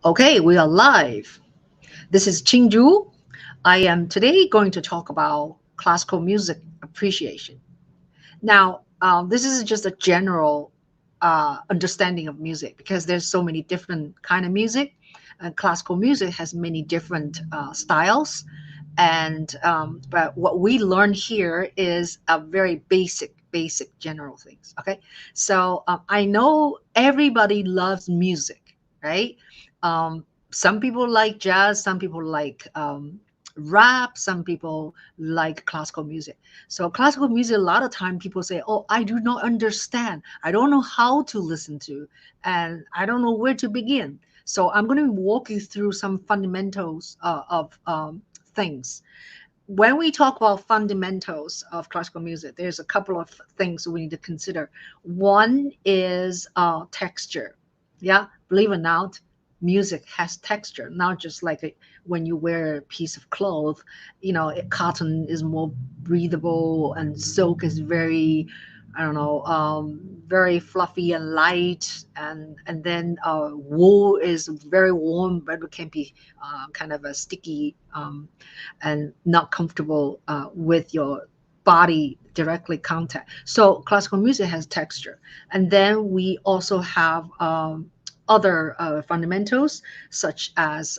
Okay, we are live. This is Ching Juhl. I am today going to talk about classical music appreciation. Now, this is just a general understanding of music because there's so many different kind of music. Classical music has many different styles, and but what we learn here is a very basic general things. Okay, so I know everybody loves music, right? Some people like jazz, some people like rap, some people like classical music. So classical music, a lot of time people say, oh, I do not understand, I don't know how to listen to, and I don't know where to begin. So I'm going to walk you through some fundamentals of things. When we talk about fundamentals of classical music, there's a couple of things we need to consider. One is texture. Yeah, believe it or not, music has texture, not just like when you wear a piece of cloth. Cotton is more breathable and silk is very, I don't know, very fluffy and light, and then wool is very warm, but it can be kind of a sticky and not comfortable with your body directly contact. So classical music has texture, and then we also have other fundamentals such as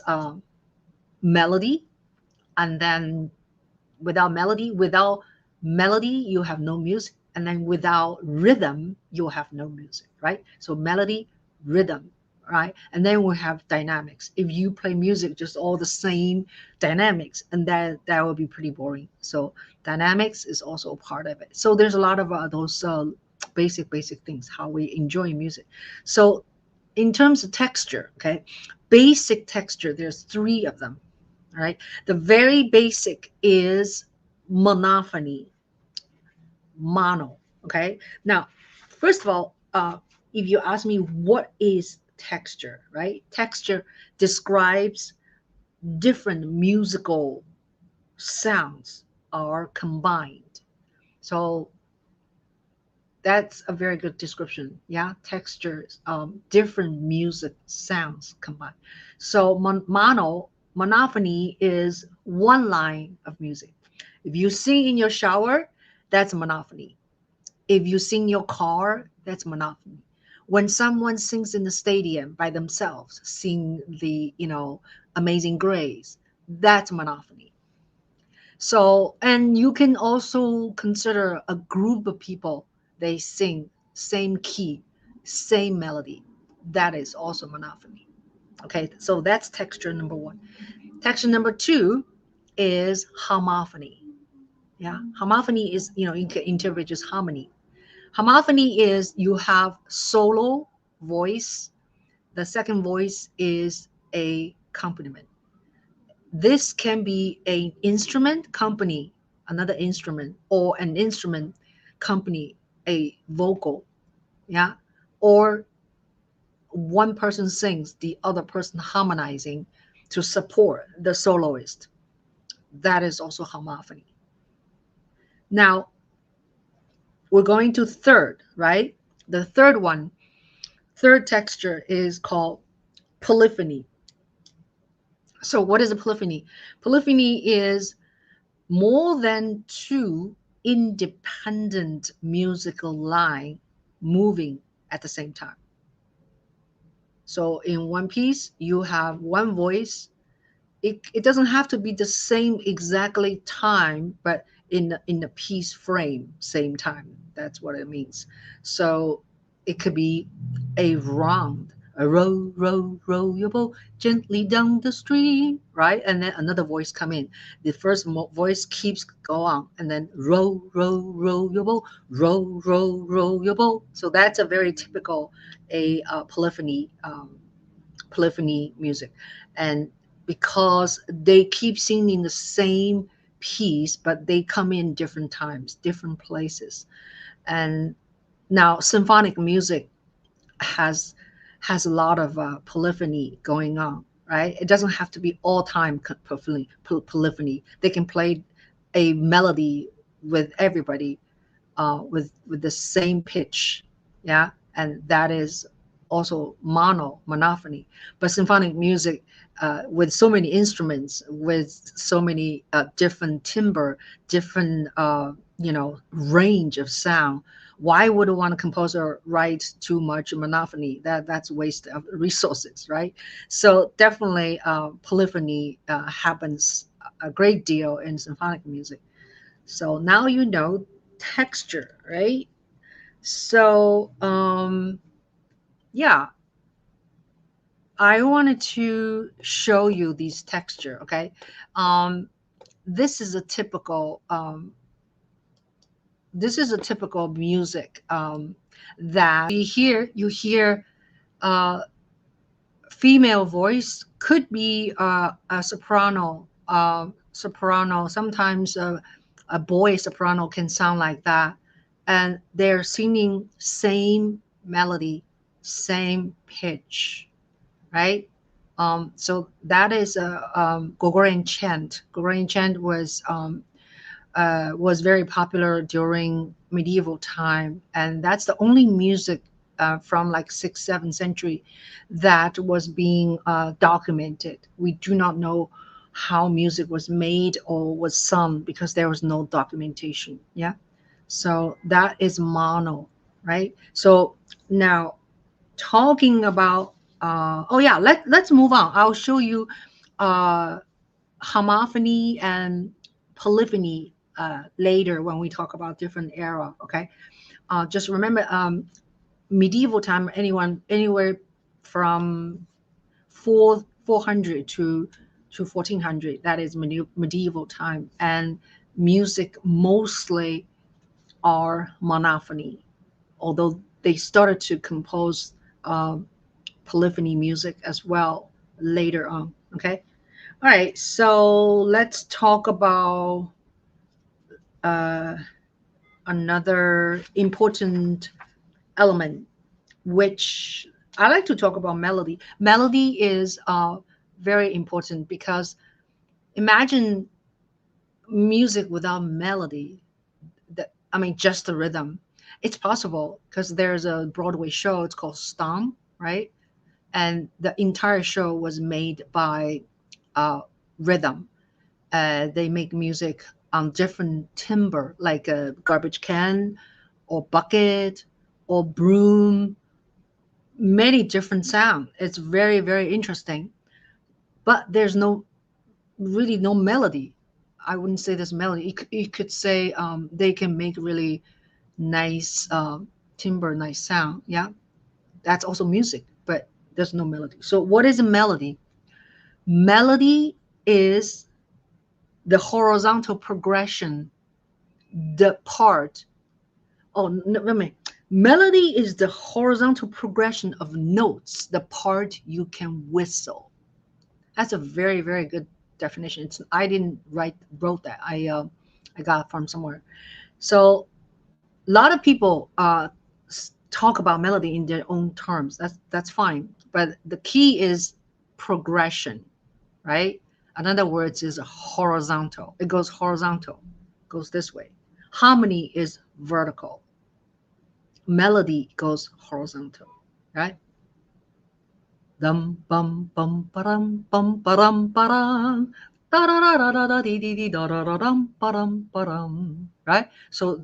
melody, and then without melody you have no music, and then without rhythm you'll have no music, right? So melody, rhythm, right? And then we have dynamics. If you play music just all the same dynamics, and that will be pretty boring. So dynamics is also a part of it. So there's a lot of those basic things how we enjoy music. So in terms of texture, okay, basic texture, there's three of them. All right. The very basic is monophony, mono. Okay. Now, first of all, if you ask me what is texture, right? Texture describes different musical sounds are combined. So that's a very good description. Yeah, textures, different music sounds combined. So monophony is one line of music. If you sing in your shower, that's monophony. If you sing in your car, that's monophony. When someone sings in the stadium by themselves, sing the Amazing Grace, that's monophony. So, and you can also consider a group of people, they sing same key, same melody. That is also monophony. Okay, so that's texture number one. Texture number two is homophony. Yeah, homophony is, you can interpret just harmony. Homophony is you have solo voice, the second voice is a accompaniment. This can be an instrument company, another instrument, or an instrument company, a vocal, yeah, or one person sings, the other person harmonizing to support the soloist. That is also homophony. Now we're going to third, right? The third one, third texture is called polyphony. So what is a polyphony? Polyphony is more than two independent musical line moving at the same time. So in one piece, you have one voice. It doesn't have to be the same exactly time, but in the piece frame, same time. That's what it means. So it could be a round, a row your boat gently down the stream, right? And then another voice come in. The first voice keeps go on, and then row your boat, row your boat. So that's a very typical polyphony music, and because they keep singing the same piece, but they come in different times, different places. And now symphonic music has has a lot of polyphony going on, right? It doesn't have to be all time polyphony. They can play a melody with everybody with the same pitch, yeah, and that is also monophony. But symphonic music, with so many instruments, with so many different timbre, different range of sound, why would one composer write too much monophony? That's waste of resources, right? So definitely polyphony happens a great deal in symphonic music. So now you know texture, right? So yeah, I wanted to show you these texture. Okay, this is a typical music that you hear female voice, could be a soprano, sometimes a boy soprano can sound like that, and they're singing same melody, same pitch, right? So that is a Gregorian chant. Gregorian chant was very popular during medieval time, and that's the only music from like 6th, 7th century that was being documented. We do not know how music was made or was sung because there was no documentation. Yeah, so that is mono, right? So now talking about oh yeah, let's move on. I'll show you uh homophony and polyphony later when we talk about different era. Okay, just remember medieval time, anywhere from 400 to 1400, that is medieval time, and music mostly are monophony, although they started to compose um, polyphony music as well later on. Okay, all right, so let's talk about uh, another important element, which I like to talk about melody. Melody is very important because imagine music without melody. I mean, just the rhythm. It's possible because there's a Broadway show. It's called Stomp, right? And the entire show was made by rhythm. They make music on different timbre, like a garbage can or bucket or broom, many different sound. It's very, very interesting. But there's really no melody. I wouldn't say there's melody. You could say they can make really nice timbre, nice sound. Yeah, that's also music, but there's no melody. So what is a melody? Melody is the horizontal progression, the part. Oh, no, wait a minute. Melody is the horizontal progression of notes, the part you can whistle. That's a very, very good definition. I didn't wrote that. I got it from somewhere. So a lot of people talk about melody in their own terms. That's fine. But the key is progression, right? In other words, is horizontal. It goes horizontal, goes this way. Harmony is vertical. Melody goes horizontal, right? Dum bum bum param bum param param. Da da da da da da dee dee dee da da da dum param param. Right? So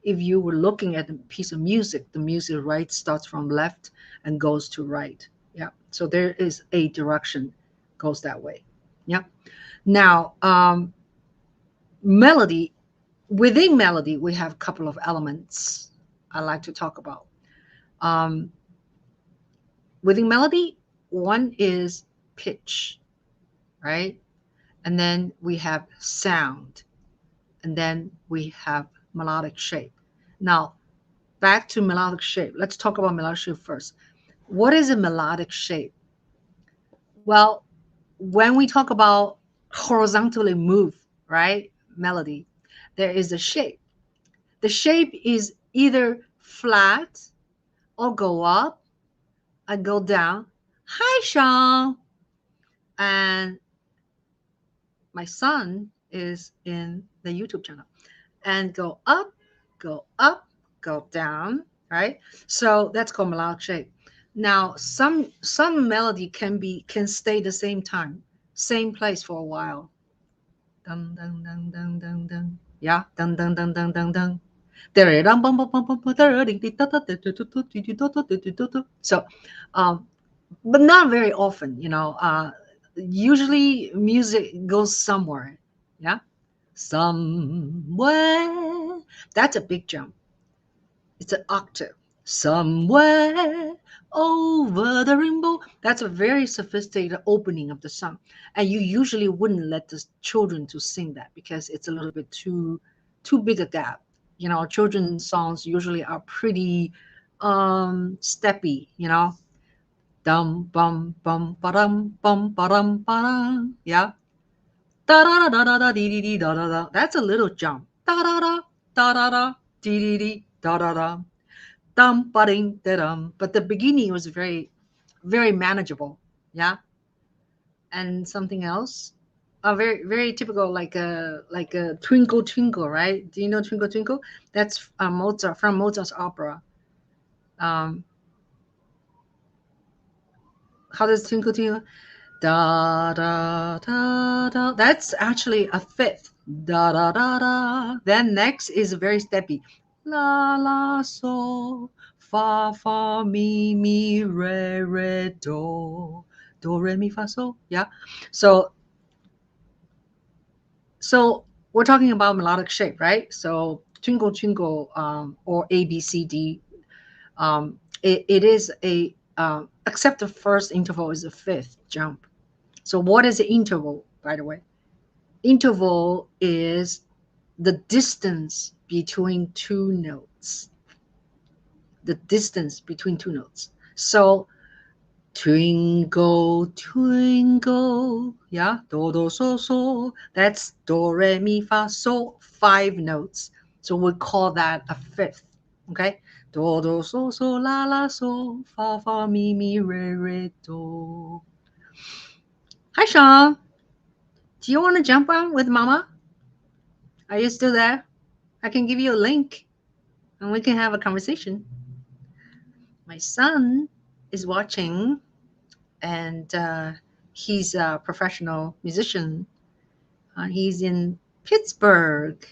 if you were looking at a piece of music, the music right starts from left and goes to right. Yeah. So there is a direction goes that way. Yeah. Now, melody, within melody, we have a couple of elements I like to talk about. Um, within melody, one is pitch, right? And then we have sound, and then we have melodic shape. Now, back to melodic shape. Let's talk about melodic shape first. What is a melodic shape? Well, when we talk about horizontally move, right? Melody, there is a shape. The shape is either flat or go up and go down. Hi, Sean. And my son is in the YouTube channel. And go up, go down, right? So that's called melodic shape. Now, some melody can stay the same time, same place for a while. Dun dun dun dun dun dun. Yeah, dun dun dun dun dun dun. So, but not very often, usually music goes somewhere. Yeah, somewhere. That's a big jump. It's an octave. Somewhere over the rainbow. That's a very sophisticated opening of the song. And you usually wouldn't let the children to sing that because it's a little bit too big a gap. Children's songs usually are pretty steppy, Dum bum bum ba-dum ba-dum. Yeah. Da da da da da dee dee dee da da da. That's a little jump. Da da da da da da dee dee dee da da da. Dum ba ding da dum. But the beginning was very, very manageable. Yeah. And something else. Very very typical, like a Twinkle Twinkle, right? Do you know Twinkle Twinkle? That's Mozart, from Mozart's opera. Um, how does Twinkle Twinkle? Da da da da. That's actually a fifth. Da da da da. Then next is very steppy. La la so fa fa mi re do re mi fa so. Yeah. So we're talking about melodic shape, right? So Twinkle Twinkle, or A B C D. It is a except the first interval is a fifth jump. So what is the interval, by the way? Interval is the distance between two notes. The distance between two notes. So twinkle, twinkle, yeah, do do so so. That's do re mi fa so, 5 notes. So we call that a fifth. Okay, do do so so la la so fa fa mi re do. Hi, Sean. Do you want to jump on with Mama? Are you still there? I can give you a link and we can have a conversation. My son is watching, and he's a professional musician. He's in Pittsburgh.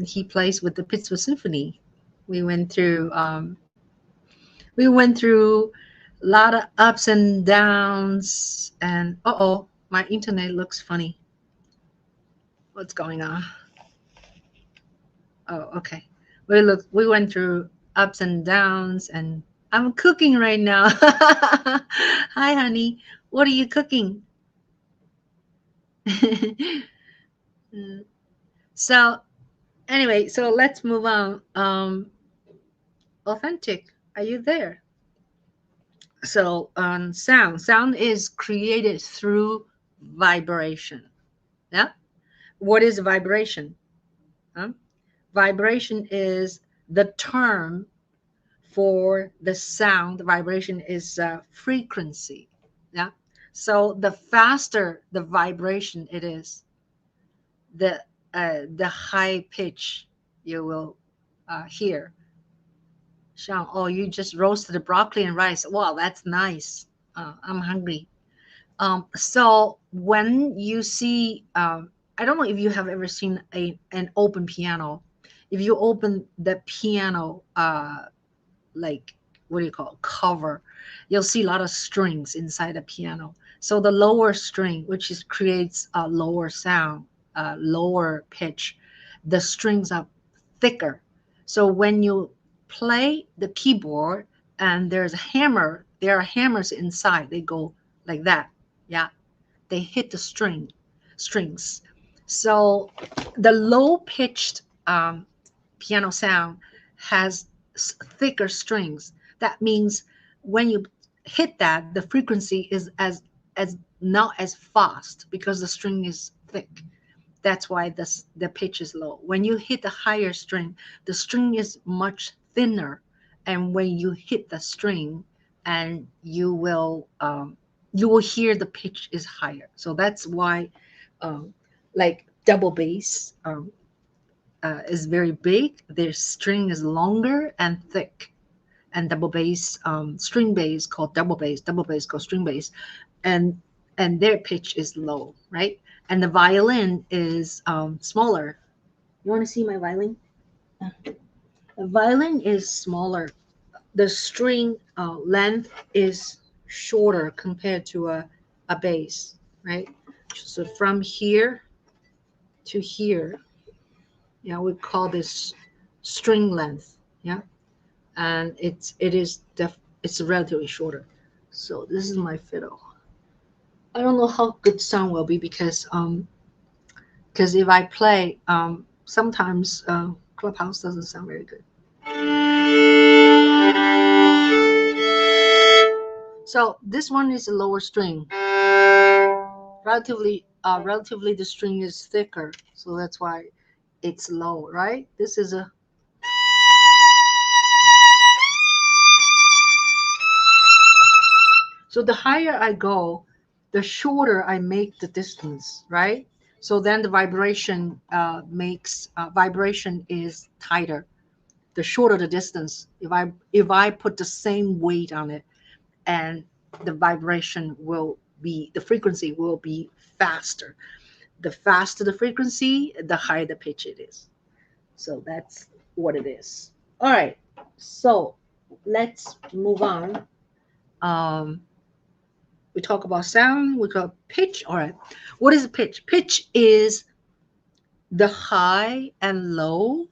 He plays with the Pittsburgh Symphony. We went through a lot of ups and downs, and my internet looks funny. What's going on? Oh, okay. We went through ups and downs, and I'm cooking right now. Hi, honey. What are you cooking? So anyway, so let's move on. Authentic, are you there? So sound is created through vibration. Yeah. What is vibration? Huh? Vibration is the term for the sound. Vibration is frequency. Yeah. So the faster the vibration it is, the high pitch you will hear. Sean, oh, you just roasted the broccoli and rice. Wow, that's nice. I'm hungry. So when you see, I don't know if you have ever seen an open piano. If you open the piano, like, what do you call it, cover, you'll see a lot of strings inside the piano. So the lower string, which is creates a lower sound, lower pitch, the strings are thicker. So when you play the keyboard and there are hammers inside, they go like that. Yeah, they hit the strings. So the low pitched piano sound has thicker strings. That means when you hit that, the frequency is as not as fast because the string is thick. That's why the pitch is low. When you hit the higher string, the string is much thinner, and when you hit the string, and you will hear the pitch is higher. So that's why, like double bass, is very big. Their string is longer and thick. and double bass, string bass called double bass called string bass, and their pitch is low, right? And the violin is smaller. You want to see my violin? The violin is smaller. The string length is shorter compared to a bass, right? So from here to here, yeah, we call this string length, yeah, and it's relatively shorter. So this is my fiddle. I don't know how good sound will be because if I play, sometimes Clubhouse doesn't sound very good. So this one is a lower string. Relatively the string is thicker, so that's why it's low, right? This is a so the higher I go, the shorter I make the distance, right? So then the vibration vibration is tighter. The shorter the distance, if I put the same weight on it, and the vibration will be, the frequency will be faster. The faster the frequency, the higher the pitch it is. So that's what it is. All right. So let's move on. We talk about sound, we talk pitch. All right. What is pitch? Pitch is the high and low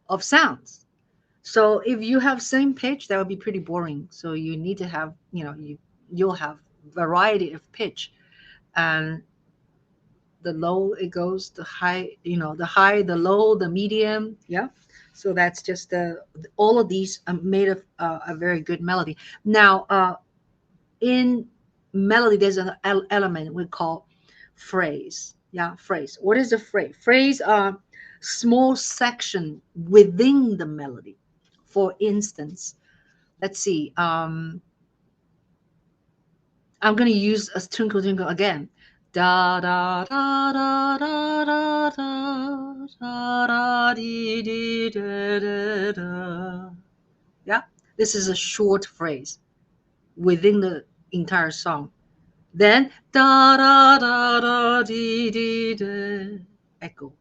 of sounds. So if you have same pitch, that would be pretty boring. So you need to have, you'll have variety of pitch, and the low it goes, the high, the high, the low, the medium, yeah. So that's just all of these made of a very good melody. Now, in melody, there's an element we call phrase. Yeah, phrase. What is a phrase? Phrase are small section within the melody. For instance, let's see. I'm going to use a twinkle twinkle again. Da da da da da da da da da dee dee da da da. Yeah, this is a short phrase within the entire song. Then da da da da dee dee da, echo.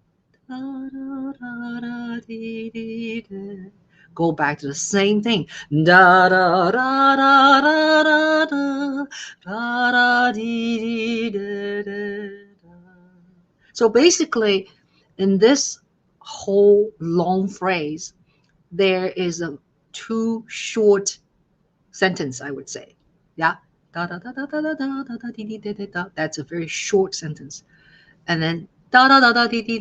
Da da da da dee dee da. Go back to the same thing. Da da da da da da da da da dee dee da da da. So basically, in this whole long phrase, there is a two short sentence, I would say. Yeah. Da da da da da da da da da dee dee da da. That's a very short sentence. And then da da da da dee dee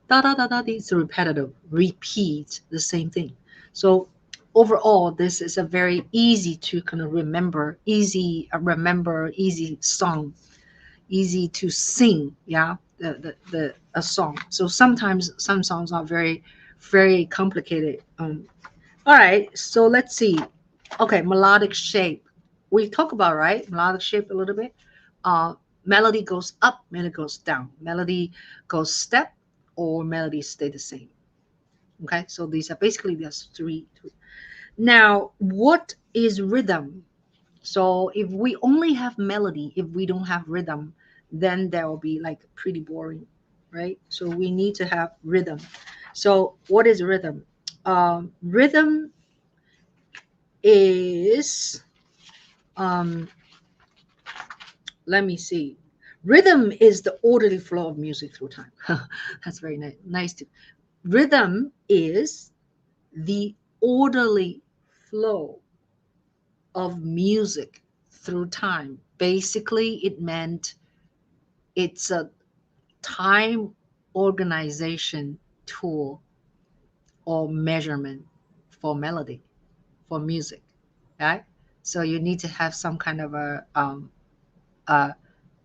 da da da da dee. It's repetitive. Repeat the same thing. So overall, this is a very easy to kind of remember, easy song, easy to sing. Yeah, a song. So sometimes some songs are very, very complicated. All right. So let's see. Okay, melodic shape. We talk about, right, melodic shape a little bit. Melody goes up, melody goes down. Melody goes step, or melody stay the same. Okay, so these are basically there's three. Now, what is rhythm? So if we only have melody, if we don't have rhythm, then that will be like pretty boring, right? So we need to have rhythm. So what is rhythm? Rhythm is, let me see. Rhythm is the orderly flow of music through time. That's very nice. Rhythm is the orderly flow of music through time. Basically, it meant it's a time organization tool or measurement for melody, for music, right? So you need to have some kind of a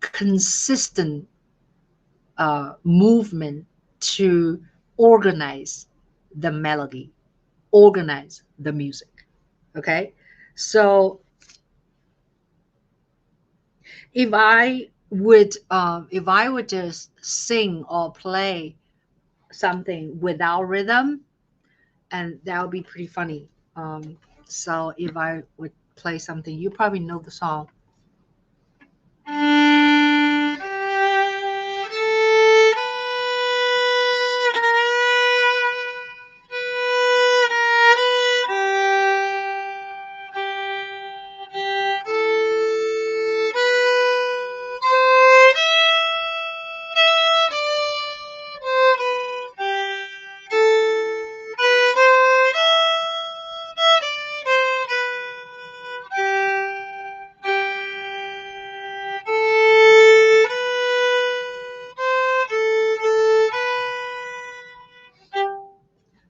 consistent movement to organize the melody, organize the music. Okay, so if I would just sing or play something without rhythm, and that would be pretty funny. So if I would play something, you probably know the song.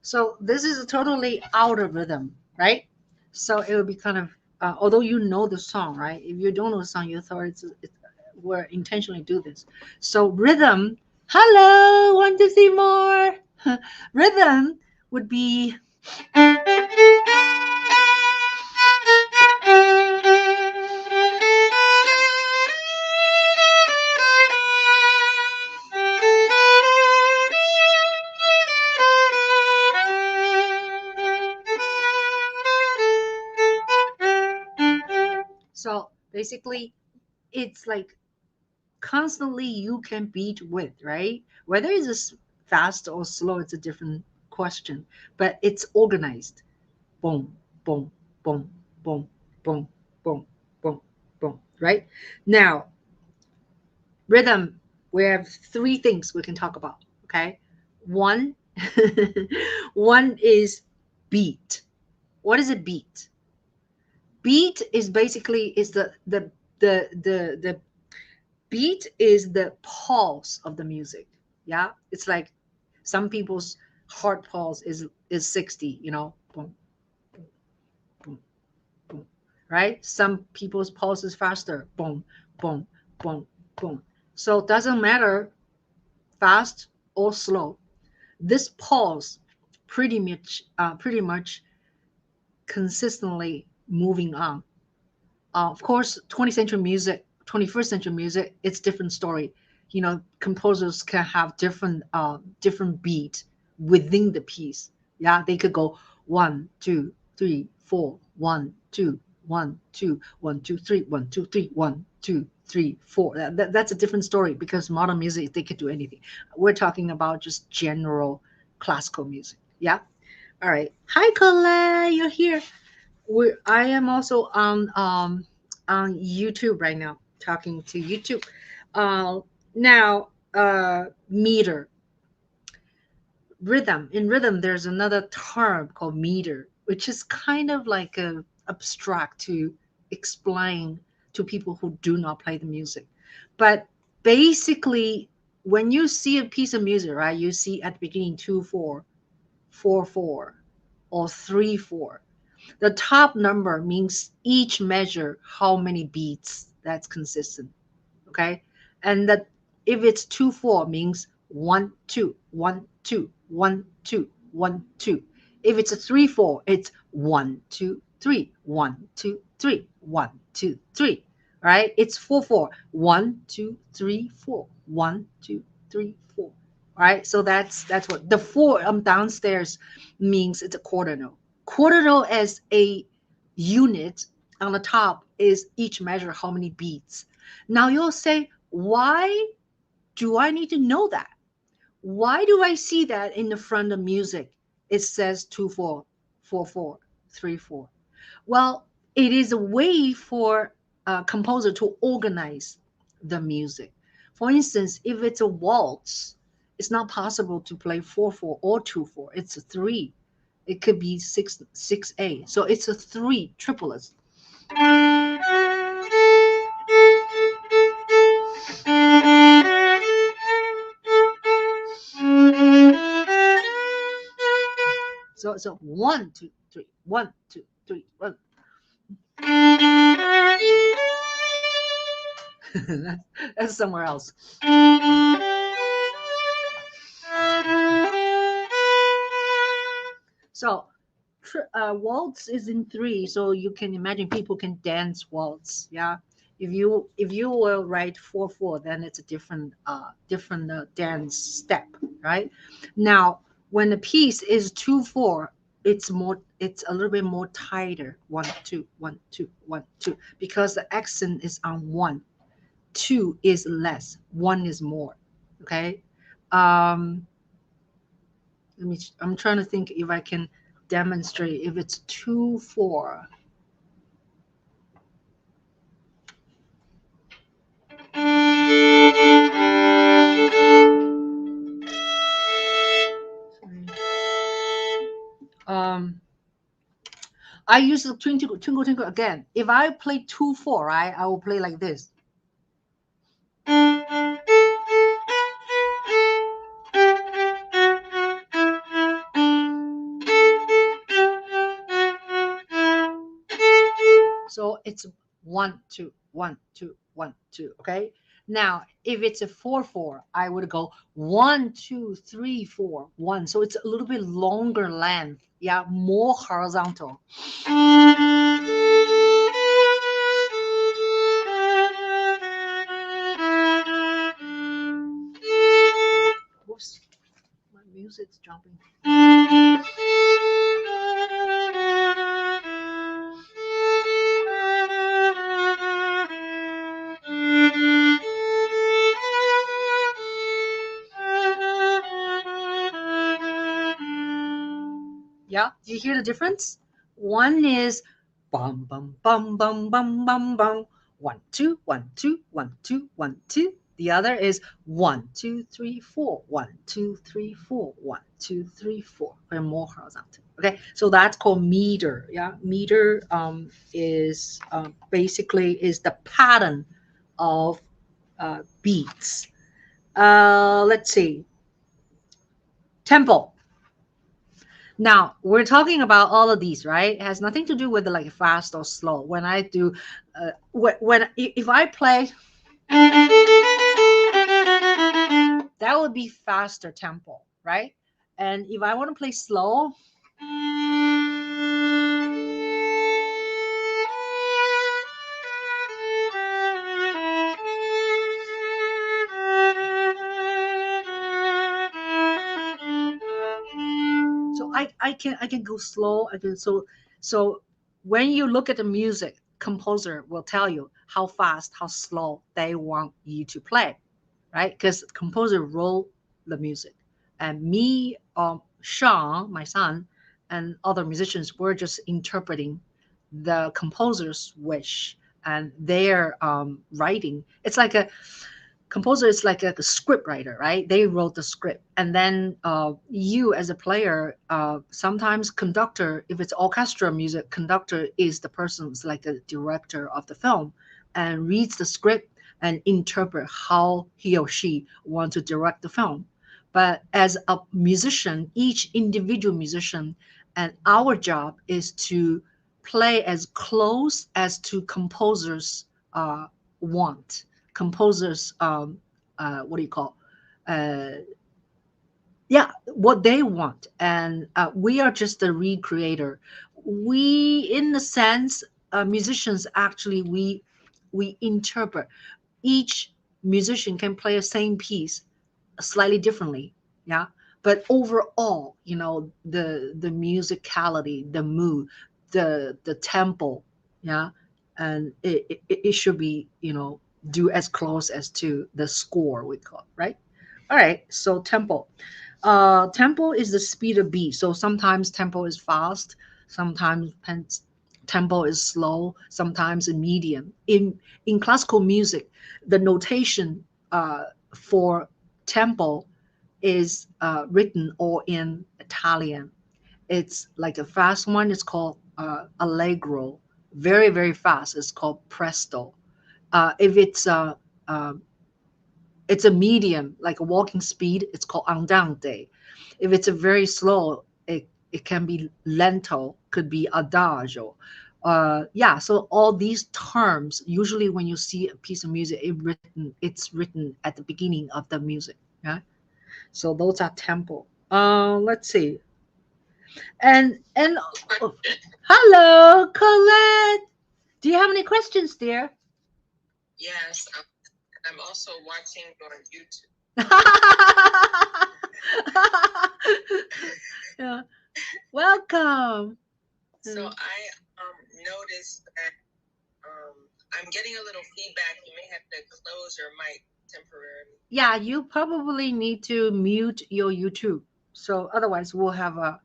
So this is totally out of rhythm, right? So it would be kind of, although you know the song, right? If you don't know the song, you thought we're intentionally do this. So rhythm, hello, want to see more? Rhythm would be. So basically, it's like constantly you can beat with, right? Whether it's fast or slow, it's a different question, but it's organized. Boom, boom, boom, boom, boom, boom, boom, boom, right? Now, rhythm, we have three things we can talk about, okay? One, one is beat. What is a beat? Beat is basically is the beat is the pulse of the music. Yeah, it's like some people's heart pulse is 60, boom, boom, boom, boom, right? Some people's pulse is faster, boom, boom, boom, boom. So it doesn't matter fast or slow. This pulse pretty much consistently moving on. Of course, 20th century music, 21st century music, it's different story. Composers can have different beat within the piece. Yeah, they could go 1, 2, 3, 4, 1, 2, 1, 2, 1, 2, 3, 1, 2, 3, 4. That's a different story because modern music they could do anything. We're talking about just general classical music. Yeah. All right. Hi, Colette. You're here. I am also on YouTube right now, talking to YouTube. Uh, Now, meter, rhythm. In rhythm, there's another term called meter, which is kind of like a abstract to explain to people who do not play the music. But basically, when you see a piece of music, right, you see at the beginning 2/4, 4/4, or 3/4. The top number means each measure how many beats that's consistent. Okay. And that if it's 2/4 means 1 2 1 2 1 2 1 2. If it's a 3/4, it's 1 2 3 1 2 3 1 2 3. Right? It's 4/4 1 2 3 4 1 2 3 4. Right? So that's what the four downstairs means. It's a quarter note. Quarter note as a unit on the top is each measure how many beats. Now you'll say, why do I need to know that? Why do I see that in the front of music? It says 2/4, 4/4, 3/4. Well, it is a way for a composer to organize the music. For instance, if it's a waltz, it's not possible to play 4/4 or 2/4. It's a 3. It could be 6/8. So it's a 3 triplets. So 1 2 3 1 2 3 1. That's somewhere else. So waltz is in 3, so you can imagine people can dance waltz. Yeah, if you will write 4/4, then it's a different dance step, right? Now when the piece is 2/4, it's a little bit more tighter. 1 2 1 2 1 2, because the accent is on 1. 2 is less, 1 is more. Okay. um I'm trying to think if I can demonstrate if it's 2 4. um I use the twinkle twinkle twinkle again. If I play 2 4, right, I will play like this. So it's 1 2 1 2 1 2. Okay. Now, if it's a 4 4, I would go 1 2 3 4 1. So it's a little bit longer length. Yeah, more horizontal. Whoops, my music's jumping. Yeah, do you hear the difference? One is bum bum bum bum bum bum bum. 1 2 1 2 1 2 1 2. The other is 1 2 3 4 1 2 3 4 1 2 3 4. They're more horizontal. Okay, so that's called meter. Yeah, meter is basically is the pattern of beats. Let's see, tempo. Now we're talking about all of these, right? It has nothing to do with the, like, fast or slow. When I do, if I play, that would be faster tempo, right? And if I want to play slow, so I can go slow. I can so when you look at the music, composer will tell you how fast, how slow they want you to play, right? Because composer wrote the music, and me, Sean, my son, and other musicians were just interpreting the composer's wish and their writing. It's like a composer is like a script writer, right? They wrote the script, and then you as a player, sometimes conductor, if it's orchestra music, conductor is the person who's like the director of the film and reads the script and interpret how he or she wants to direct the film. But as a musician, each individual musician, and our job is to play as close as to composers want, composers what do you call, uh, yeah, what they want. And we are just the recreator. We, in a sense, musicians, actually, we interpret. Each musician can play the same piece slightly differently. Yeah, but overall, the musicality, the mood, the tempo. Yeah, and it should be, do as close as to the score, we call, right? All right, so tempo. Tempo is the speed of beat. So sometimes tempo is fast, sometimes tempo is slow, sometimes a medium. In classical music, the notation for tempo is written all in Italian. It's like a fast one. It's called allegro. Very, very fast. It's called presto. If it's a medium, like a walking speed, it's called andante. If it's a very slow, it can be lento, could be adagio. Yeah, so all these terms, usually when you see a piece of music, it's written at the beginning of the music. Yeah, so those are tempo. Let's see. And oh, hello, Colette. Do you have any questions, dear? Yes, I'm also watching on YouTube. Yeah. Welcome. So I noticed that I'm getting a little feedback. You may have to close your mic temporarily. Yeah, you probably need to mute your YouTube. So otherwise, we'll have a,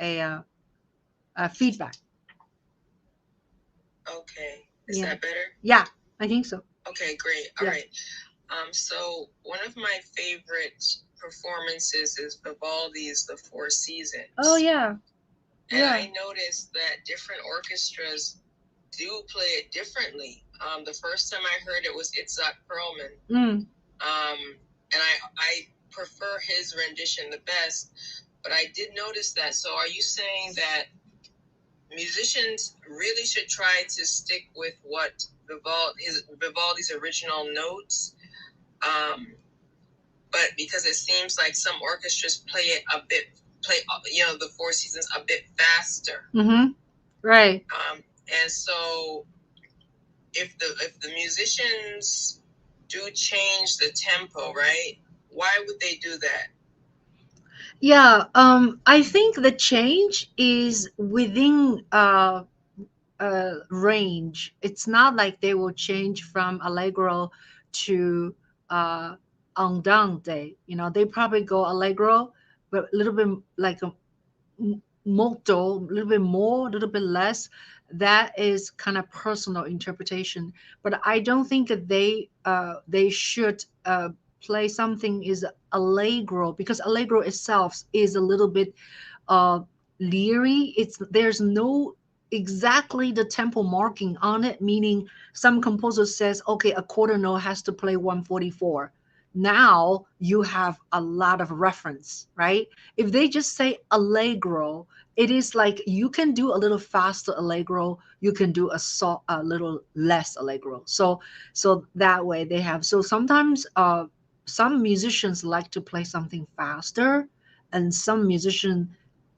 a feedback. Okay. Is Yeah. that better? Yeah, I think so. Okay, great. All Yeah. right. So one of my favorite performances is Vivaldi's The Four Seasons. Oh yeah. And Yeah. I noticed that different orchestras do play it differently. The first time I heard it was Itzhak Perlman. Mm. And I prefer his rendition the best, but I did notice that. So are you saying that musicians really should try to stick with what Vivaldi's original notes? But because it seems like some orchestras play the Four Seasons a bit faster. Mm-hmm. Right. And so if the musicians do change the tempo, right? Why would they do that? Yeah, I think the change is within range. It's not like they will change from allegro to andante. You know, they probably go allegro, but a little bit like a molto, a little bit more, a little bit less. That is kind of personal interpretation. But I don't think that they should play something is allegro, because allegro itself is a little bit uh leery. There's no exactly the tempo marking on it, meaning some composer says, okay, a quarter note has to play 144. Now you have a lot of reference, right? If they just say allegro, it is like you can do a little faster allegro, you can do a little less allegro. So that way they have. So sometimes some musicians like to play something faster, and some musician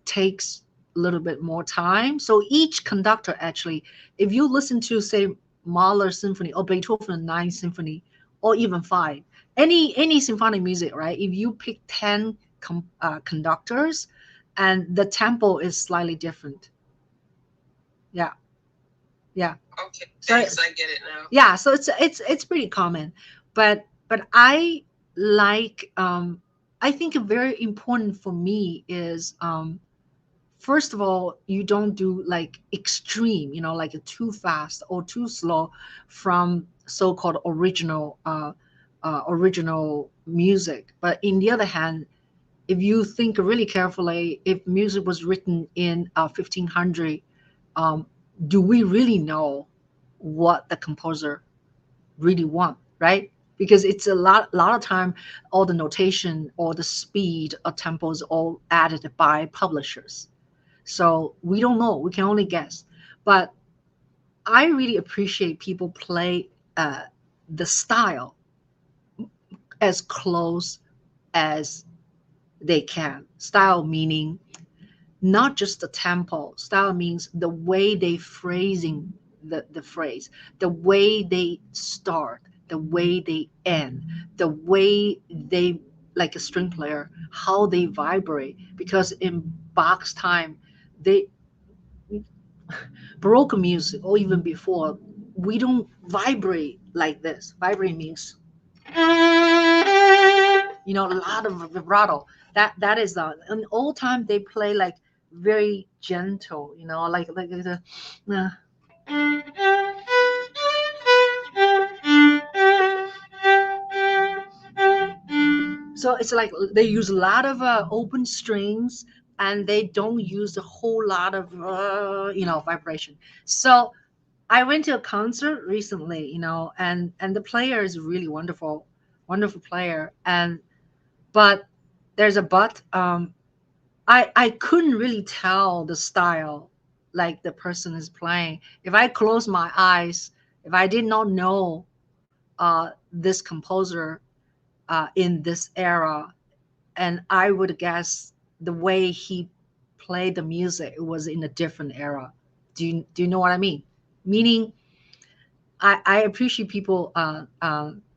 takes a little bit more time. So each conductor actually, if you listen to say Mahler symphony or Beethoven ninth symphony or even five, any symphonic music, right? If you pick 10 conductors, and the tempo is slightly different. Yeah. Yeah. Okay, thanks. I get it now. Yeah, so it's pretty common, but I think very important for me is first of all, you don't do like extreme, you know, like too fast or too slow from so-called original music. But in the other hand, if you think really carefully, if music was written in 1500, um, do we really know what the composer really want, right? Because it's a lot of time, all the notation or the speed or tempos all added by publishers. So we don't know. We can only guess. But I really appreciate people play the style as close as they can. Style meaning not just the tempo. Style means the way they phrasing the phrase, the way they start, the way they end, the way they, like a string player, how they vibrate. Because in Bach's time, they Baroque music or even before, we don't vibrate like this. Vibrate means a lot of vibrato. That is in old time they play like very gentle, like the uh, so it's like they use a lot of open strings, and they don't use a whole lot of vibration. So I went to a concert recently, and the player is really wonderful, wonderful player. But there's a but. I couldn't really tell the style like the person is playing. If I close my eyes, if I did not know this composer in this era, and I would guess the way he played the music, it was in a different era. Do you know what I mean? Meaning, I appreciate people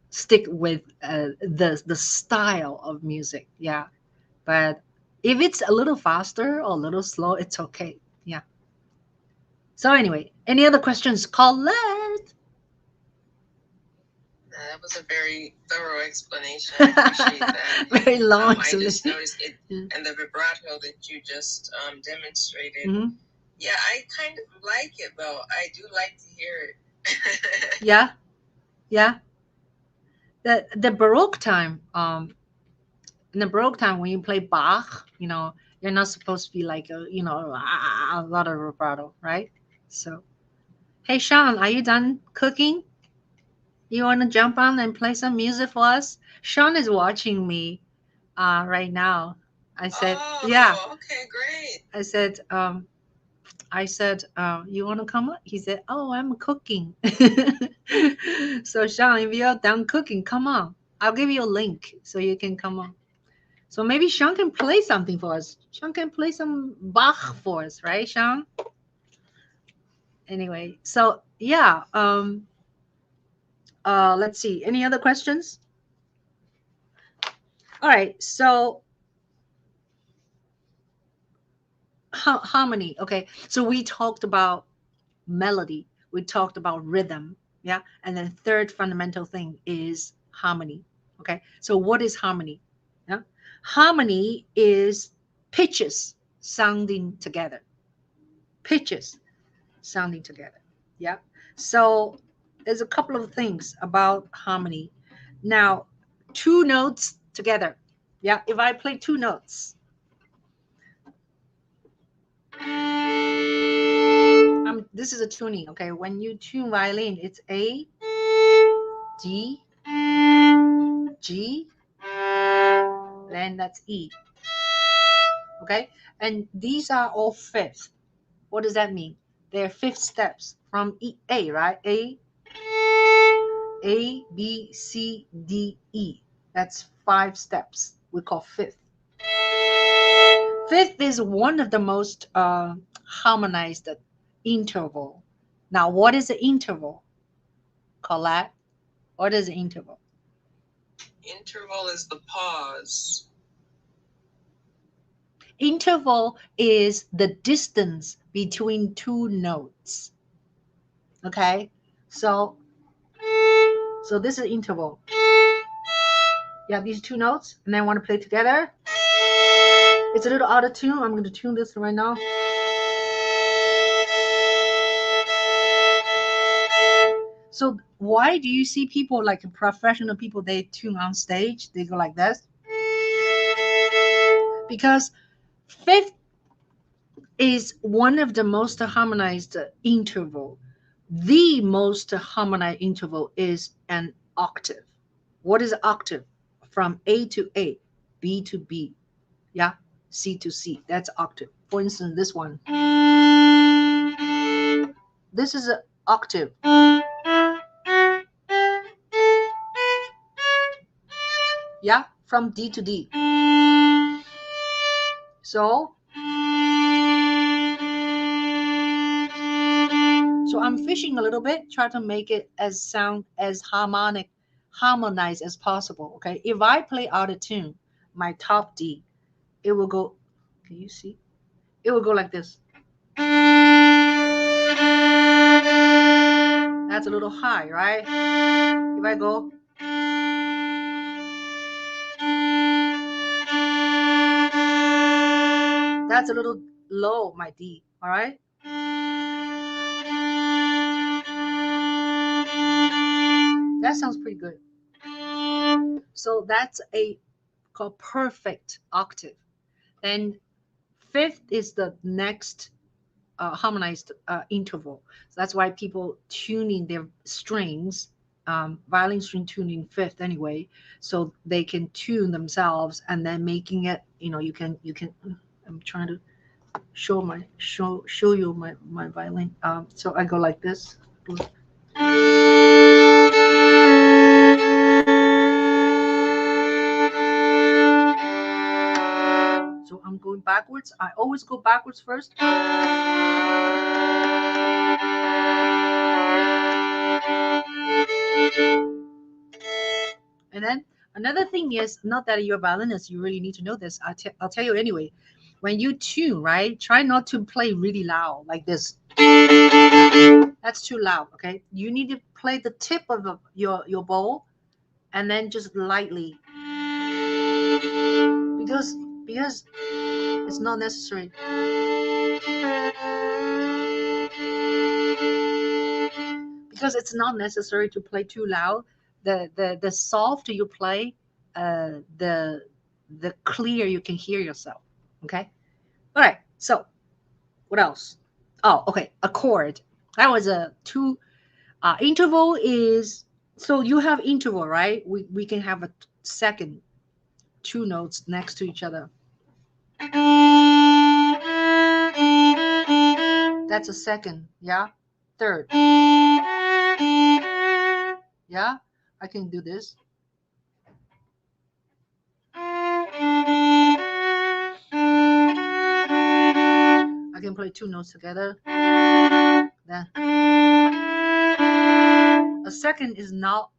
stick with the style of music, yeah. But If it's a little faster or a little slow, it's okay. Yeah. So anyway, any other questions? Colette? That was a very thorough explanation. I appreciate that. Very long. I just noticed it, and the vibrato that you just demonstrated. Mm-hmm. Yeah, I kind of like it though. I do like to hear it. Yeah, yeah. The Baroque time, in the Baroque time when you play Bach, you know, you're not supposed to be like a, you know, a lot of vibrato, right? So, hey Sean, are you done cooking? You want to jump on and play some music for us? Sean is watching me right now. I said, yeah. Okay, great. I said, you want to come up? He said, oh, I'm cooking. So Sean, if you're done cooking, come on. I'll give you a link so you can come on. So maybe Sean can play something for us. Sean can play some Bach for us, right, Sean? Anyway, so yeah. Let's see. Any other questions? All right. So harmony. Okay. So we talked about melody. We talked about rhythm. Yeah. And then third fundamental thing is harmony. Okay. So what is harmony? Yeah. Harmony is pitches sounding together. Pitches sounding together. Yeah. So there's a couple of things about harmony. Now, two notes together. Yeah. If I play two notes, this is a tuning. Okay. When you tune violin, it's A, D, G, then that's E. Okay. And these are all fifths. What does that mean? They're fifth steps from E, A, right? A, B, C, D, E. That's 5 steps. We call fifth. Fifth is one of the most harmonized interval. Now, what is the interval? Colette, what is the interval? Interval is the pause. Interval is the distance between two notes. Okay, so this is interval. You have these two notes, and then I want to play together. It's a little out of tune. I'm going to tune this right now. So why do you see people like professional people, they tune on stage, they go like this? Because fifth is one of the most harmonized interval. The most harmonized interval is an octave. What is octave? From A to A, B to B, yeah, C to C. That's octave. For instance, this one. This is an octave. Yeah, from D to D. So I'm fishing a little bit, try to make it as sound as harmonized as possible. Okay, if I play out of tune, my top D, it will go. Can you see? It will go like this. That's a little high, right? If I go. That's a little low, my D, all right? That sounds pretty good. So that's a called perfect octave. Then fifth is the next harmonized interval. So that's why people tuning their strings, violin string tuning fifth anyway, so they can tune themselves and then making it, you know, you can, I'm trying to show you my violin. So I go like this. So I'm going backwards. I always go backwards first. And then Another thing is, not that you're a violinist, you really need to know this. I'll tell you anyway. When you tune, right, try not to play really loud like this. That's too loud, okay? You need to play the tip of your bow and then just lightly. Because it's not necessary. Because it's not necessary to play too loud. The softer you play, the clear you can hear yourself. Okay. All right. So what else? Oh, okay. A chord. That was a two. Interval is, so you have interval, right? We can have a second, two notes next to each other. That's a second. Yeah. Third. Yeah. I can do this. I can play two notes together. Then a second is not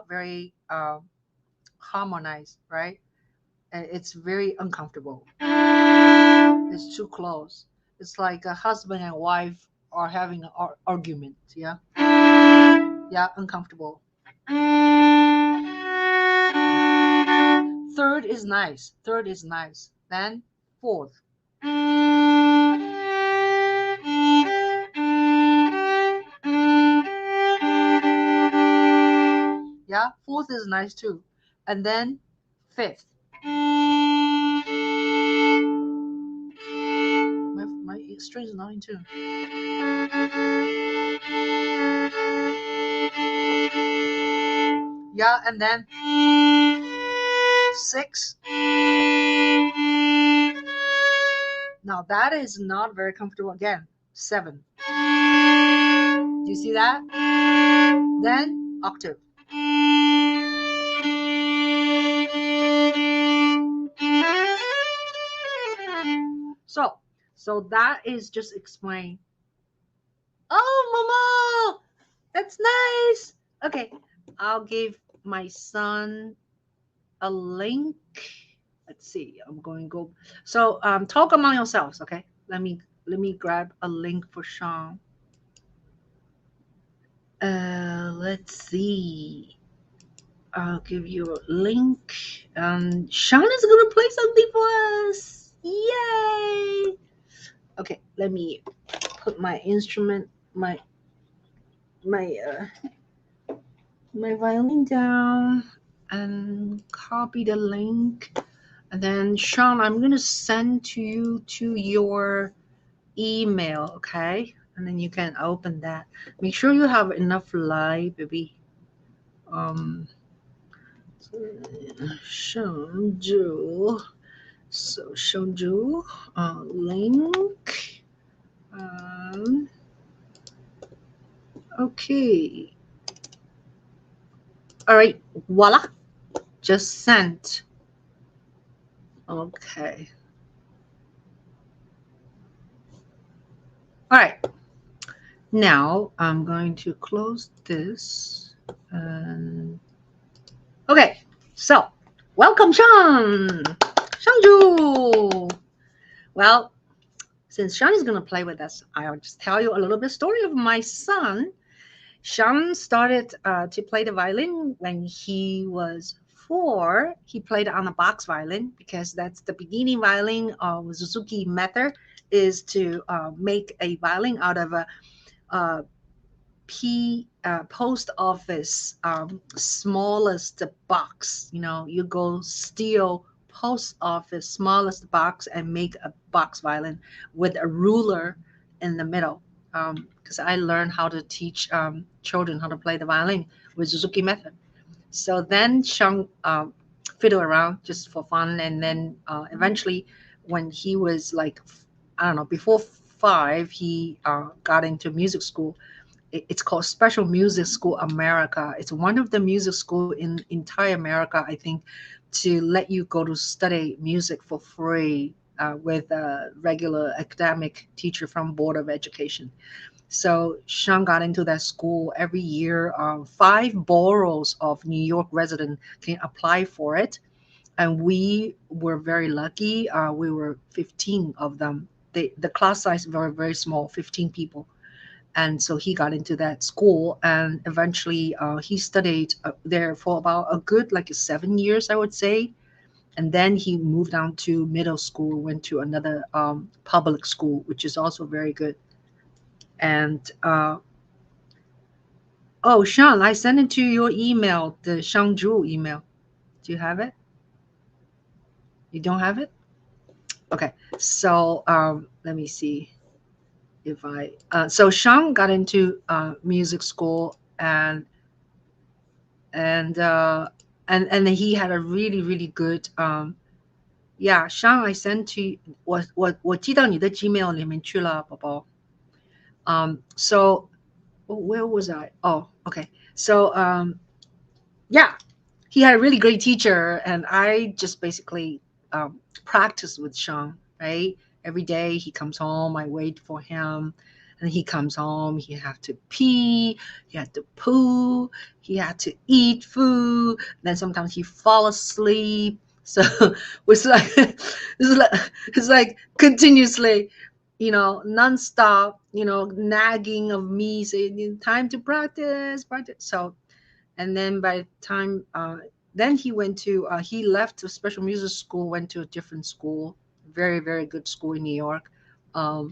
very harmonized, right? It's very uncomfortable. It's too close. It's like a husband and wife are having an argument. Yeah. Yeah, uncomfortable. Third is nice. Third is nice. Then fourth. Yeah, fourth is nice too. And then fifth. My string is not in tune. Yeah, and then six. Now that is not very comfortable. Again, seven. Do you see that? Then octave. So that is just explain. Oh, Mama, that's nice. Okay, I'll give my son a link. Let's see. I'm going to go. So talk among yourselves. Okay. Let me grab a link for Sean. Let's see. I'll give you a link. Sean is gonna play something for us. Yay! Okay, let me put my instrument, my violin down and copy the link. And then Sean, I'm gonna send to you to your email, okay? And then you can open that. Make sure you have enough light, baby. Ching Juhl. So Ching Juhl, link. Okay. All right. Voila. Just sent. Okay. All right. Now I'm going to close this. Okay. So welcome, Sean. Ching Juhl. Well, since Sean is going to play with us, I'll just tell you a little bit story of my son. Sean started to play the violin when he was 4. He played on a box violin because that's the beginning violin of Suzuki method, is to make a violin out of a post office smallest box. You know, you go steal post office smallest box and make a box violin with a ruler in the middle. Because I learned how to teach children how to play the violin with Suzuki method. So then Sean fiddled around just for fun, and then eventually, when he was like, I don't know, before 5, he got into music school. It's called Special Music School America. It's one of the music school in entire America, I think, to let you go to study music for free with a regular academic teacher from Board of Education. So Sean got into that school every year. 5 boroughs of New York residents can apply for it, and we were very lucky. We were 15 of them. The class size very very small, 15 people, and so he got into that school, and eventually he studied there for about a good like 7 years, I would say, and then he moved down to middle school, went to another public school, which is also very good. And oh, Sean, I sent it to your email, the Ching Juhl email. Do you have it? You don't have it? Okay. So let me see if I. So Sean got into music school, and and he had a really really good yeah. Sean, I sent to 我寄到你的 Gmail 里面去了，宝宝。So where was I? Oh, okay. So yeah, he had a really great teacher, and I just basically practice with Sean, right? Every day he comes home, I wait for him, and he comes home, he had to pee, he had to poo, he had to eat food, then sometimes he fall asleep. So it's like it's like continuously, nonstop, nagging of me saying time to practice, practice. So and then by the time then he went to he left the special music school, went to a different school, very very good school in New York,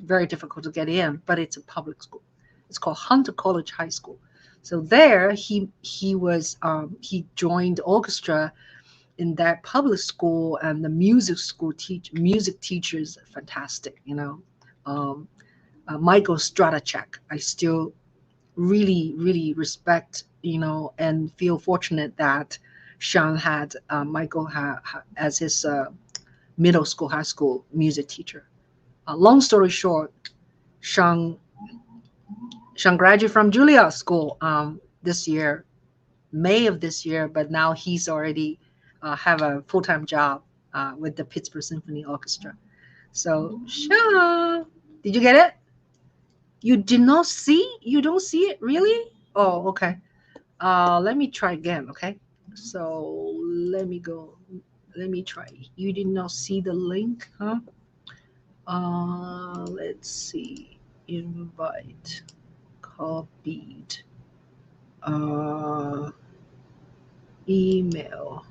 very difficult to get in, but it's a public school. It's called Hunter College High School. So there he was he joined orchestra in that public school, and the music school music teachers fantastic, Michael Stratachek. I still really really respect, and feel fortunate that Sean had Michael as his middle school high school music teacher. Long story short, sean sean graduated from Juilliard school this year, May of this year, but now he's already have a full-time job with the Pittsburgh Symphony Orchestra. So Sean, did you get it? You did not see? You don't see it really? Oh, okay. Let me try again, okay? So let me go. Let me try. You did not see the link, huh? Let's see. Invite. Copied. Uh, email.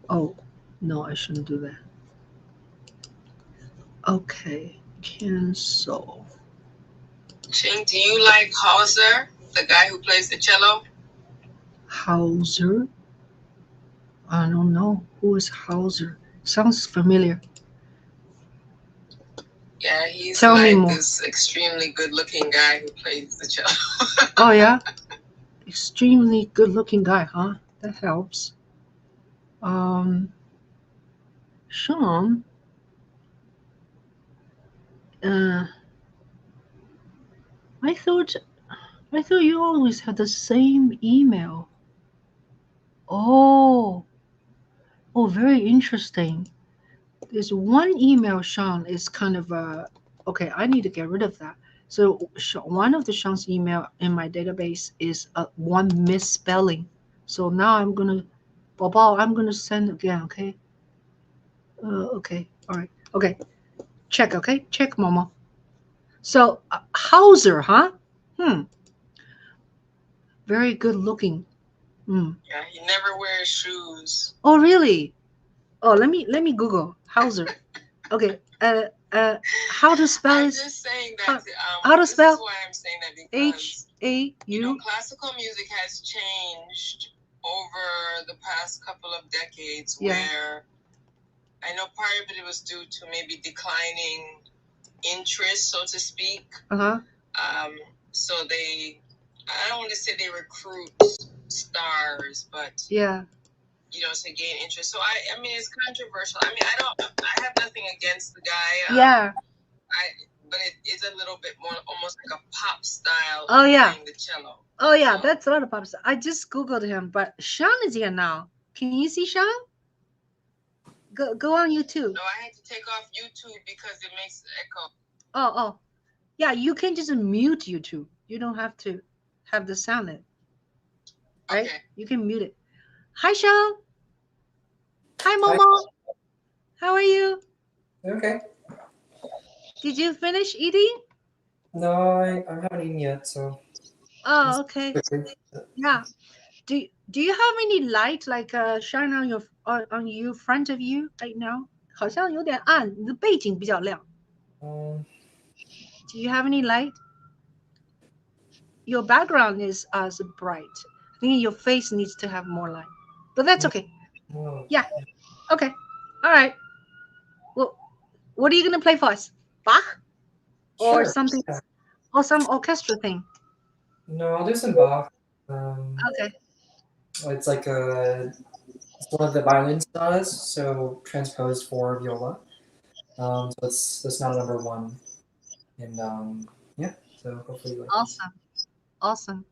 Oh, no, I shouldn't do that. Okay, cancel. Ching, do you like Hauser, the guy who plays the cello? Hauser? I don't know. Who is Hauser? Sounds familiar. Yeah, he's Tell me like more. this extremely good-looking guy who plays the cello. Oh, yeah? Extremely good-looking guy, huh? That helps. Sean, I thought you always had the same email. Oh, very interesting. There's one email, Sean, is kind of okay. I need to get rid of that. So one of the Sean's email in my database is one misspelling. So now I'm gonna send again. Okay. Okay. All right. Okay. Check. Okay. Check, Momo. So Hauser, huh? Very good looking. Yeah, he never wears shoes. Oh, really? Oh, let me Google Hauser. Okay. How to spell I'm his? just saying that. How to spell? This is why I'm saying that because H-A-U. classical music has changed over the past couple of decades. Yeah. Where I know part of it was due to maybe declining interest, so to speak. So I don't want to say they recruit stars, but yeah, to gain interest. So I mean, it's controversial. I mean, I have nothing against the guy. yeah. But it's a little bit more almost like a pop style. Oh, yeah. Playing the cello. Oh, yeah, that's a lot of pop style. I just Googled him, but Sean is here now. Can you see Sean? Go on YouTube. No, I had to take off YouTube because it makes echo. Oh, Yeah, you can just mute YouTube. You don't have to have the sound in, right? Okay. You can mute it. Hi, Sean. Hi, Hi. Momo. How are you? Okay. Did you finish eating? No, I haven't eaten yet, so Oh, it's okay. quickly. Yeah. Do you have any light like shine on your on you front of you right now? 好像有点暗，你的背景比较亮。Um, Do you have any light? Your background is as bright. I think your face needs to have more light. But that's okay. no. Yeah. Okay. All right. Well, what are you gonna play for us? Bach or Sure. something Yeah. or some orchestra thing? No, I'll do some Bach. Um, Okay. it's like it's one of the violin sonatas, so transposed for viola. So it's not a number one, and yeah. So hopefully you like this. Awesome. Awesome.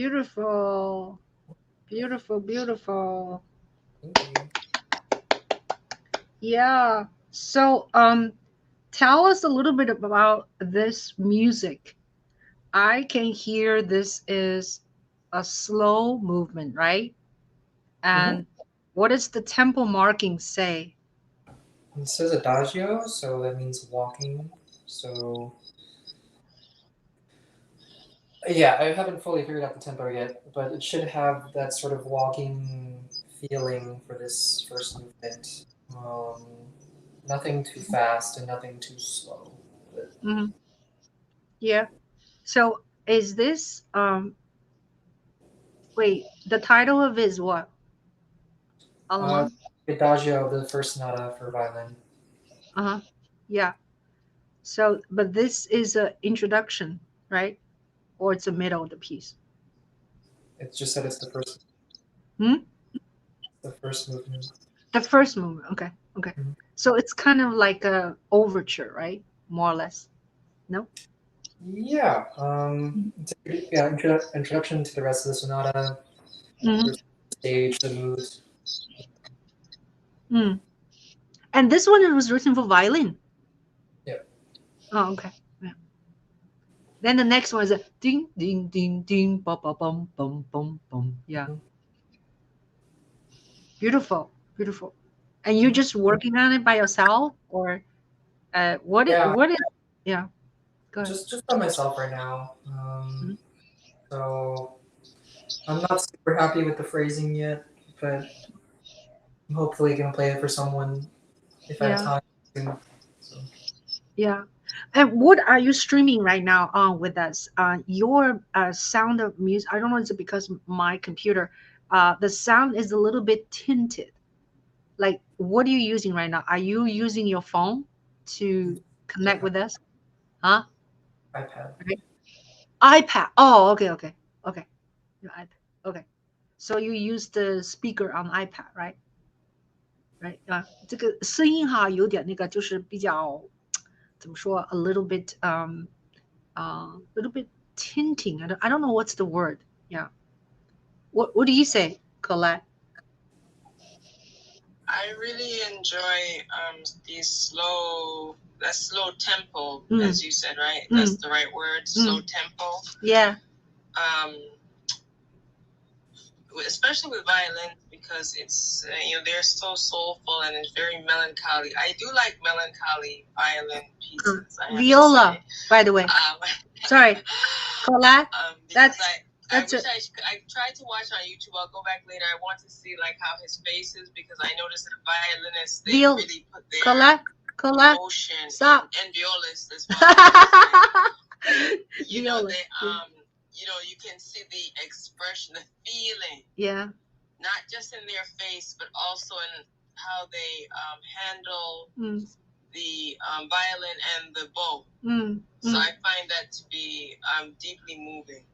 Beautiful. Beautiful, beautiful. Thank you. Yeah. So, tell us a little bit about this music. I can hear this is a slow movement, right? Mm-hmm. And what does the tempo marking say? It says adagio, so that means walking. So yeah, I haven't fully figured out the tempo yet, but it should have that sort of walking feeling for this first movement. Nothing too fast and nothing too slow. But, Mhm. Yeah. So, is this wait, the title of it is what? uh, Allemand? adagio, the first sonata for violin. Uh-huh. Yeah. So, but this is a introduction, right? Or it's the middle of the piece. It just said it's Hmm? the first movement. The first movement. Okay. Okay. Mhm. So it's kind of like a overture, right? More or less. No? Yeah. Yeah. Introduction to the rest of the sonata. Mm-hmm. First stage, the mood. Mm. And this one was written for violin. Yeah. Oh, okay. Yeah. Then the next one is a ding ding ding ding ba ba bum bum bum bum. Yeah. Mhm. Beautiful. Beautiful. And you're just working on it by yourself or Yeah. what is yeah, go ahead. Just by myself right now. Mhm. So I'm not super happy with the phrasing yet, but I'm hopefully gonna play it for someone if I have Yeah. time. Soon. So Yeah. And what are you streaming right now on with us? Your sound of music, I don't know, is it because my computer, the sound is a little bit tinted. Like, what are you using right now? Are you using your phone to connect yeah, with us? Huh? iPad. Okay. iPad. Oh, okay, okay, okay. Your iPad. Okay. So you use the speaker on iPad, right? Right. 这个声音哈有点那个，就是比较怎么说，a little bit little bit tinting. I don't know what's the word. Yeah. What do you say, Colette? I really enjoy these that slow tempo, as you said, right? That's the right word, slow tempo. Yeah. Especially with violins because it's they're so soulful and it's very melancholy. I do like melancholy violin pieces. Viola, by the way. Sorry, Colette. Because I tried to watch on YouTube. I'll go back later. I want to see like how his face is because I noticed that violinists they really put their Colette, emotion stop. and violists as well. Viola. You can see the expression, the feeling. Yeah. Not just in their face, but also in how they handle the violin and the bow. So I find that to be deeply moving.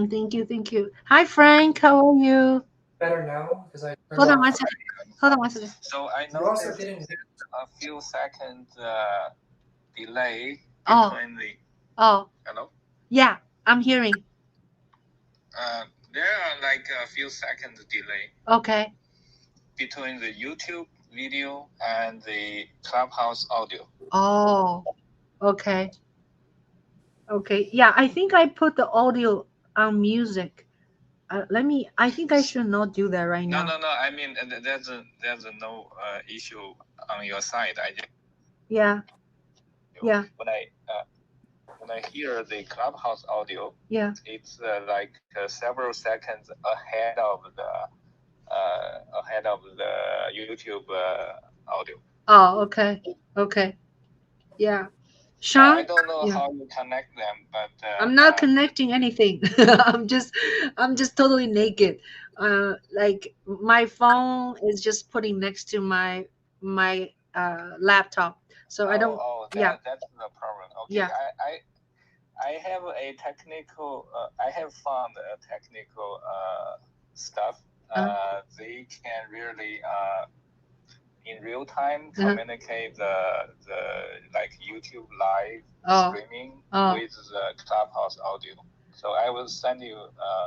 Thank you, thank you. Hi, Frank. How are you? Better now because I turned Hold on off. one second. Hold on one second. So I You also noticed didn't. a few seconds delay between the. Oh. Hello? Yeah, I'm hearing. There are like a few seconds delay. Okay. Between the YouTube video and the Clubhouse audio. Oh, okay. Okay. Yeah, I think I put the audio on music. I think I should not do that right now. No. I mean, there's no issue on your side. I just. Yeah. Yeah. When I hear the Clubhouse audio, yeah, it's like several seconds ahead of the YouTube audio. Oh, okay. Okay. Yeah. Sean? I don't know how you connect them, but I'm not connecting anything. I'm just totally naked. Like my phone is just putting next to my laptop. So I don't that's the problem. Okay. Yeah. I have a technical I have found a technical stuff. They can really in real time communicate the like YouTube live streaming with the Clubhouse audio. So I will send you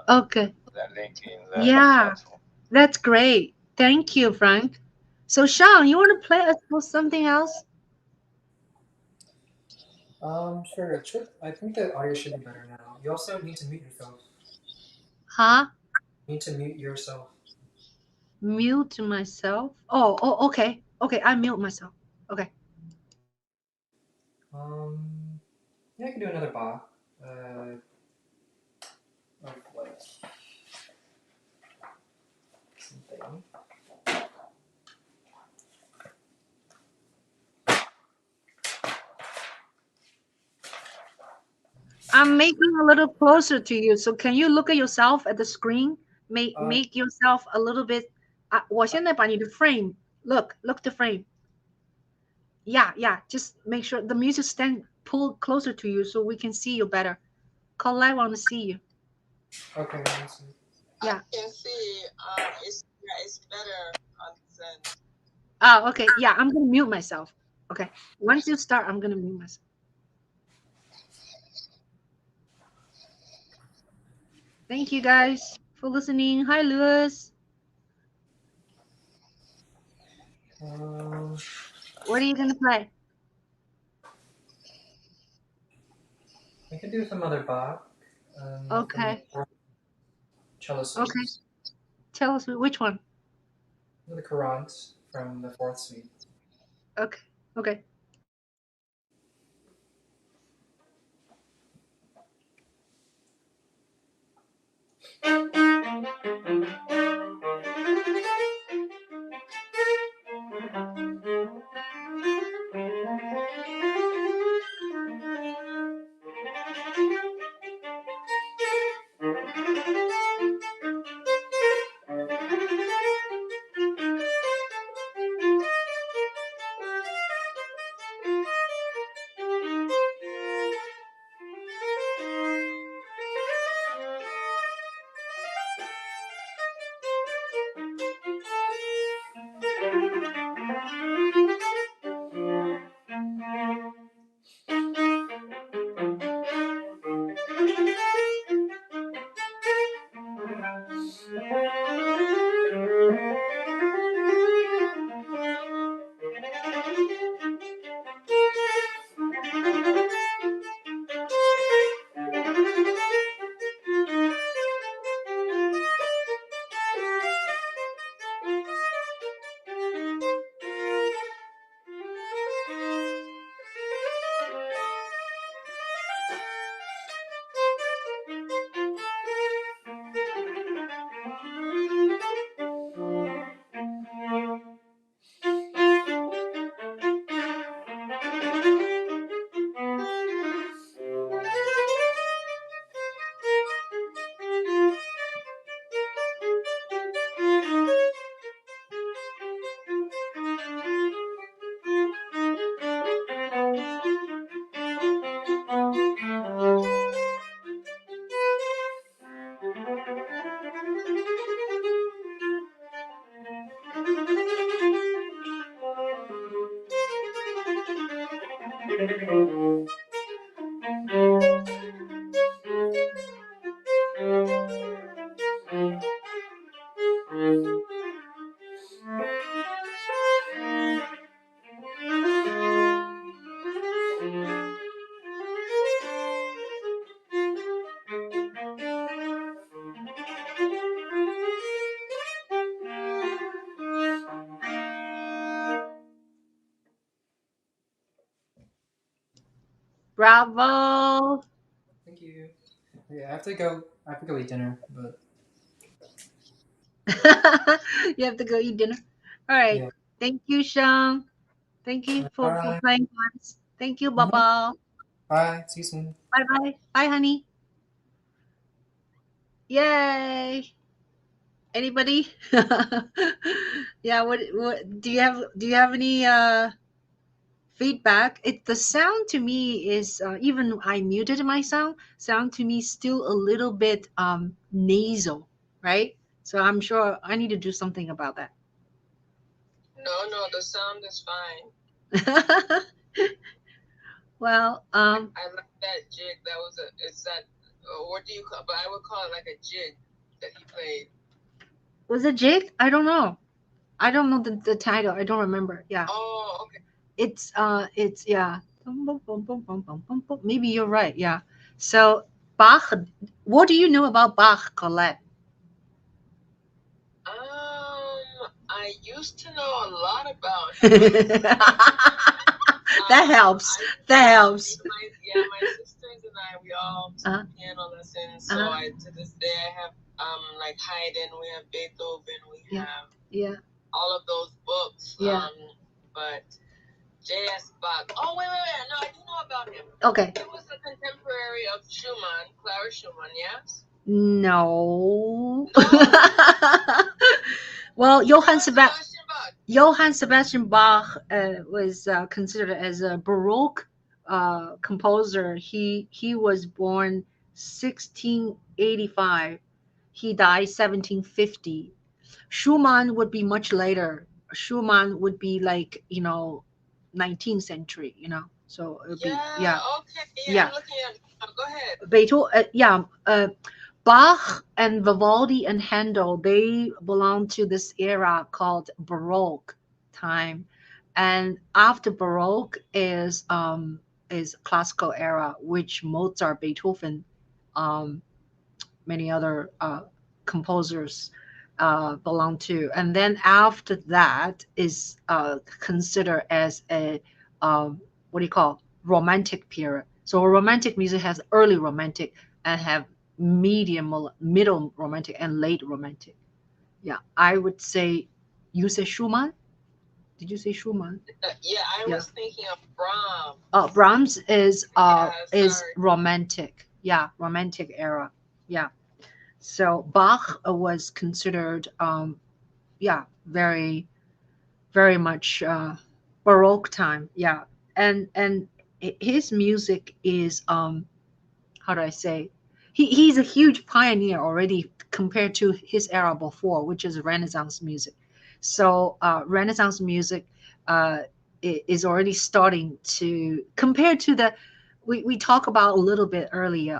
Okay. the link in the Yeah, chat. that's great. Thank you, Frank. So, Sean, you want to play us for something else? Sure. It should, I think the audio should be better now. You also need to mute yourself. Huh? You need to mute yourself. Mute myself? Oh, okay. Okay, I mute myself. Okay. Yeah, I can do another Bach. Like something. I'm making a little closer to you. So can you look at yourself at the screen? Make yourself a little bit. 我现在把你的 frame look the frame. Yeah. Just make sure the music stand pull closer to you so we can see you better. Colette want to see you. Okay, let me see. Yeah. I can see. It's better on Zen. Oh, okay. Yeah, I'm gonna mute myself. Okay. Once you start, I'm gonna mute myself. Thank you guys for listening. Hi, Louis. What are you gonna play? I can do some other Bach. Okay. Cello Suite. Okay. Tell us which one. The Courant from the Fourth Suite. Okay. Bravo. Thank you. Yeah, I have to go eat dinner, but You have to go eat dinner. All right. yeah. Thank you, Sean. Thank you for Bye. playing once. Thank you, Mhm. Baba. Bye. See you soon. Bye. Bye, honey. Yay. Anybody? Yeah, what do you have any feedback? The sound to me is even I muted my sound to me still a little bit nasal, right? So I'm sure I need to do something about that. No, the sound is fine. Well, I like that jig. It's that what do you call? But I would call it like a jig that he played. Was it jig? I don't know. I don't know the title. I don't remember. Yeah. Oh, okay. It's yeah. Maybe you're right. Yeah. So Bach. What do you know about Bach, Colette? I used to know a lot about him. That helps. That helps. My sisters and I, we all took piano lessons. So to this day, I have like Haydn, we have Beethoven, we have all of those books. But J.S. Bach. Oh wait, no, I do know about him. Okay. He was a contemporary of Schumann, Clara Schumann, yes. No. Well, Johann Sebastian Bach was considered as a Baroque composer. He was born 1685. He died 1750. Schumann would be much later. Schumann would be like 19th century. So it would be Okay. I'm looking at. Go ahead. Beethoven. Bach and Vivaldi and Handel, they belong to this era called Baroque time, and after Baroque is classical era, which Mozart, Beethoven, um, many other composers belong to, and then after that is considered as a what do you call romantic period. So romantic music has early romantic and have middle romantic and late romantic. Yeah, I would say. You say Schumann? Did you say Schumann? I was thinking of Brahms. Brahms is romantic. Yeah, romantic era. Yeah. So Bach was considered very very much Baroque time. Yeah, and his music is how do I say? He's a huge pioneer already compared to his era before, which is Renaissance music. So Renaissance music uh, is already starting to compared to the we talked about a little bit earlier.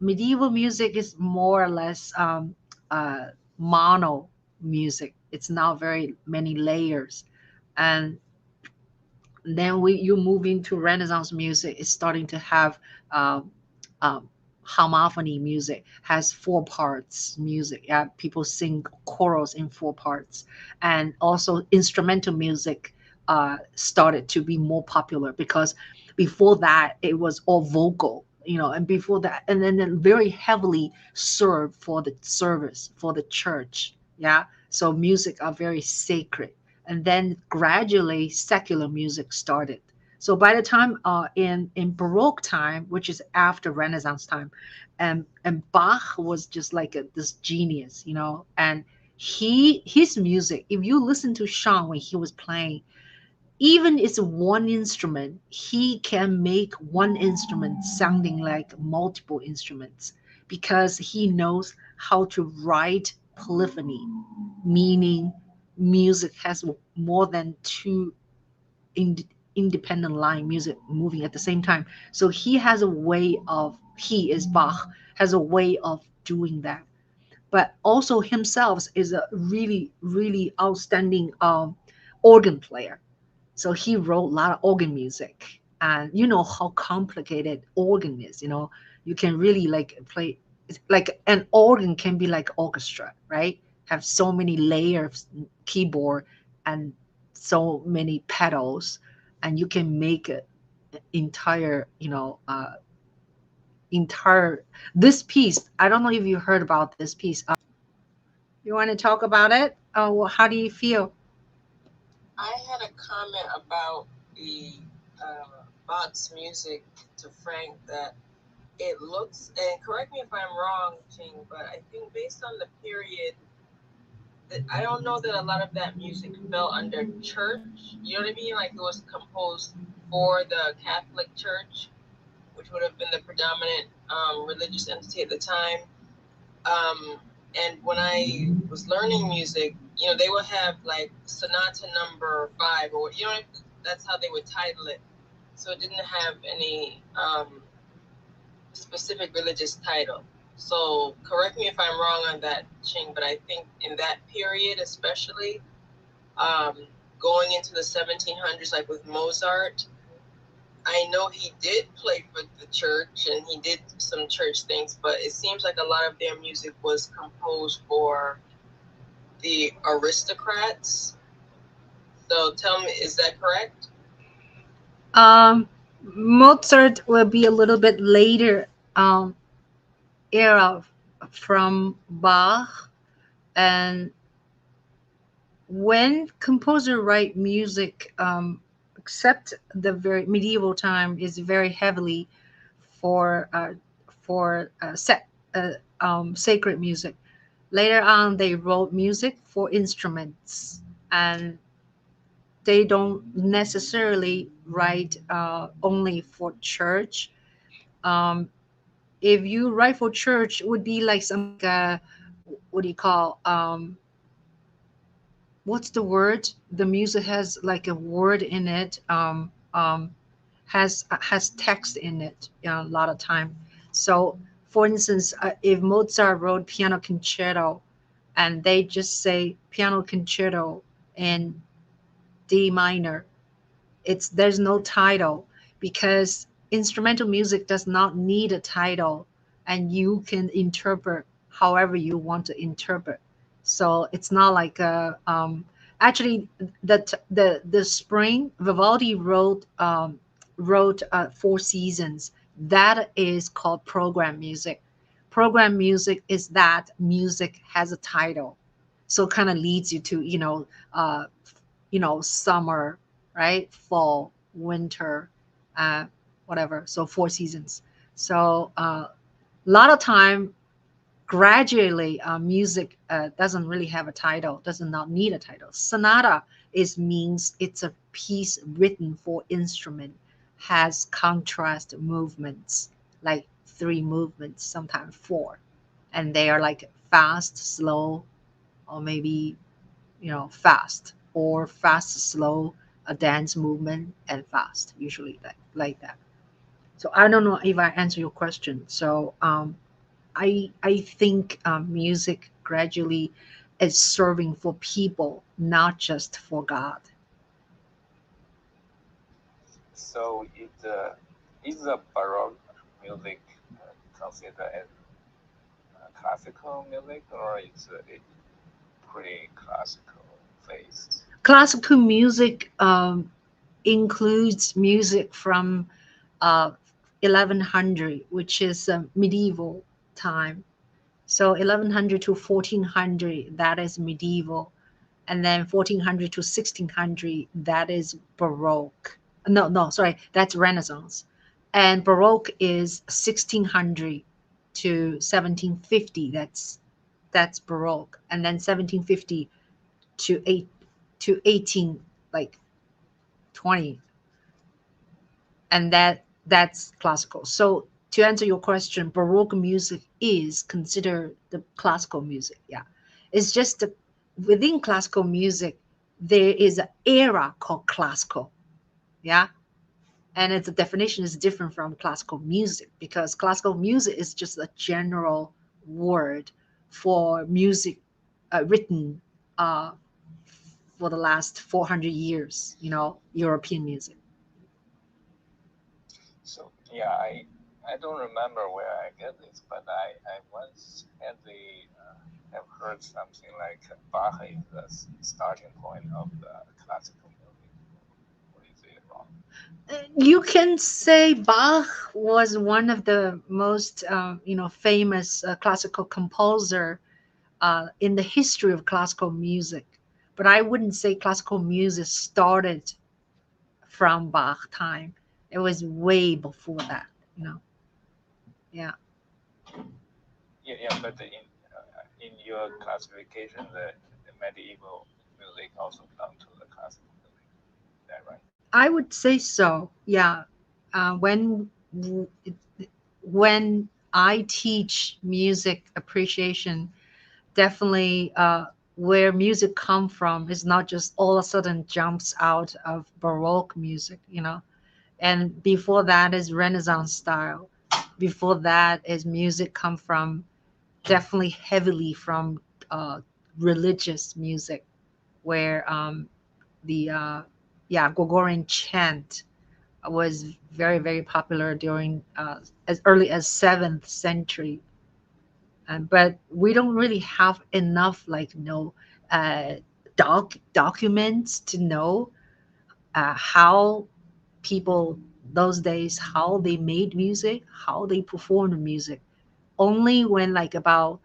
Medieval music is more or less mono music. It's not very many layers, and then you move into Renaissance music. It's starting to have um, um, homophony music, has four parts music. Yeah, people sing chorals in four parts, and also instrumental music started to be more popular because before that it was all vocal. And before that, and then very heavily served for the service for the church. Yeah, so music are very sacred, and then gradually secular music started. So by the time in Baroque time, which is after Renaissance time, and Bach was just like this genius, and his music. If you listen to Sean when he was playing, even it's one instrument, he can make one instrument sounding like multiple instruments because he knows how to write polyphony, meaning music has more than two ind- independent line music moving at the same time. So he is Bach, has a way of doing that. But also himself is a really, really outstanding organ player. So he wrote a lot of organ music. And you know how complicated organ is. You can really like play, like an organ can be like orchestra, right? Have so many layers, keyboard, and so many pedals, and you can make an entire, entire this piece. I don't know if you heard about this piece. You want to talk about it? Well, how do you feel? I had a comment about the Bach's music to Frank that it looks, and correct me if I'm wrong, Ching, but I think based on the period, that I don't know that a lot of that music fell under church. You know what I mean? Like it was composed for the Catholic Church, which would have been the predominant religious entity at the time. And when I was learning music, they would have like Sonata number 5, or that's how they would title it. So it didn't have any specific religious title. So correct me if I'm wrong on that, Ching, but I think in that period, especially going into the 1700s, like with Mozart, I know he did play for the church and he did some church things, but it seems like a lot of their music was composed for the aristocrats. So tell me, is that correct? Mozart will be a little bit later era from Bach, and when composer write music, except the very medieval time, is very heavily for sacred music. Later on, they wrote music for instruments, and they don't necessarily write only for church. Um, if you write for church, it would be like some what do you call what's the word? The music has like a word in it. Has text in it, a lot of time. So, for instance, if Mozart wrote piano concerto, and they just say piano concerto in D minor, there's no title, because instrumental music does not need a title, and you can interpret however you want to interpret. So it's not like actually the spring Vivaldi wrote Four Seasons. That is called program music. Program music is that music has a title, so kind of leads you to summer, right? Fall, winter, uh, whatever. So Four Seasons. So a lot of time, gradually, music doesn't really have a title, does not need a title. Sonata is means it's a piece written for instrument, has contrast movements, like three movements, sometimes four, and they are like fast, slow, or maybe fast, or fast, slow, a dance movement, and fast, usually like that. So I don't know if I answer your question. So I think music gradually is serving for people, not just for God. So it is the Baroque music considered as classical music, or it's a pre-classical phase? Classical music includes music from uh, 1100, which is medieval time. So 1100 to 1400, that is medieval. And then 1400 to 1600, that is Baroque. No, no, sorry, that's Renaissance. And Baroque is 1600 to 1750. That's Baroque. And then 1750 to 18, like 20, and that's classical. So to answer your question, Baroque music is considered the classical music. Yeah, it's just within classical music there is an era called classical. Yeah, and its definition is different from classical music, because classical music is just a general word for music written uh, for the last 400 years. European music. So yeah, I don't remember where I get this, but I once had have heard something like Bach is the starting point of the classical music. Or is it wrong? You can say Bach was one of the most famous classical composer in the history of classical music, but I wouldn't say classical music started from Bach time. It was way before that. Yeah. Yeah, but in your classification, the medieval music also belong to the classical music. Is that right? I would say so. Yeah. When I teach music appreciation, definitely where music come from is not just all of a sudden jumps out of Baroque music. And before that is Renaissance style. Before that is music come from definitely heavily from religious music, where the yeah, Gregorian chant was very popular during as early as 7th century. But we don't really have enough like uh, documents to know how people those days, how they made music, how they performed music. Only when like about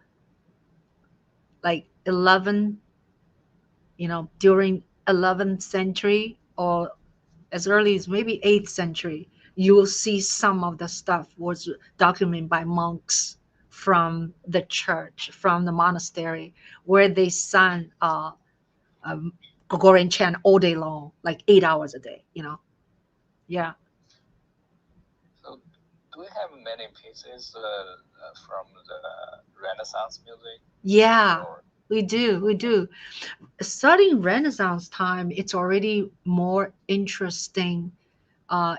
like 11, during 11th century, or as early as maybe 8th century, you will see some of the stuff was documented by monks from the church, from the monastery, where they sang um, Gregorian chant all day long, like 8 hours a day. Yeah. So, do we have many pieces from the Renaissance music? Yeah, Or... we do. Starting Renaissance time, it's already more interesting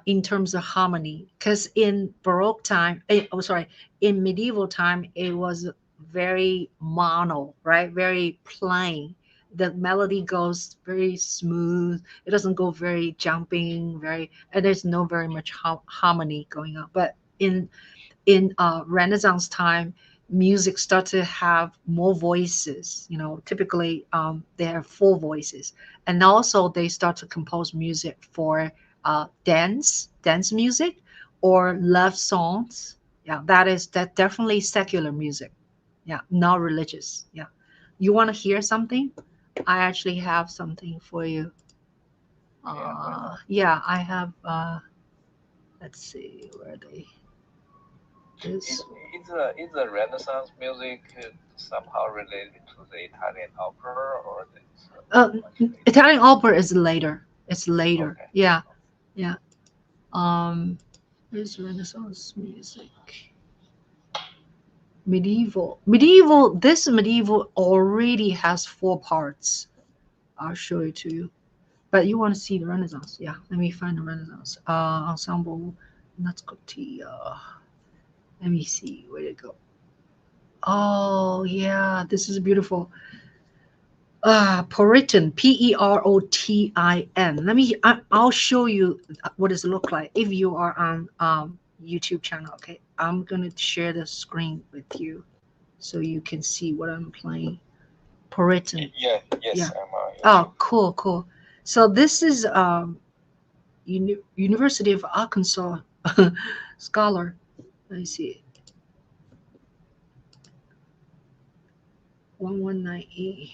in terms of harmony, because in Baroque time, in medieval time, it was very mono, right? Very plain. The melody goes very smooth. It doesn't go very jumping, and there's no very much harmony going on. But in Renaissance time, music start to have more voices. Typically they have four voices, and also they start to compose music for dance music or love songs. Yeah, that definitely secular music. Yeah, not religious. Yeah, you want to hear something? I actually have something for you. Yeah, I have. Let's see where they. Is the Renaissance music somehow related to the Italian opera, or it's much later? Italian opera is later. It's later. Okay. Yeah, yeah. There's Renaissance music. Medieval already has four parts. I'll show it to you. But you want to see the Renaissance? Yeah. Let me find the Renaissance ensemble. Let's go to. Let me see where to go. Oh yeah, this is beautiful. Perotin, Perotin. I'll show you what does it look like if you are on YouTube channel. Okay, I'm gonna share the screen with you so you can see what I'm playing. Perotin. Yes, Yeah. I'm Oh, cool. So this is University of Arkansas scholar. Let me see. 119E.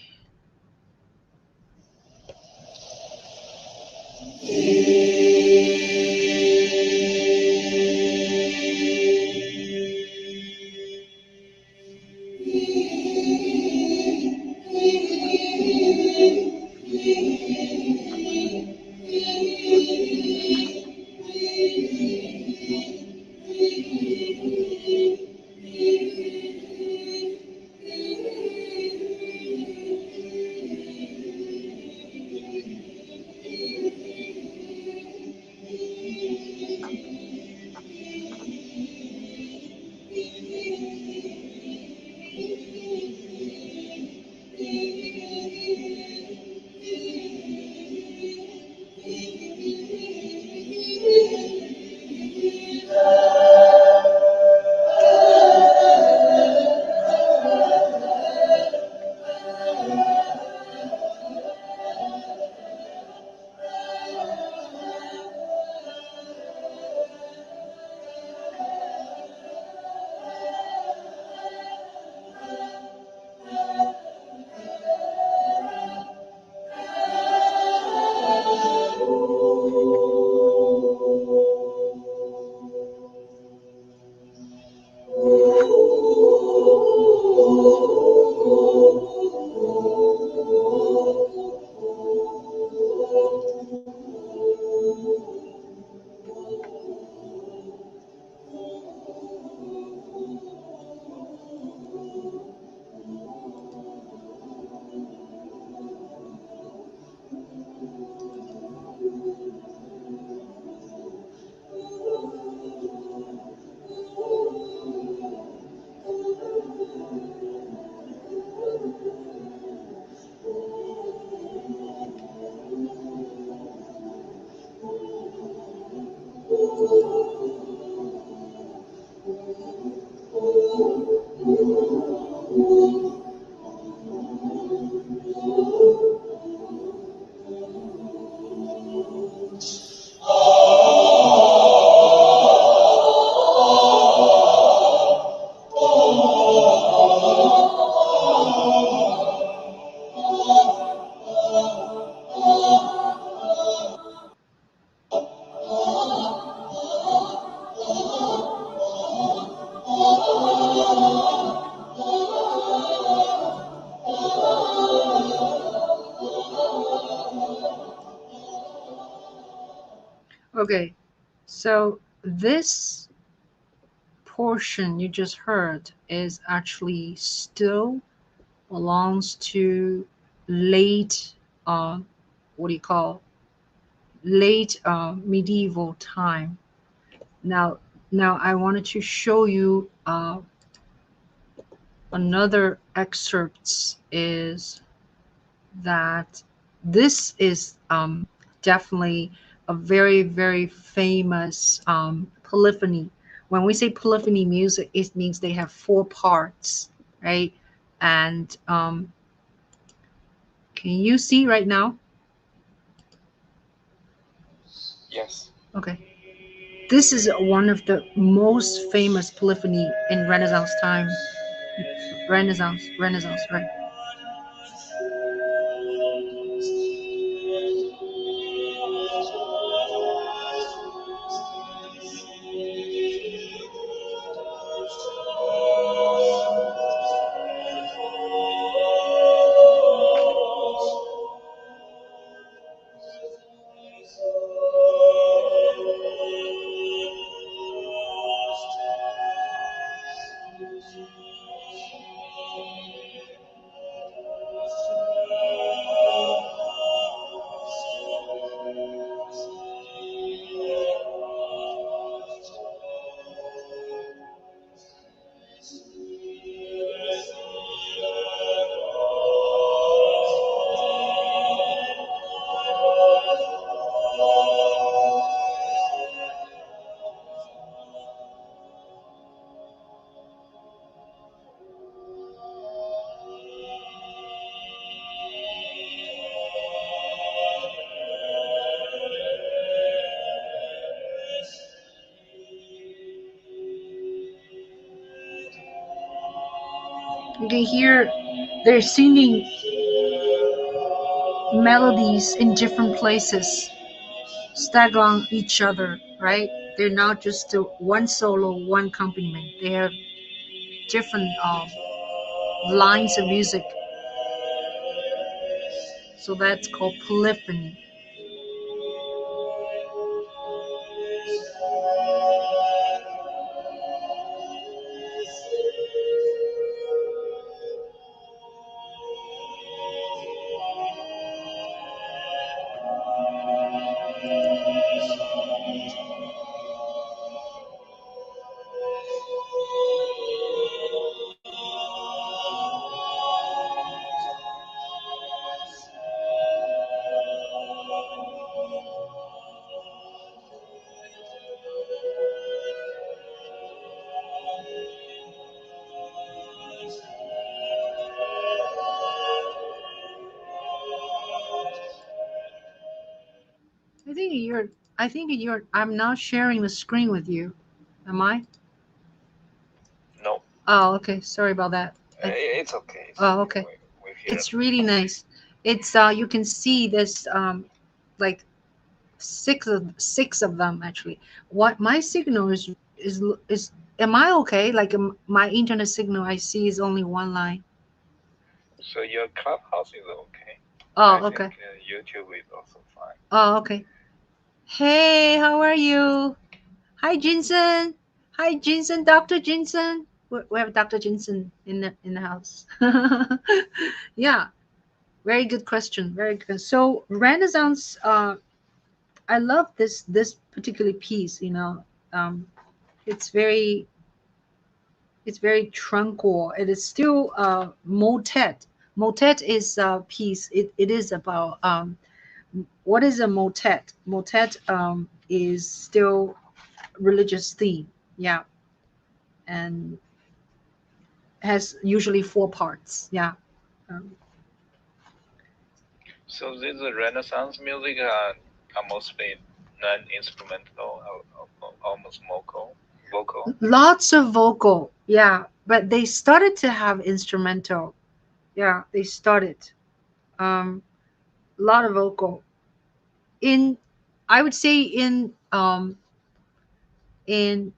Okay, so this portion you just heard is actually still belongs to late, what do you call, late medieval time. Now, I wanted to show you another excerpts is that this is definitely a very, very famous polyphony. When we say polyphony music, it means they have four parts, right? And can you see right now? Yes. Okay. This is one of the most famous polyphony in Renaissance time. Renaissance, right? You can hear they're singing melodies in different places, stagger on each other, right? They're not just one solo, one accompaniment. They have different lines of music. So that's called polyphony. I think you're I'm not sharing the screen with you. Am I? No. Oh, okay. Sorry about that. It's okay. Oh, okay. It's really nice. It's you can see this like six of them actually. What my signal is am I okay? Like my internet signal I see is only one line. So your Clubhouse is okay. Oh, I okay. think, YouTube is also fine. Oh, okay. Hey, how are you? Hi, Jinsen. Hi, Jinsen. Dr. Jinsen. We have Dr. Jinsen in the house. Yeah, very good question. Very good. So Renaissance. I love this particular piece. You know, it's very tranquil. It is still motet. Motet is a piece. It is about what is a motet? Motet is still religious theme. Yeah, and has usually four parts. Yeah. Um, So these Renaissance music are mostly non-instrumental, almost vocal. Lots of vocal. Yeah, but they started to have instrumental. Yeah, they started. A lot of vocal. In, I would say in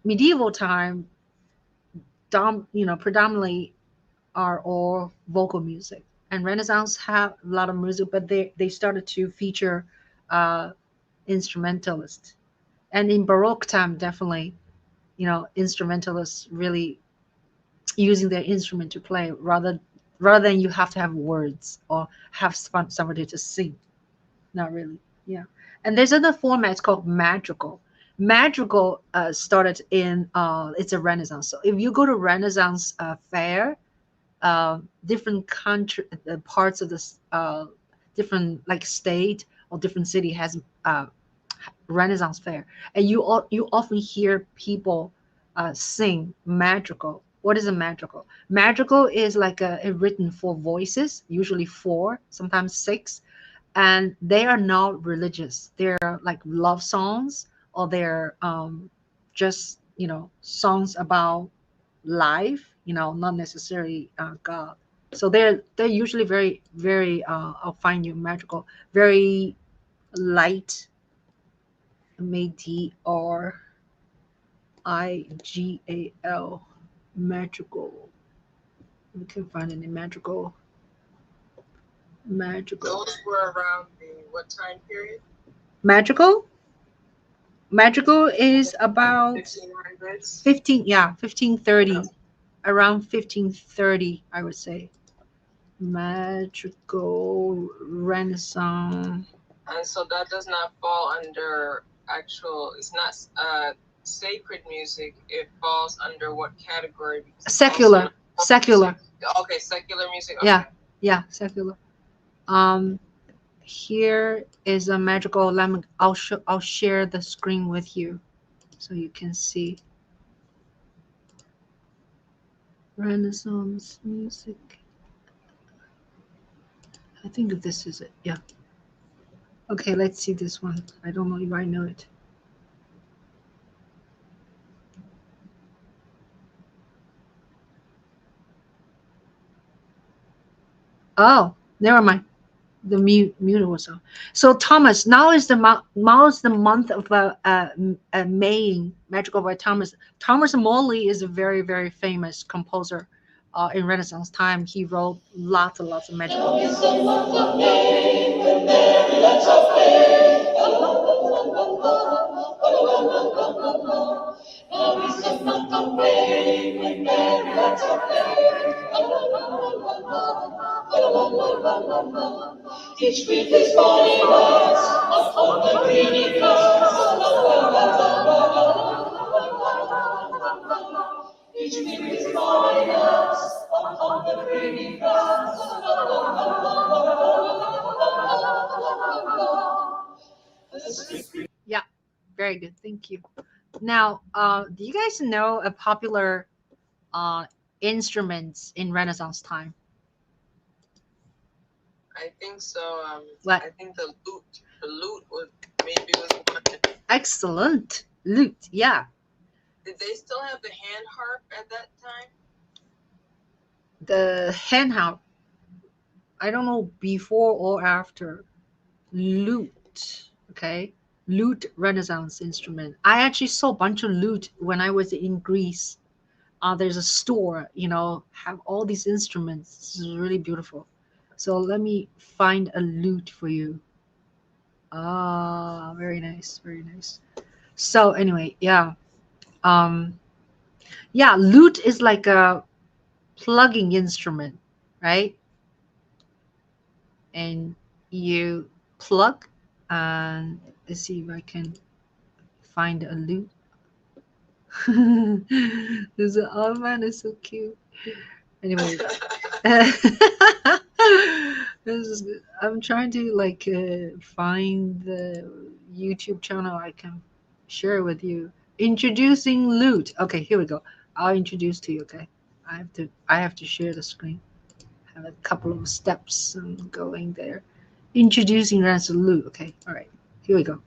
medieval time, predominantly are all vocal music. And Renaissance have a lot of music, but they started to feature instrumentalists. And in Baroque time, definitely, instrumentalists really using their instrument to play rather than you have to have words or have somebody to sing. Not really. Yeah. And there's another format, it's called madrigal. Madrigal started in it's a Renaissance. So if you go to Renaissance fair, different country parts of this different like state or different city has Renaissance fair, and you often hear people sing madrigal. What is a madrigal? Madrigal is like a written for voices, usually four, sometimes six, and they are not religious. They're like love songs, or they're just songs about life, not necessarily God. So they're usually very very I'll find you magical, very light, Madrigal, magical. We can find any magical. Those were around the what time period? Magical is about 1500s. 1530, around 1530, I would say. Magical Renaissance. And so that does not fall under actual, it's not sacred music. It falls under what category? Secular. Okay, secular music. Okay. Yeah, secular. Here is a magical. I'll share the screen with you so you can see. Renaissance music. I think this is it. Yeah. Okay, let's see this one. I don't know if I know it. Oh, never mind. The mute was on. So Thomas, now is the month of May, magical by Thomas. Thomas Morley is a very very famous composer in Renaissance time. He wrote lots and lots of magical music. Each week is falling upon the greedy grass. Each week is falling upon the greedy grass. Yeah, very good. Thank you. Now, do you guys know a popular instruments in Renaissance time? I think so. What? I think the lute was one. Excellent. Lute, yeah. Did they still have the hand harp at that time? The hand harp, I don't know before or after. Lute, okay. Lute, Renaissance instrument. I actually saw a bunch of lute when I was in Greece. There's a store, have all these instruments. This is really beautiful. So let me find a lute for you. Ah, very nice, very nice. So anyway, yeah. Lute is like a plugging instrument, right? And you plug, and let's see if I can find a lute. This is, oh man, it's so cute. Anyway, I'm trying to find the YouTube channel I can share with you. Introducing lute. Okay, here we go. I'll introduce to you. Okay, I have to share the screen. Have a couple of steps going there. Introducing Ransom lute. Okay, all right. Here we go.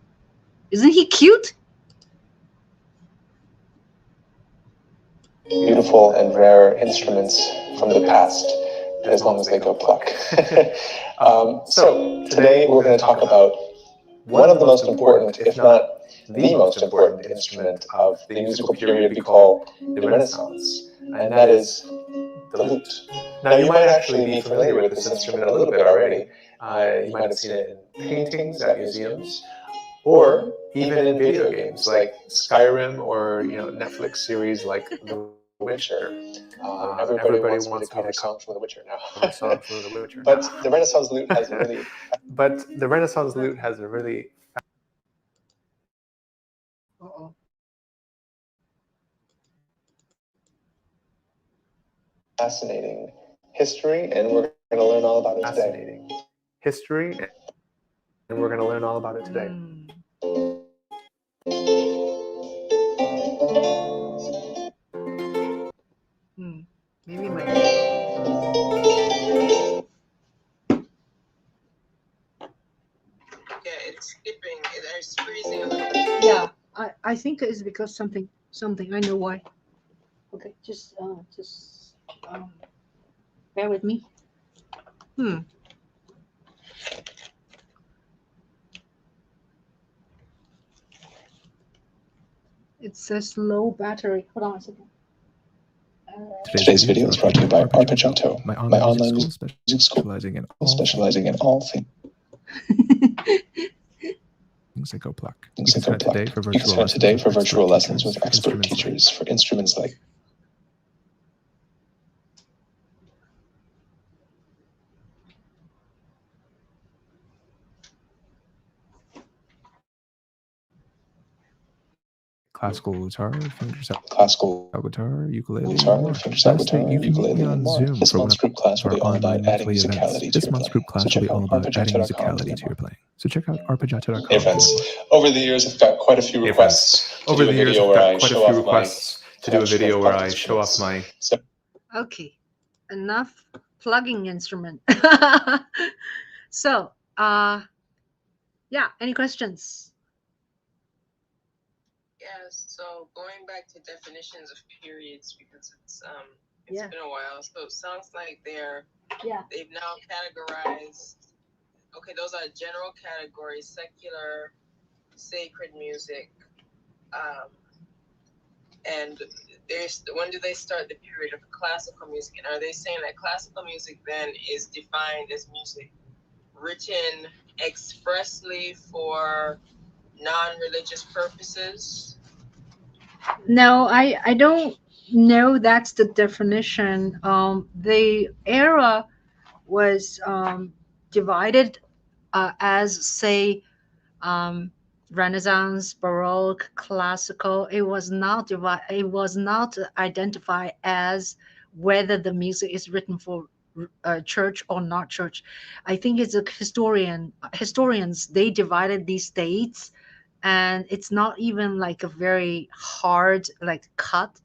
Isn't he cute? Beautiful and rare instruments from the past, as long as they go pluck. So today we're going to talk about one of the most important, if not the most important instrument of the musical period we call the Renaissance. and that is the lute. Now, you might actually be familiar with this instrument a little bit already. You might have seen it in paintings at museums, or even in video games like Skyrim, or Netflix series like The Witcher. Everybody wants me to cover a song from The Witcher now. But the Renaissance lute has a really Uh-oh. fascinating history, and we're going to learn all about it today. Maybe my. Yeah, it's skipping. It's freezing a little bit. Yeah, I think it's because something. I know why. Okay, just bear with me. It says low battery. Hold on a second. Today's video is brought to you by Arpeggiato, my online music school specializing in all things that go pluck. You can spend today for virtual lessons with expert teachers for instruments like classical guitar, ukulele, and more. This month's group class will be all about adding musicality to your playing. So check out arpeggiato.com to learn more. So check out arpeggiato.com. Hey friends, over the years I've got quite a few requests to do a video where I show off my Okay, enough plugging instrument. So, yeah, any questions? Yes. So going back to definitions of periods, because it's Yeah. been a while. So it sounds like they've now categorized. Okay, those are general categories: secular, sacred music, and when do they start the period of classical music? And are they saying that classical music then is defined as music written expressly for non-religious purposes? No, I don't know that's the definition. The era was divided as, say, Renaissance, Baroque, Classical. It was not identified as whether the music is written for church or not church. I think it's a historians, they divided these states, and it's not even like a very hard like cut,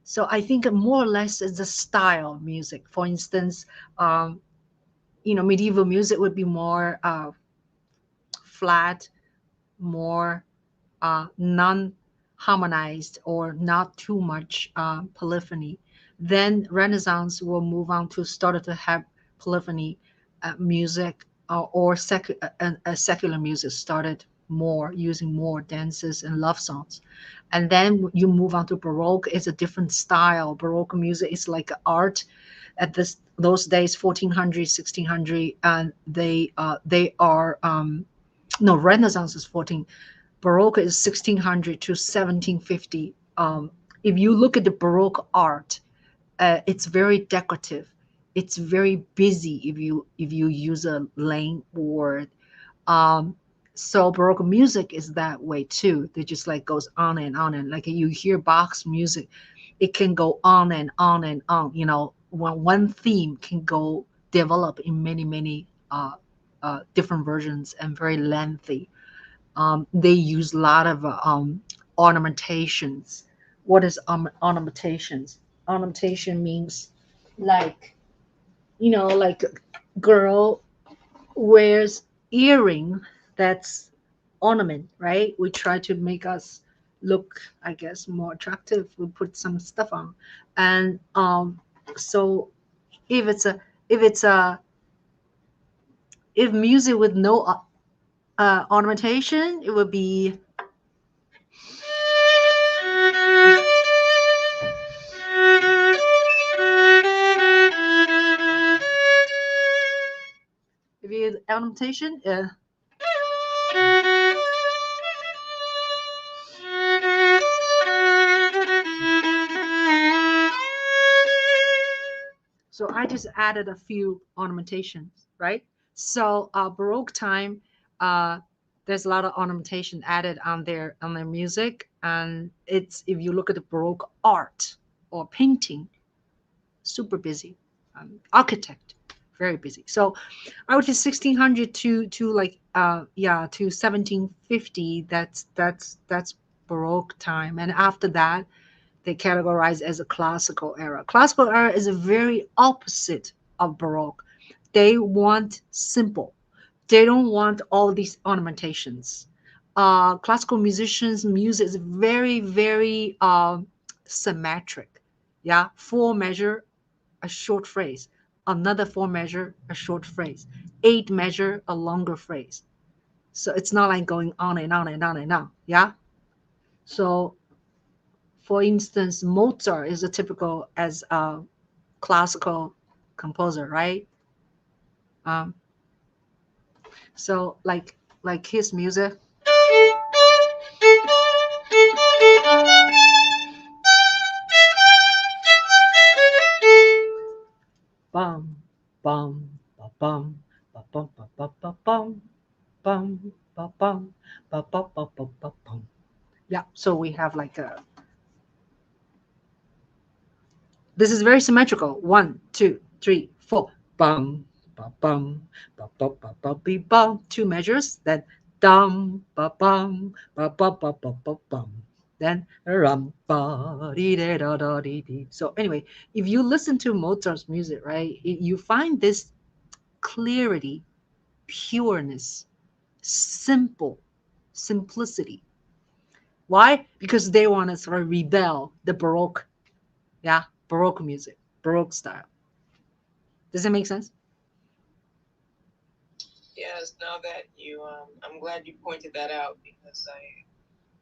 so I think more or less it's a style of music. For instance, medieval music would be more flat, more non-harmonized, or not too much polyphony. Then Renaissance will move on to started to have polyphony music, or secular music started more using more dances and love songs. And then you move on to Baroque. It's a different style. Baroque music is like art at those days, 1400, 1600, and they are no, Renaissance is 14. Baroque is 1600 to 1750. If you look at the Baroque art, it's very decorative. It's very busy if you use a lame word. So Baroque music is that way too. They just like goes on and on, and like you hear Bach's music, it can go on and on and on. When one theme can go develop in many different versions and very lengthy. They use a lot of ornamentations. What is ornamentations? Ornamentation means like, like a girl wears earring, that's ornament, right? We try to make us look, I guess, more attractive. We put some stuff on. And so if music with no ornamentation, it would be ornamentation. So I just added a few ornamentations, right? So Baroque time, there's a lot of ornamentation added on their music, and it's, if you look at the Baroque art or painting, super busy. Architect, very busy. So I would say 1600 to like to 1750. That's Baroque time, and after that they categorize as a classical era. Classical era is a very opposite of Baroque. They want simple. They don't want all these ornamentations. Classical musicians' music is very, very symmetric. Yeah, four measure, a short phrase. Another four measure, a short phrase. Eight measure, a longer phrase. So it's not like going on and on and on and on. Yeah. So for instance, Mozart is a typical as a classical composer, right? So like his music. Bum bum ba bum ba bum ba ba ba bum bum ba bum ba ba ba ba ba bum. Yeah, so we have like a, this is very symmetrical. 1, 2, 3, 4. Bum, ba bum, ba ba ba ba be bum. Two measures. Then dum, ba bum, ba ba ba ba ba bum. Then rum, ba dee da da da dee dee. So anyway, if you listen to Mozart's music, right, you find this clarity, pureness, simplicity. Why? Because they want to sort of rebel the Baroque, yeah, Baroque music, Baroque style. Does that make sense? Yes. Now that you, I'm glad you pointed that out, because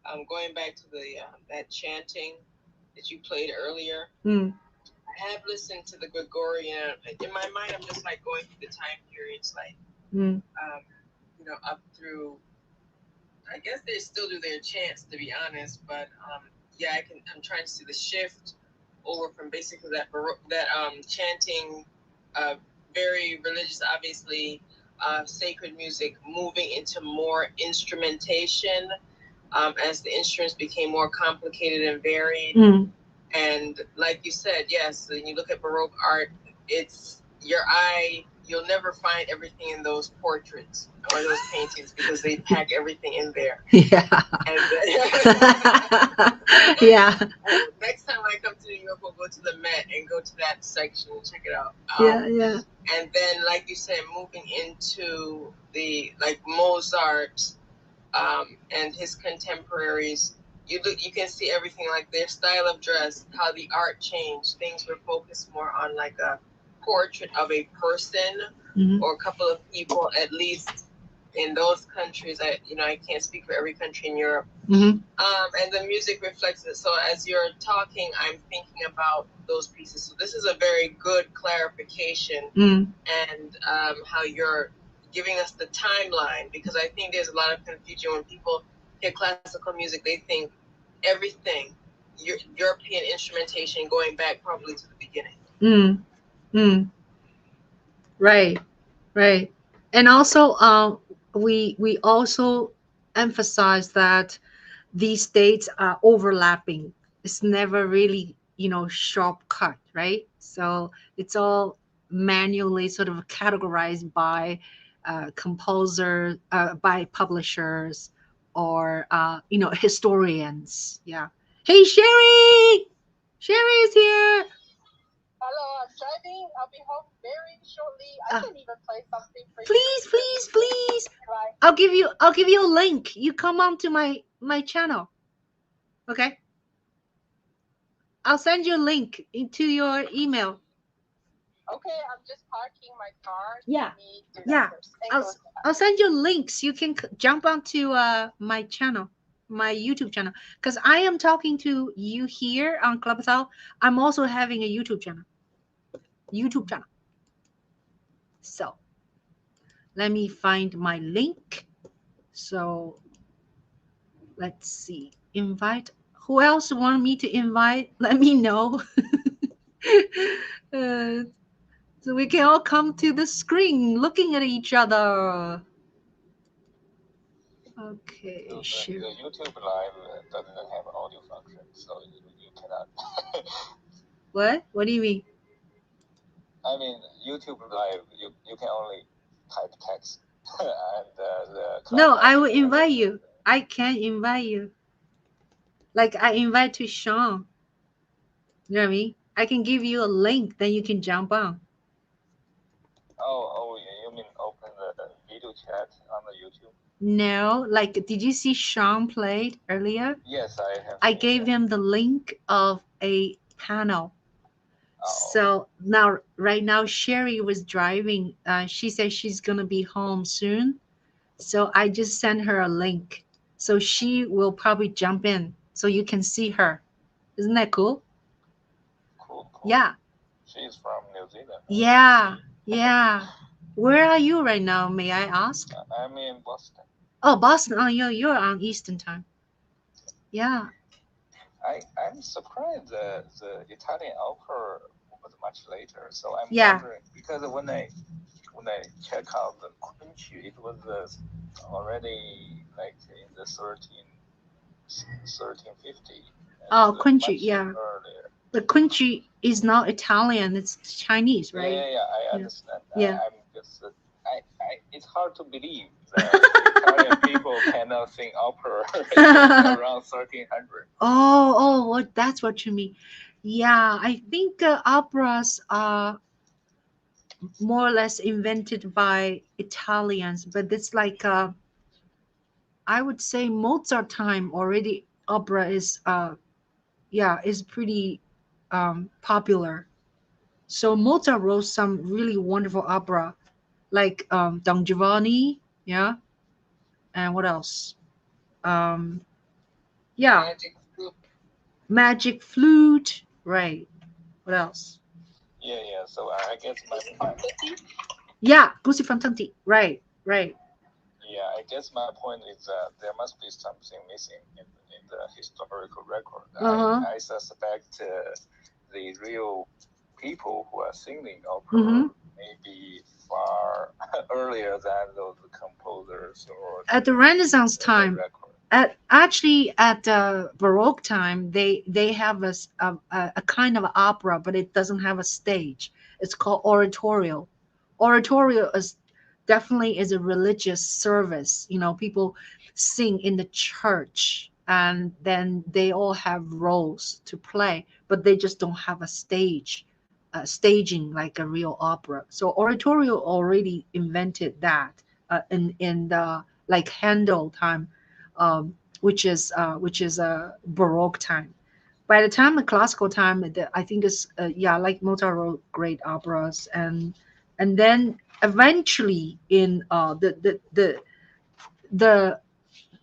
I'm going back to the that chanting that you played earlier. I have listened to the Gregorian. In my mind, I'm just like going through the time periods, like up through. I guess they still do their chants, to be honest, but yeah, I'm trying to see the shift over from basically that chanting, very religious, obviously, sacred music, moving into more instrumentation, as the instruments became more complicated and varied. And like you said, yes, when you look at Baroque art, it's your eye. You'll never find everything in those portraits or those paintings, because they pack everything in there. Yeah. And yeah. Next time I come to New York, we'll go to the Met and go to that section and check it out. Yeah. And then, like you said, moving into the like Mozart, and his contemporaries, you can see everything, like their style of dress, how the art changed. Things were focused more on like a portrait of a person or a couple of people, at least in those countries. I can't speak for every country in Europe. And the music reflects it. So as you're talking, I'm thinking about those pieces. So this is a very good clarification, and how you're giving us the timeline, because I think there's a lot of confusion when people hear classical music. They think everything, European instrumentation, going back probably to the beginning. Right. And also, we also emphasize that these dates are overlapping. It's never really, sharp cut, right? So it's all manually sort of categorized by composer, by publishers, or historians. Yeah. Hey, Sherry! Sherry is here. Hello, I'm driving. I'll be home very shortly. I can even play something for you. Please. Right. I'll give you a link. You come on to my channel. Okay? I'll send you a link into your email. Okay, I'm just parking my car. Yeah. I'll send you links. You can jump onto my channel, my YouTube channel, because I am talking to you here on Clubhouse. I'm also having a YouTube channel. So Let me find my link. So let's see. Invite. Who else want me to invite? Let me know. uh, so we can all come to the screen looking at each other. Okay, The sure. YouTube Live doesn't have audio function, so you cannot. What? What do you mean? I mean, YouTube Live, you can only type text, and the No, I will Clubhouse invite you. I can invite you. Like I invite to Sean. You know what I mean? I can give you a link, then you can jump on. Oh, you mean open the video chat on the YouTube? No, like did you see Sean played earlier? Yes, I have. I gave him the link of a panel. Oh. So now, right now, Sherry was driving. She said she's gonna be home soon, so I just sent her a link. So she will probably jump in, so you can see her. Isn't that cool? Cool. Yeah. She's from New Zealand. Yeah. Yeah. Where are you right now? May I ask? I'm in Boston. Oh, Boston. Oh, you're on Eastern time. Yeah. I'm surprised the Italian opera was much later. So I'm Yeah. wondering, because when I check out the Quincy, it was already like in the 1350. Oh, Quincy. Yeah. Earlier. The Quincy is not Italian. It's Chinese, right? Yeah. I understand. Yeah. I'm just. It's hard to believe that Italian people cannot sing opera around 1300. Oh, what? That's what you mean. Yeah, I think operas are more or less invented by Italians, but it's like I would say Mozart time already. Opera is is pretty popular. So Mozart wrote some really wonderful opera, like Don Giovanni, yeah, and what else? Um, yeah, Magic Flute, right? What else? Yeah. So I guess my point. Yeah, Gucci Fantanti, right. Yeah, I guess my point is that there must be something missing in the historical record. I suspect the real people who are singing opera may be far earlier than those composers or at the Renaissance time. At Baroque time, they have a kind of opera, but it doesn't have a stage. It's called oratorio. Oratorio is definitely is a religious service. You know, people sing in the church, and then they all have roles to play, but they just don't have a stage, staging like a real opera. So oratorio already invented that in the like Handel time, which is a Baroque time. By the time the classical time, I think it's like Mozart wrote great operas, and then eventually in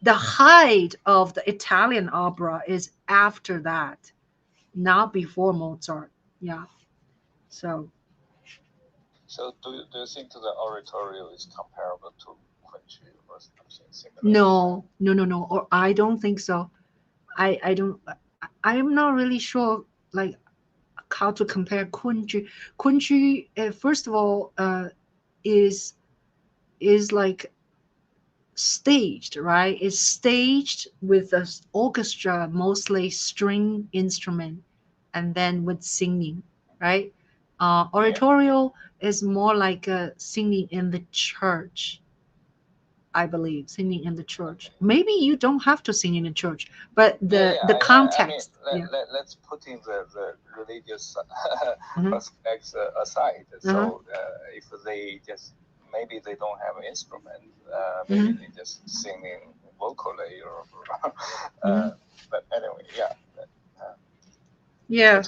the height of the Italian opera is after that, not before Mozart. Yeah. So do you think the oratorio is comparable to Quincy or something similar? No. Or I don't think so. I don't. I am not really sure like how to compare Kunji. Kunji, first of all, is like staged, right? It's staged with an orchestra, mostly string instrument, and then with singing, right? Oratorio is more like singing in the church. I believe singing in the church. Maybe you don't have to sing in the church, but the context. Let's put in the religious aspects aside. So if they just maybe they don't have an instrument, maybe they just singing vocally or. But anyway, yeah.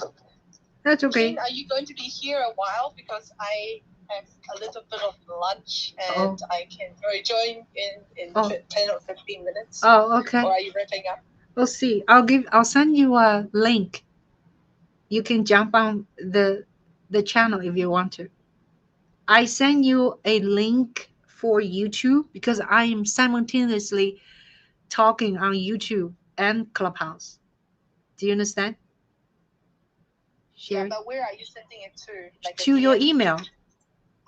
That's okay. Jane, are you going to be here a while? Because I have a little bit of lunch and I can rejoin in 10 or 15 minutes. Oh, okay. Or are you wrapping up? We'll see. I'll send you a link. You can jump on the channel if you want to. I send you a link for YouTube because I am simultaneously talking on YouTube and Clubhouse. Do you understand? Yeah, but where are you sending it to? Like to your email.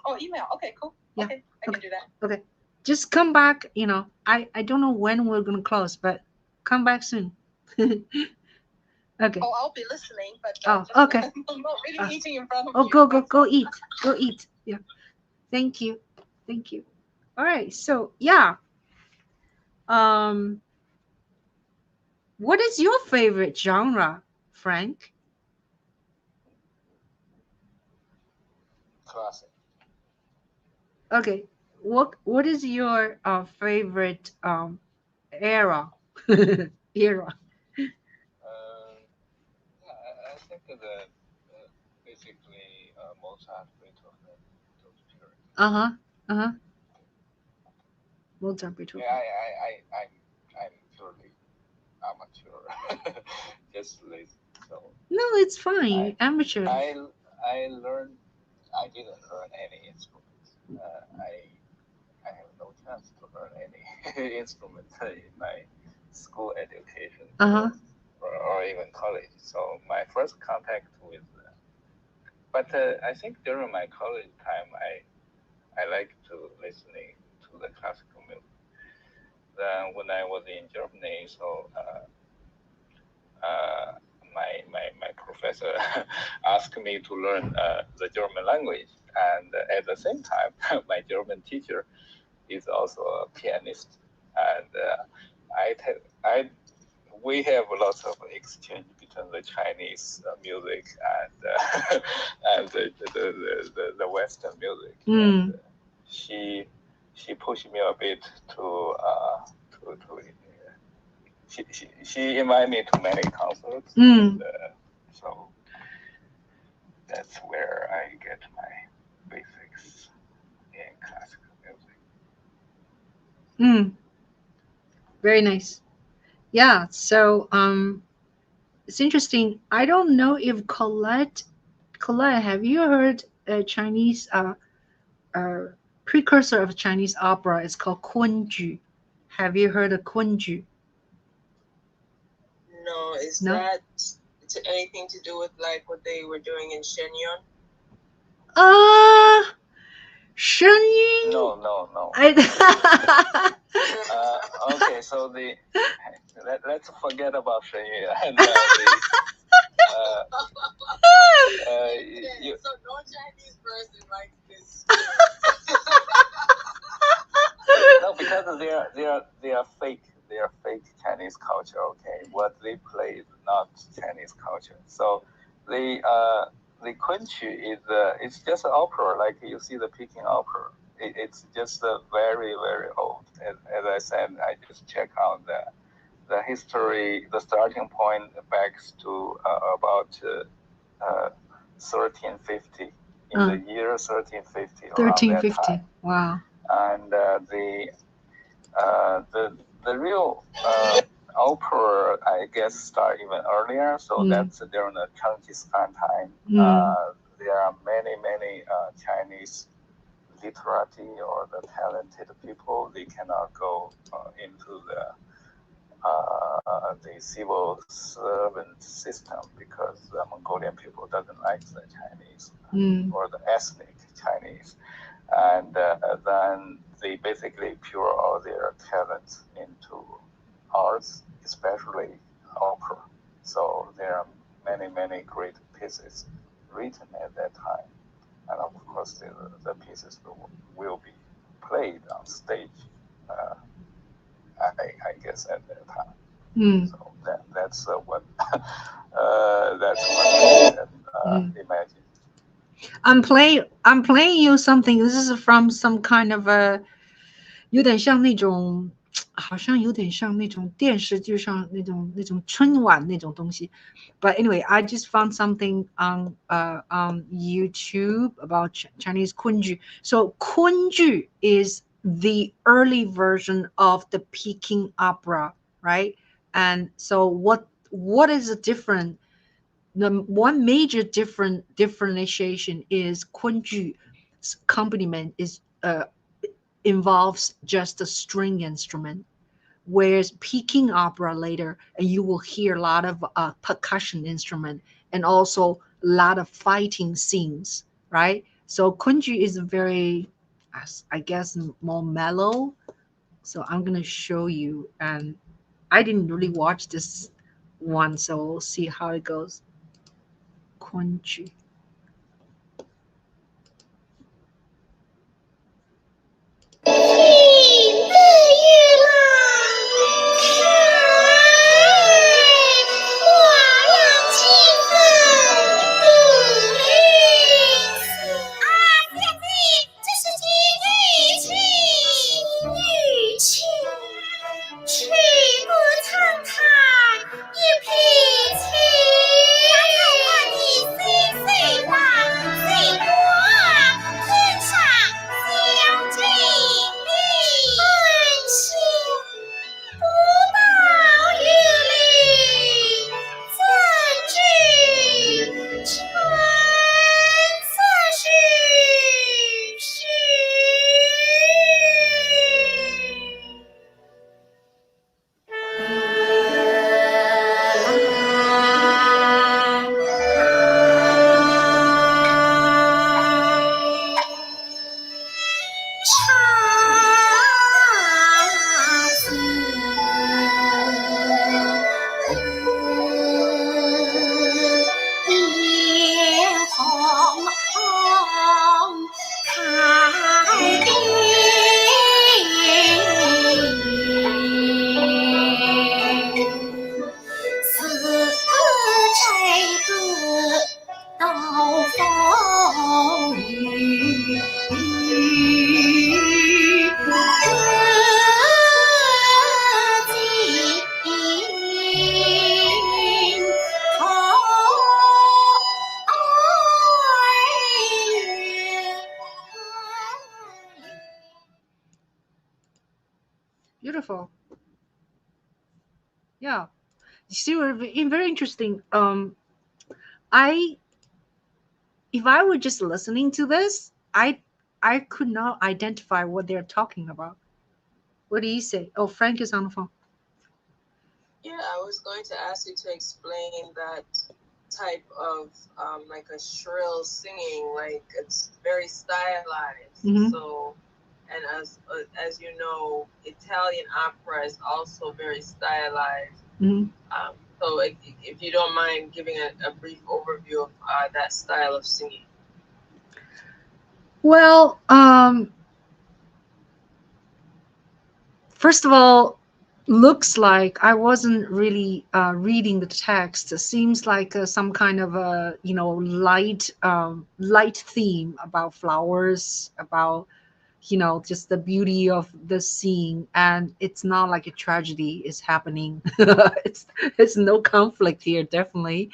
Oh, email. Okay, cool. Yeah. Okay, I can do that. Okay. Just come back, you know. I don't know when we're gonna close, but come back soon. Okay. Oh, I'll be listening, but okay. I'm not really eating in front of you. you. Go eat. Go eat. Yeah. Thank you. Thank you. All right. So yeah. What is your favorite genre, Frank? Classic. Okay. What is your favorite era? Era. I think basically Mozart, Beethoven, those periods. Mozart, Beethoven. Yeah, I'm purely amateur, just lazy. So no, it's fine. Amateur. I didn't learn any instruments. I have no chance to learn any instrument in my school education or even college. So my first contact with, but I think during my college time, I like to listening to the classical music. Then when I was in Germany, so my professor asked me to learn the German language, and at the same time, my German teacher is also a pianist, and we have lots of exchange between the Chinese music and and the Western music. And, she pushed me a bit to she invited me to many concerts. And, so that's where I get my basics in classical music. Very nice. Yeah. So it's interesting. I don't know if Colette, have you heard a Chinese precursor of Chinese opera? It's called Kunju. Have you heard of Kunju? No, is that anything to do with like what they were doing in Shenyang? Shenyang? No. Okay, so let's forget about Shenyang. And, so no Chinese person likes this. No, because they are fake. They are fake Chinese culture. Okay, what they play is not Chinese culture. So the Kunchi is it's just an opera, like you see the Peking opera. It's just very very old. As I said, I just check out the history. The starting point backs to about 1350. In the year 1350. 1350. Wow. And the real opera, I guess, start even earlier. So that's during the Genghis Khan time. There are many Chinese literati or the talented people. They cannot go into the civil servant system because the Mongolian people doesn't like the Chinese or the ethnic Chinese. And then they basically pour all their talents into arts, especially opera. So there are many great pieces written at that time. And of course, the pieces will be played on stage, I guess, at that time. So that's what I can imagine. I'm playing you something. This is from some kind of a 有点像那种好像有点像那种电视剧上那种春晚那种东西。But anyway, I just found something on YouTube about Chinese kunju. So kunju is the early version of the Peking opera, right? And so what is the different? The one major differentiation is kunju's accompaniment is involves just a string instrument, whereas Peking opera later, and you will hear a lot of percussion instrument and also a lot of fighting scenes, right? So Kunji is very, I guess, more mellow. So I'm gonna show you, and I didn't really watch this one, so we'll see how it goes. Kunji. Beautiful. Yeah. You see, very interesting. I if I were just listening to this, I could not identify what they're talking about. What do you say? Oh, Frank is on the phone. Yeah, I was going to ask you to explain that type of like a shrill singing, like it's very stylized. Mhm. So, and as you know, Italian opera is also very stylized. Mhm. So if you don't mind giving a brief overview of that style of singing. Well, first of all, looks like I wasn't really reading the text. It seems like some kind of a light theme about flowers, about just the beauty of the scene, and it's not like a tragedy is happening. It's no conflict here, definitely.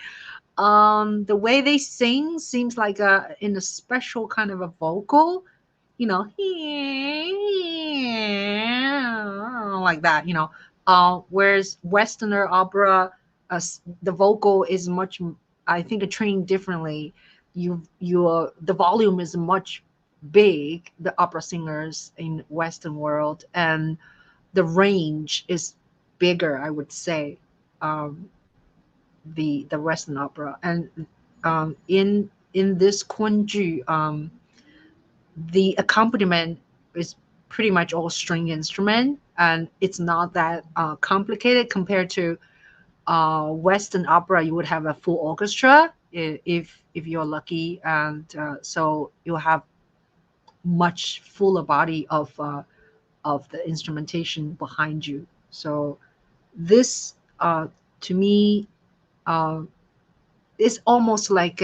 The way they sing seems like in a special kind of a vocal, like that, whereas Westerner opera, the vocal is much, I think, trained differently. The volume is much big, the opera singers in Western world, and the range is bigger, I would say. The Western opera, and in this Kunju, the accompaniment is pretty much all string instrument, and it's not that complicated compared to Western opera. You would have a full orchestra if you're lucky, and so you'll have much fuller body of the instrumentation behind you. So this, to me, uh, is almost like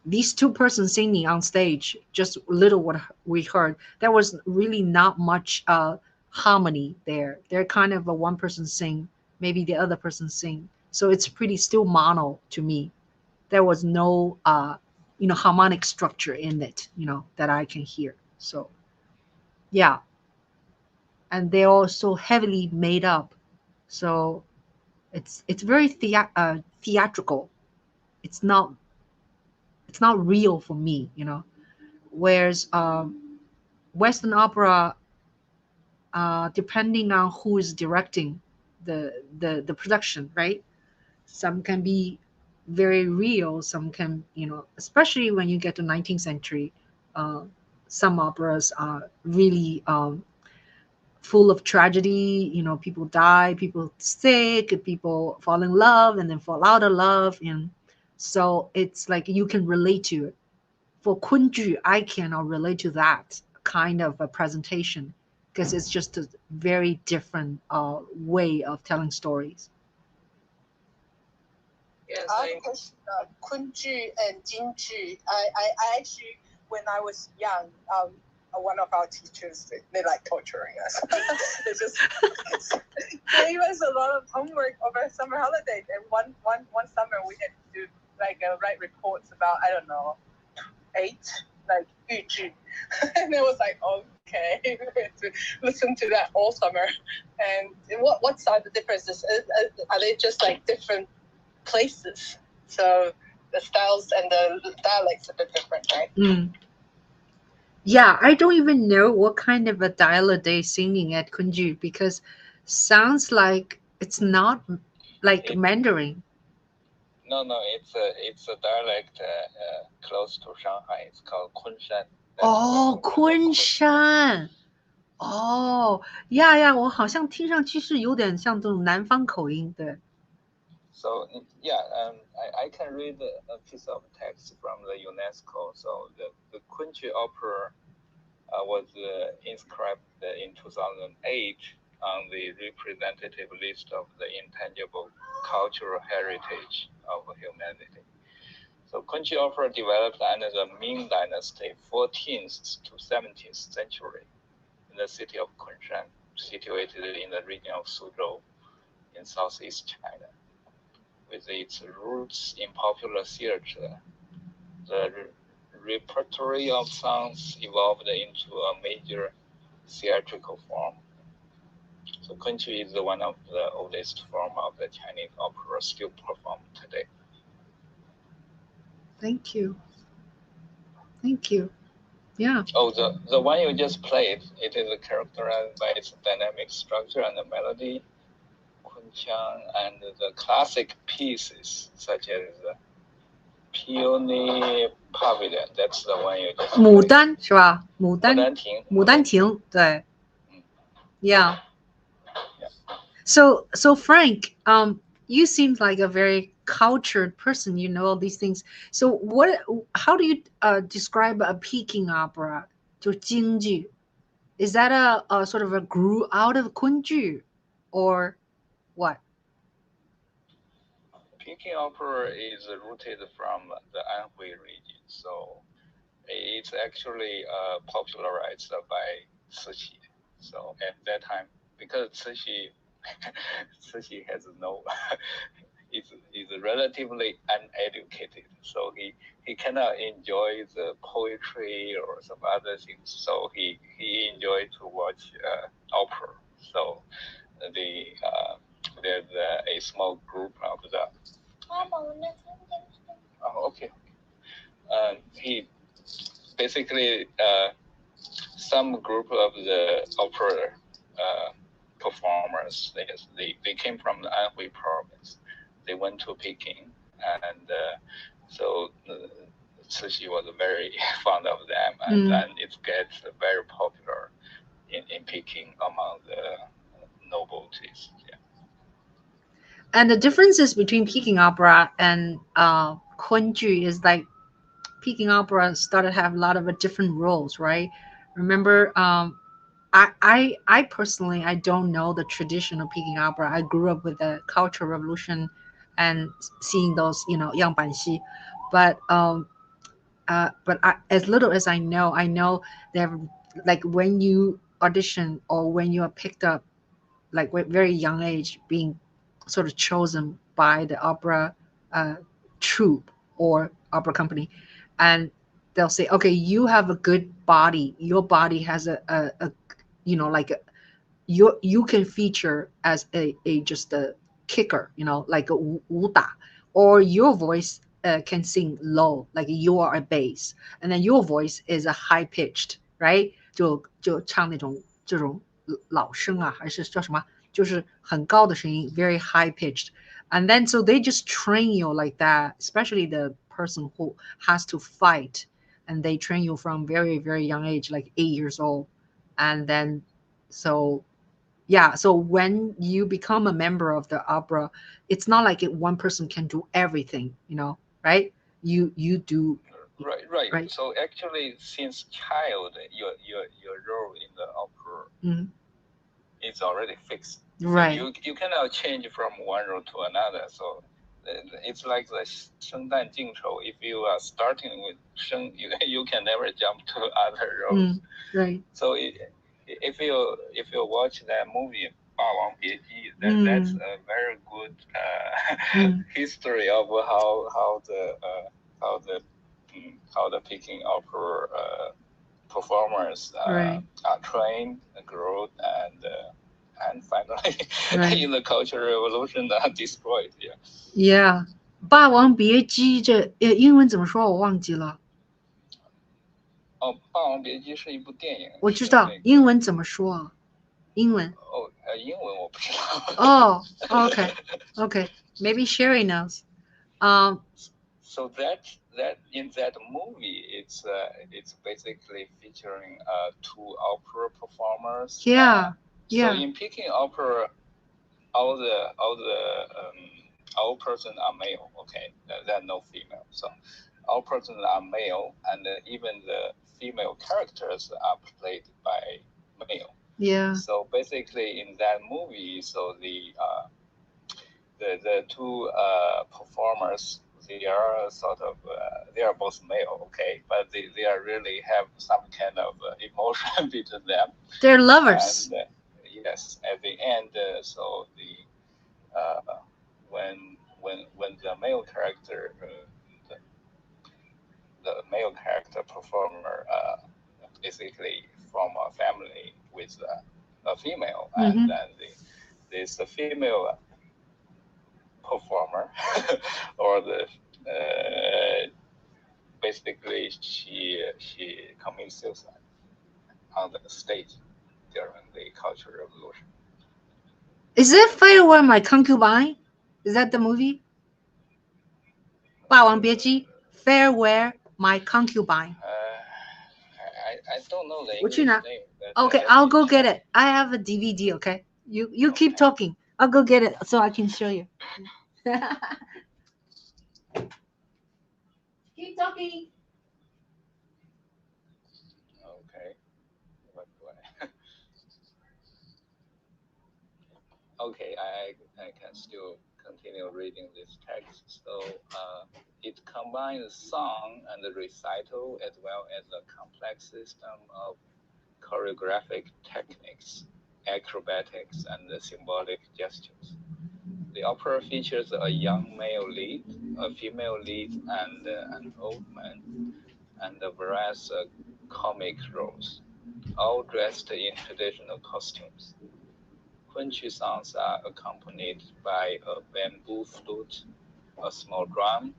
these two persons singing on stage. Just little what we heard. There was really not much harmony there. They're kind of a one person sing, maybe the other person sing. So it's pretty still mono to me. There was no harmonic structure in it, that I can hear. So yeah, and they're all so heavily made up. So it's very theatrical. It's not real for me. Whereas Western opera, depending on who is directing the production, right? Some can be very real, some can, especially when you get to 19th century, some operas are really full of tragedy. People die, people sick, people fall in love and then fall out of love, and so it's like you can relate to it. For kunju, I cannot relate to that kind of a presentation because it's just a very different way of telling stories. Yes, Because kunju and jinju, I actually, when I was young, one of our teachers, they like torturing us. They just gave us a lot of homework over summer holidays, and one summer we had to do write reports about, I don't know, 8 yuju. And it was like, okay, we had to listen to that all summer. And what's the differences? Are they just like different places? So the styles and the dialects are a bit different, right? Yeah, I don't even know what kind of a dialect they're singing at kunju, because sounds like it's not like Mandarin. No, it's a dialect close to Shanghai. It's called Kunshan. Kunshan. Yeah, 我好像听上去是有点像这种南方口音，对。So yeah, I can read a piece of text from the UNESCO. So the Kunchi opera was inscribed in 2008 on the representative list of the intangible cultural heritage of humanity. So Kunchi opera developed under the Ming Dynasty, 14th to 17th century, in the city of Kunshan, situated in the region of Suzhou in southeast China. With its roots in popular theater, the repertory of songs evolved into a major theatrical form. So kunchi is one of the oldest form of the Chinese opera still performed today. Thank you. Yeah. Oh, the one you just played, it is characterized by its dynamic structure and the melody, kunchang, and the classic pieces such as Peony Pavilion. That's the one you just 牡丹是吧？牡丹亭，对。Yeah. So Frank, you seem like a very cultured person. You know all these things. So how do you describe a Peking opera? 就京剧. Is that a sort of a grew out of kunju, or what? Peking opera is rooted from the Anhui region, so it's actually popularized by Cixi. So at that time, because Cixi has no, is relatively uneducated, so he cannot enjoy the poetry or some other things. So he enjoyed to watch opera. So there's a small group of the. Oh, okay. He basically some group of the opera performers. They came from the Anhui province. They went to Peking, and so Cixi was very fond of them, and then it gets very popular in Peking among the nobilities. Yeah. And the differences between Peking opera and kunju is like Peking opera started to have a lot of different roles, right? Remember, I personally, I don't know the tradition of Peking opera. I grew up with the Cultural Revolution and seeing those, Yang Banxi. But as little as I know that like when you audition or when you are picked up, like with very young age, being sort of chosen by the opera troupe or opera company, and they'll say, okay, you have a good body, your body has a like you can feature as a just a kicker, like a 武打, or your voice can sing low, like you are a bass, and then your voice is a high pitched, right? 就唱那种这种老声啊，还是叫什么？就是很高的声音 ，very high pitched. And then so they just train you like that, especially the person who has to fight, and they train you from very, very young age, like 8 years old. And then so yeah, so when you become a member of the opera, it's not like one person can do everything, right? You do. Right. So actually, since child, your role in the opera is already fixed. Right. So you cannot change from one role to another. So it's like the 生旦净丑. If you are starting with 生, you can never jump to other roles. Right. So if you watch that movie 霸王别姬, that's a very good history of how the Peking opera performers Right. are trained, grown, and finally Right. in the Cultural Revolution are destroyed. Yeah. 霸王别姬这英文怎么说我忘记了。哦，霸王别姬是一部电影。我知道，英文怎么说啊？英文。英文我不知道。Okay. Maybe Sherry knows. So that in that movie, it's basically featuring two opera performers. Yeah. So in Peking opera, all persons are male. Okay, there are no female. So all persons are male, and even the female characters are played by male. Yeah. So basically, in that movie, so the two performers, they are sort of they are both male, okay, but they are really have some kind of emotion between them. They're lovers. And, yes, at the end, so when the male character, the male character performer, basically from a family with a female, and then this female performer, or the basically she commits suicide on the stage during the Cultural Revolution. Is it Farewell My Concubine? Is that the movie? 霸王别姬 Farewell My Concubine. I don't know the English name. Okay, I'll go get it. I have a DVD, okay? You keep talking. I'll go get it so I can show you. Keep talking. Okay. What do I? Okay, I can still continue reading this text. So it combines song and recital as well as a complex system of choreographic techniques, acrobatics, and symbolic gestures. The opera features a young male lead, a female lead, and an old man, and various comic roles, all dressed in traditional costumes. Kunchi songs are accompanied by a bamboo flute, a small drum,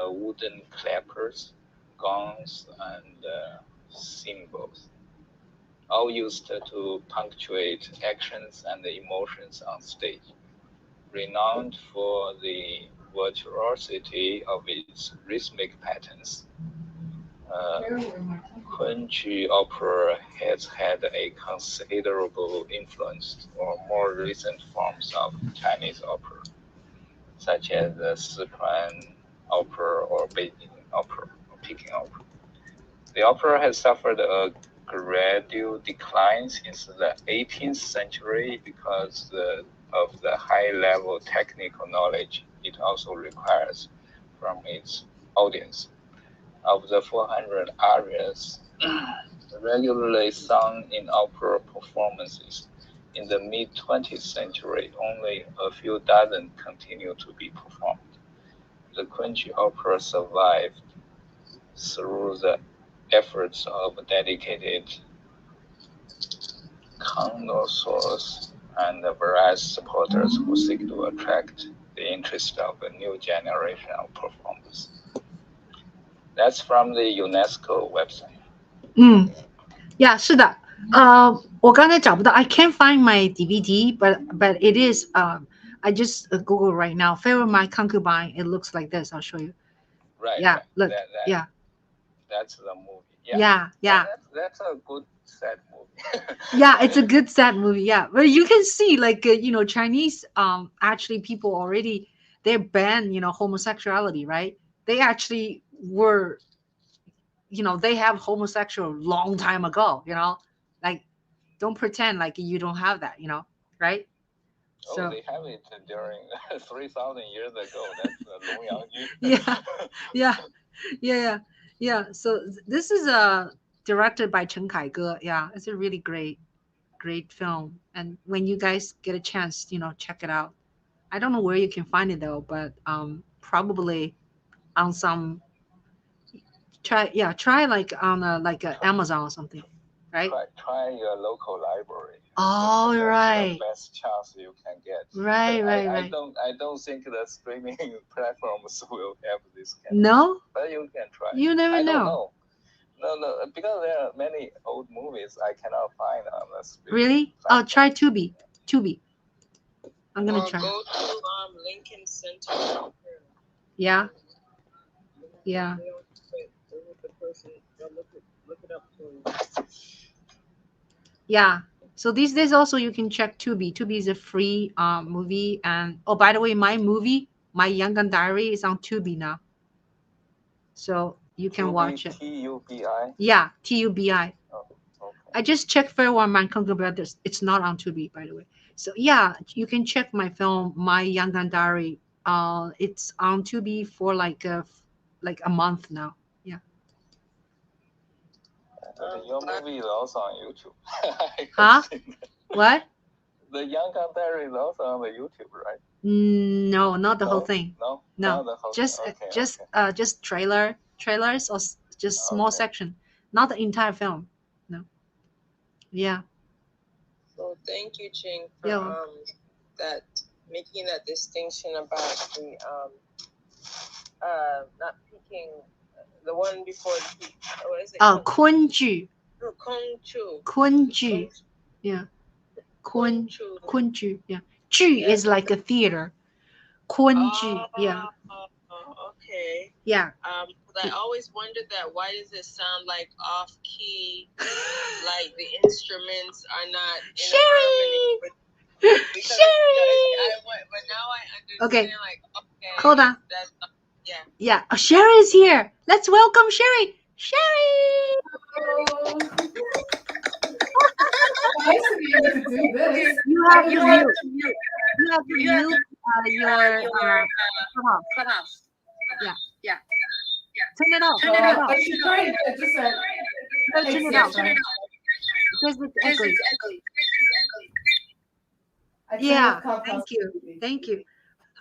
wooden clappers, gongs, and cymbals, all used to punctuate actions and emotions on stage. Renowned for the virtuosity of its rhythmic patterns, Kunchi opera has had a considerable influence on more recent forms of Chinese opera, such as the Sichuan opera or Beijing opera or Peking opera. The opera has suffered a gradual decline since the 18th century because of the high-level technical knowledge it also requires from its audience. Of the 400 arias regularly sung in opera performances, in the mid-20th century, only a few dozen continue to be performed. The Kunchi opera survived through the efforts of dedicated connoisseurs and various supporters who seek to attract the interest of a new generation of performers. That's from the UNESCO website. Yeah, 是的。我刚才找不到 I can't find my DVD, but it is I just Google right now. Pharaoh My Concubine. It looks like this. I'll show you. Right. Yeah, right. look. That, Yeah. That's the movie. Yeah. That's a good sad movie. Yeah, it's a good sad movie. Yeah, but you can see like Chinese actually people already they ban homosexuality, right? They actually were they have homosexual long time ago, like don't pretend like you don't have that, right? So they have it during 3,000 years ago. That's yeah. So this is directed by Chen Kaige. Yeah, it's a really great film, and when you guys get a chance, check it out. I don't know where you can find it though, but probably on some try like on Amazon or something, right? Try your local library. Oh, right. The best chance you can get. Right. I don't think the streaming platforms will have this kind No? But you can try. You never I know. don't know. No, because there are many old movies I cannot find on the streaming Really? platform. Oh, try Tubi. I'm gonna try. Go to Lincoln Center. Yeah. Look it up for you. Yeah. So these days also you can check Tubi. Tubi is a free movie, and oh, by the way, my movie, My Young Gun Diary, is on Tubi now. So you can watch it. Tubi. Yeah, Tubi. Oh, okay. I just checked Fairwell Man Brothers. It's not on Tubi, by the way. So yeah, you can check my film, My Young Gun Diary. It's on Tubi for like a month now. Yeah. Your movie is also on YouTube. Huh? What? The Young Gun Diary is also on the YouTube, right? No, not the whole thing. No. No, The whole just thing. just trailers or just small section, not the entire film. No. Yeah. So thank you, Ching, for that making that distinction about the not peaking, the one before the peak. What is it? Oh, 昆剧. 昆剧. Yeah. 昆剧. Yeah. 剧 is like a theater. 昆剧. Yeah. Okay. Yeah. I always wondered that. Why does it sound like off key? Like the instruments are not in harmony with. But now I understand. Okay. Like, okay. Hold on. Yeah. Oh, Sherry is here. Let's welcome Sherry. Hello. Nice to be able to do this. You have your Clubhouse. Yeah. Turn it off. I should try it. Just turn it off. Because it's echoey. Yeah. Thank you.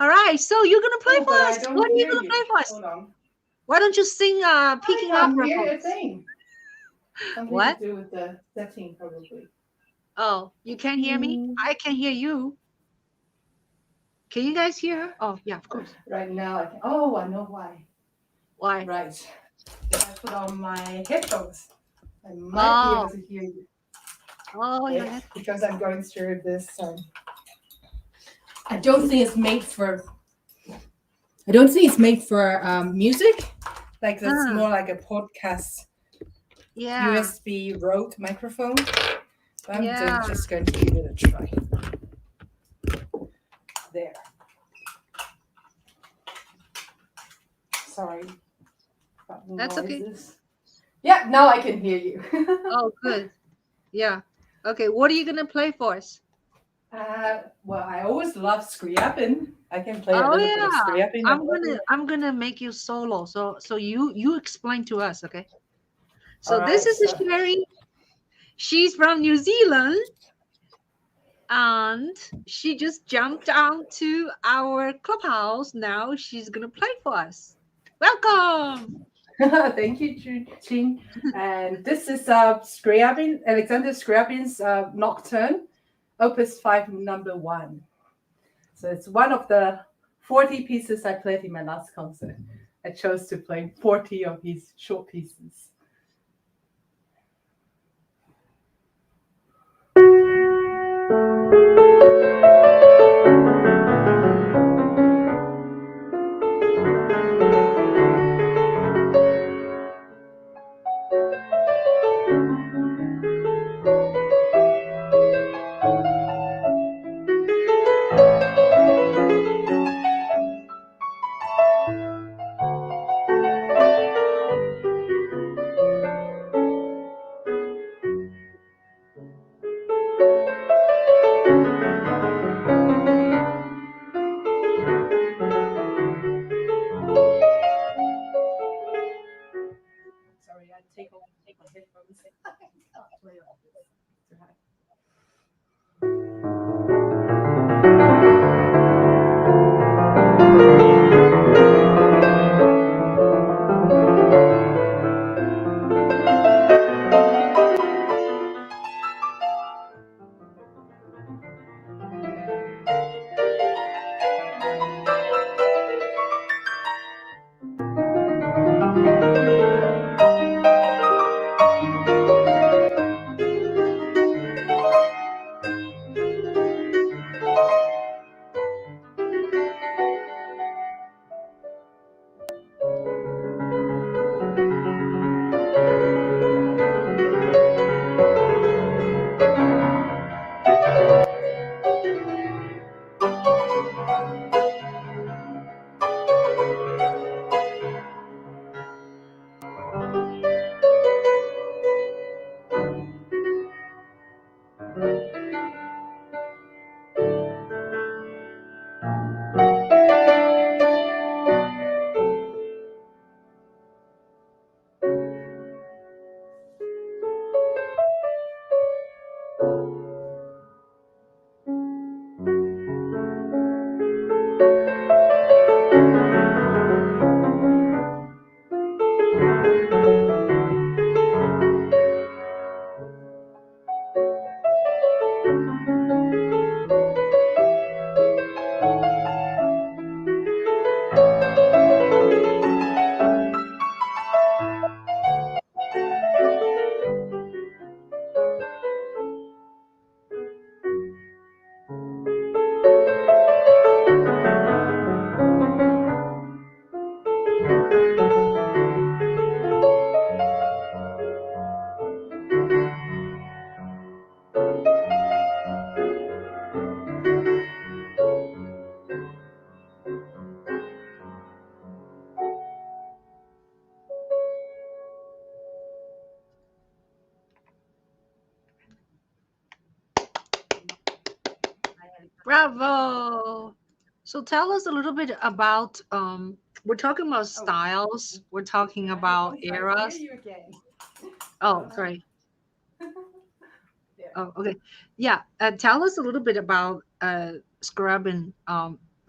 All right. So you're gonna play for us. What are you gonna play for us? Hold on. Why don't you sing Peking Opera? Something What? to do with the setting, probably. Oh, you can't hear me? I can hear you. Can you guys hear her? Oh, yeah, of course. Right now, I can. Oh, I know why. Why? Right. If I put on my headphones, I might be able to hear you. Oh, yeah. Because I'm going through this. I don't think it's made for. Music. Like that's more like a podcast. Yeah. USB Rode microphone. I'm just going to give it a try. There. Sorry. That's okay. Yeah, now I can hear you. Oh, good. Yeah. Okay, what are you going to play for us? Well, I always love Scriabin. I can play a little bit of Scriabin. I'm gonna make you solo. So you explain to us, okay? So All this right, is Sherry. She's from New Zealand, and she just jumped onto our Clubhouse. Now she's gonna play for us. Welcome. Thank you, Ching. And this is Scriabin, Alexander Scriabin's Nocturne, Opus 5, number 1. So it's one of the 40 pieces I played in my last concert. I chose to play 40 of these short pieces. Sorry, I take off my headphones. I can't play like this. Too high. Bravo. So tell us a little bit about we're talking about styles, we're talking about eras. Hear you again. Oh, great. Yeah. Oh, okay. Yeah. Tell us a little bit about scrubbing.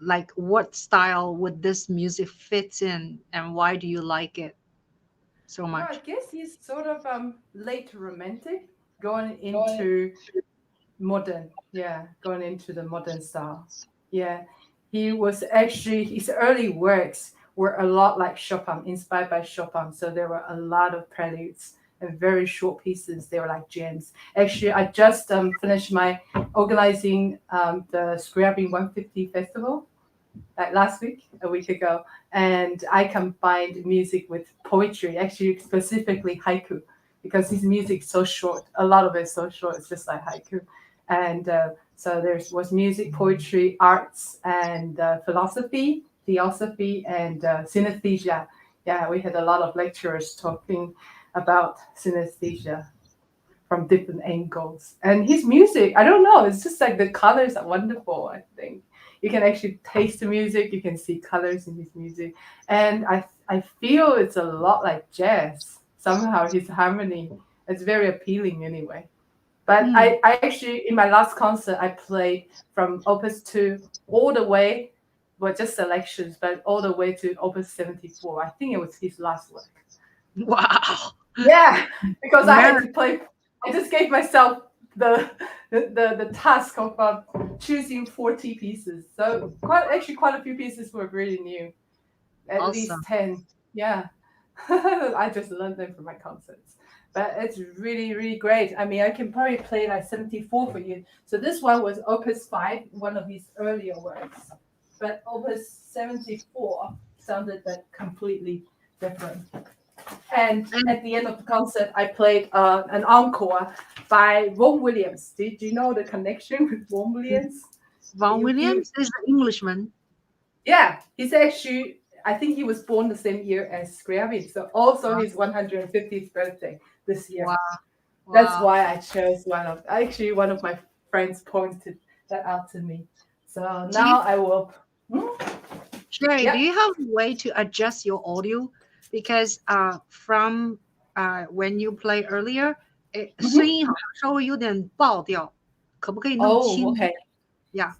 Like what style would this music fit in, and why do you like it so Well, I much? guess he's sort of late romantic, going into modern. Yeah, going into the modern style. Yeah, he was actually his early works were a lot like Chopin, inspired by Chopin. So there were a lot of preludes and very short pieces. They were like gems. Actually, I just finished my organizing the Scriabin 150 festival like last week, a week ago, and I combined music with poetry, actually specifically haiku, because his music is so short. A lot of it is so short. It's just like haiku, and so there was music, poetry, arts, and theosophy, and synesthesia. Yeah, we had a lot of lecturers talking about synesthesia from different angles. And his music, I don't know, it's just like the colors are wonderful, I think. You can actually taste the music, you can see colors in his music. And I feel it's a lot like jazz. Somehow his harmony is very appealing anyway. But I actually, in my last concert, I played from Opus 2 all the way, well, just selections, but all the way to Opus 74. I think it was his last work. Wow. Yeah, because I had to play. I just gave myself the task of choosing 40 pieces. So quite a few pieces were really new. At least Awesome. 10. Yeah. I just learned them from my concerts. But it's really, really great. I mean, I can probably play like 74 for you. So this one was Opus 5, one of his earlier works. But Opus 74 sounded like completely different. And at the end of the concert, I played an encore by Vaughan Williams. Did you know the connection with Vaughan Williams? Vaughan Williams is an Englishman. Yeah, he's actually, I think he was born the same year as Scriabin. So also his 150th birthday this year. Wow. That's why I chose one of my friends pointed that out to me. So now I will. Sherry, do you have a way to adjust your audio? Because from when you play earlier, 声音好像稍微有点爆掉，可不可以弄轻？ okay. Yeah.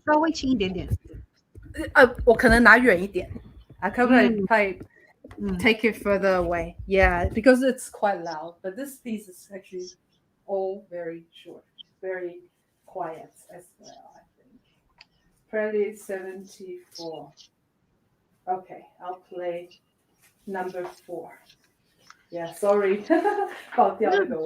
稍微轻一点点。我可能拿远一点。I could probably take it further away. Yeah, because it's quite loud. But this piece is actually all very short, very quiet as well, I think. Prelude 74. Okay, I'll play number 4. Yeah, sorry. 爆掉那个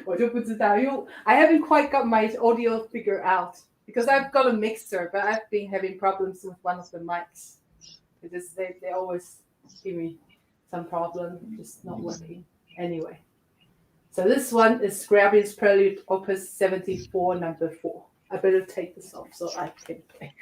我就不知道，因为 I haven't quite got my audio figured out because I've got a mixer, but I've been having problems with one of the mics because they always give me some problem, just not working. Anyway, so this one is Scriabin's Prelude, Opus 74, number 4. I better take this off so I can play.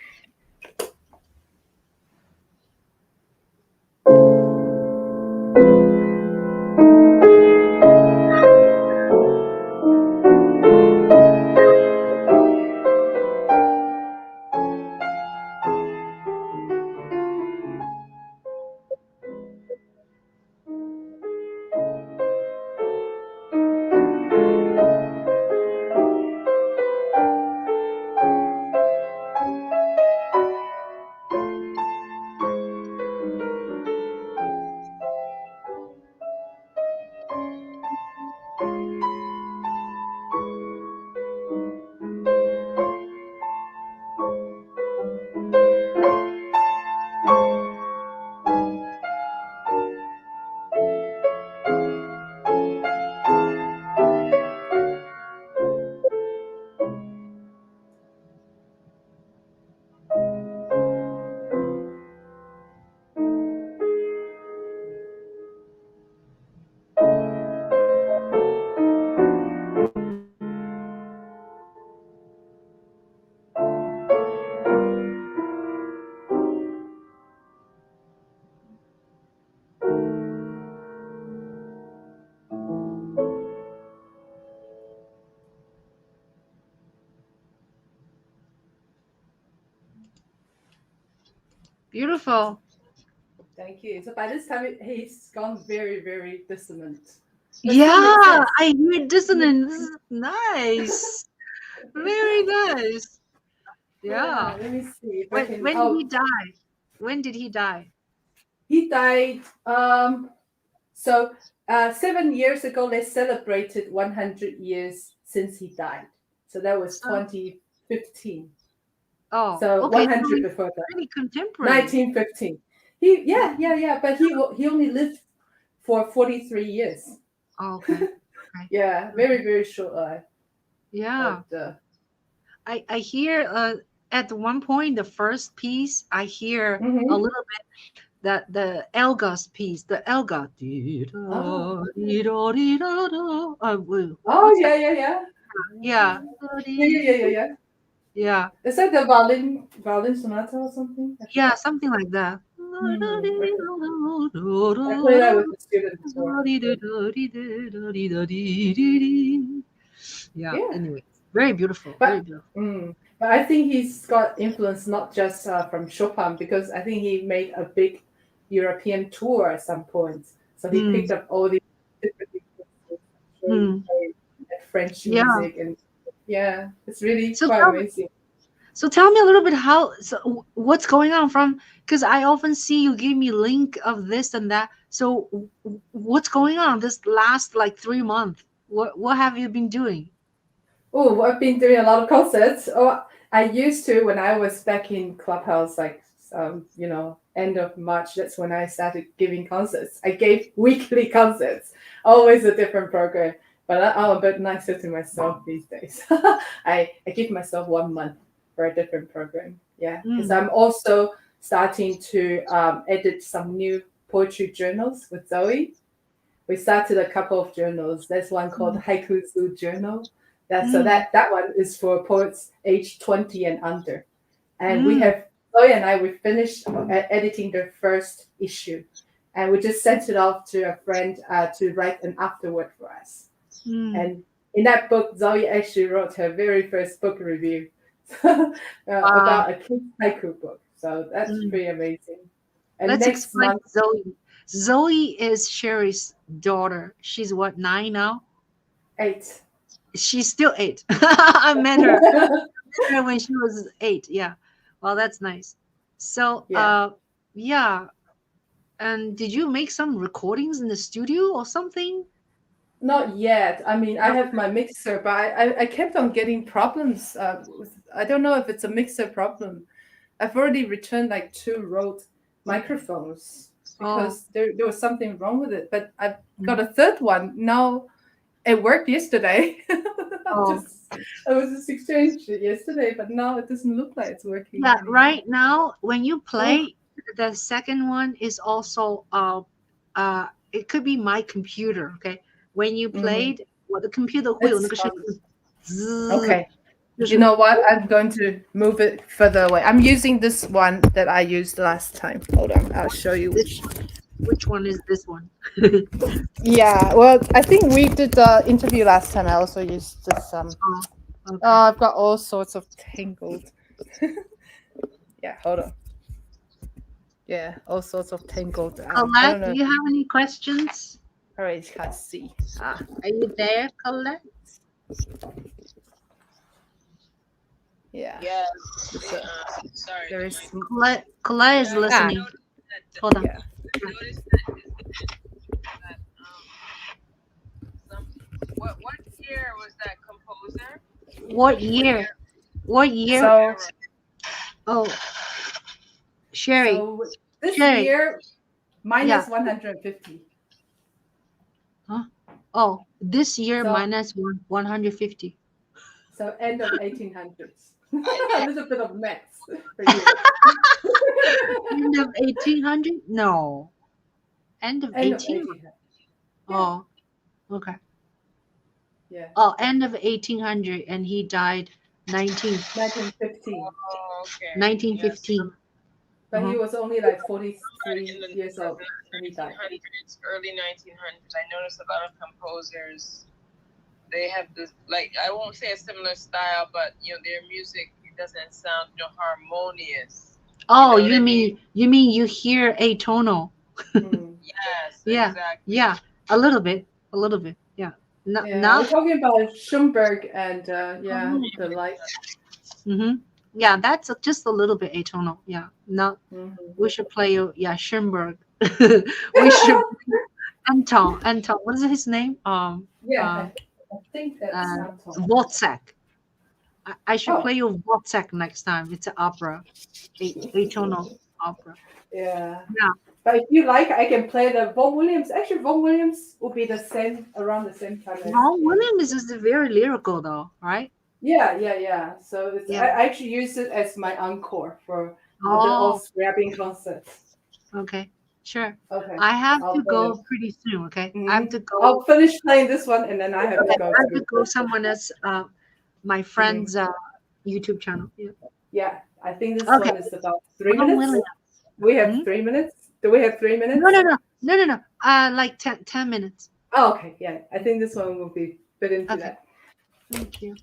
Beautiful. Thank you. So by this time, he's gone very, very dissonant. Yeah, I hear dissonant. This is nice. Very nice. Yeah. Let me see. If When did he die? When did he die? He died. 7 years ago, they celebrated 100 years since he died. So that was 2015. Oh, so okay. 100 before that. Pretty contemporary. 1915. But he only lived for 43 years. Oh, okay. Yeah, very, very short life. Yeah. But, I hear at one point the first piece I hear a little bit that the Elgar's piece, the Elgar. Yeah. Is that the violin sonata or something? Yeah, something like that. I play that with the students. Yeah. Anyway, very beautiful. Very beautiful. But I think he's got influence not just from Chopin, because I think he made a big European tour at some point. So he picked up all these different French music, and it's really quite amazing. So tell me a little bit what's going on because I often see you give me link of this and that. So what's going on this last 3 months? What have you been doing? Oh, I've been doing a lot of concerts. I used to when I was back in Clubhouse, end of March, that's when I started giving concerts. I gave weekly concerts, always a different program. But I'm a bit nicer to myself these days. I give myself 1 month for a different program. Yeah, because I'm also starting to edit some new poetry journals with Zoe. We started a couple of journals. There's one called Haiku Zoo Journal. So that one is for poets age 20 and under. And Zoe and I, we finished editing the first issue. And we just sent it off to a friend to write an afterword for us. And in that book, Zoe actually wrote her very first book review about a kid's haiku book. So that's pretty amazing. And let's next explain month, Zoe. Zoe is Sherry's daughter. She's what, 9 now? 8. She's still 8. I met her when she was 8. Yeah. Well, that's nice. So, yeah. And did you make some recordings in the studio or something? Not yet. I mean, I have my mixer, but I kept on getting problems. I don't know if it's a mixer problem. I've already returned like 2 Rode microphones because there was something wrong with it. But I've got a third one now. It worked yesterday. I was just exchanged it yesterday, but now it doesn't look like it's working. Yeah, right now when you play, the second one is also it could be my computer. Okay, when you played, the computer会有那个声音。Okay. You know what? I'm going to move it further away. I'm using this one that I used last time. Hold on, I'll show you which one is this one. Yeah, well, I think we did the interview last time. I also used this. I've got all sorts of tangled. Yeah, hold on. Yeah, all sorts of tangled. Colette, do you have any questions? All right, can't see. Are you there, Colette? Yeah. Yes. Sorry. There is Colette is listening. Hold on. I noticed that what year was that composer? What year? What year? So, Sherry. So this year, minus 150. Huh? Oh, this year So, minus 150. So end of 1800s. A little bit of maths for you. End of 1800? No. End of 1800. Oh, okay. Yeah. Oh, end of 1800, and he died 1915. Oh, okay. 1915. Yes. But he was only like 43 years old when he died. Early 1900s. I noticed a lot of composers, they have this, like, I won't say a similar style, but their music, it doesn't sound harmonious. Oh, you mean you hear atonal? Yes. Yeah. Exactly. Yeah. A little bit. Yeah. Now we're talking about Schoenberg and the like. Yeah, that's just a little bit atonal. Yeah. Now we should play Schoenberg. We should Anton. What is his name? I think that's Anton. Wozzeck. I should play you Wozzeck next time. It's an opera, atonal opera. Yeah. But if you like, I can play the Vaughan Williams. Actually, Vaughan Williams will be around the same time. Vaughan Williams is very lyrical, though, right? Yeah. So I actually use it as my encore for the old scrapping concerts. Okay, sure. Okay. I have to go pretty soon. Okay, I have to go. I'll finish playing this one, and then I have to go. I have to go someone else. My friend's YouTube channel. Yeah, I think this one is about 3 minutes. We have 3 minutes. Do we have 3 minutes? No. Like 10 minutes. Oh, okay. Yeah, I think this one will be fit into that. Thank you.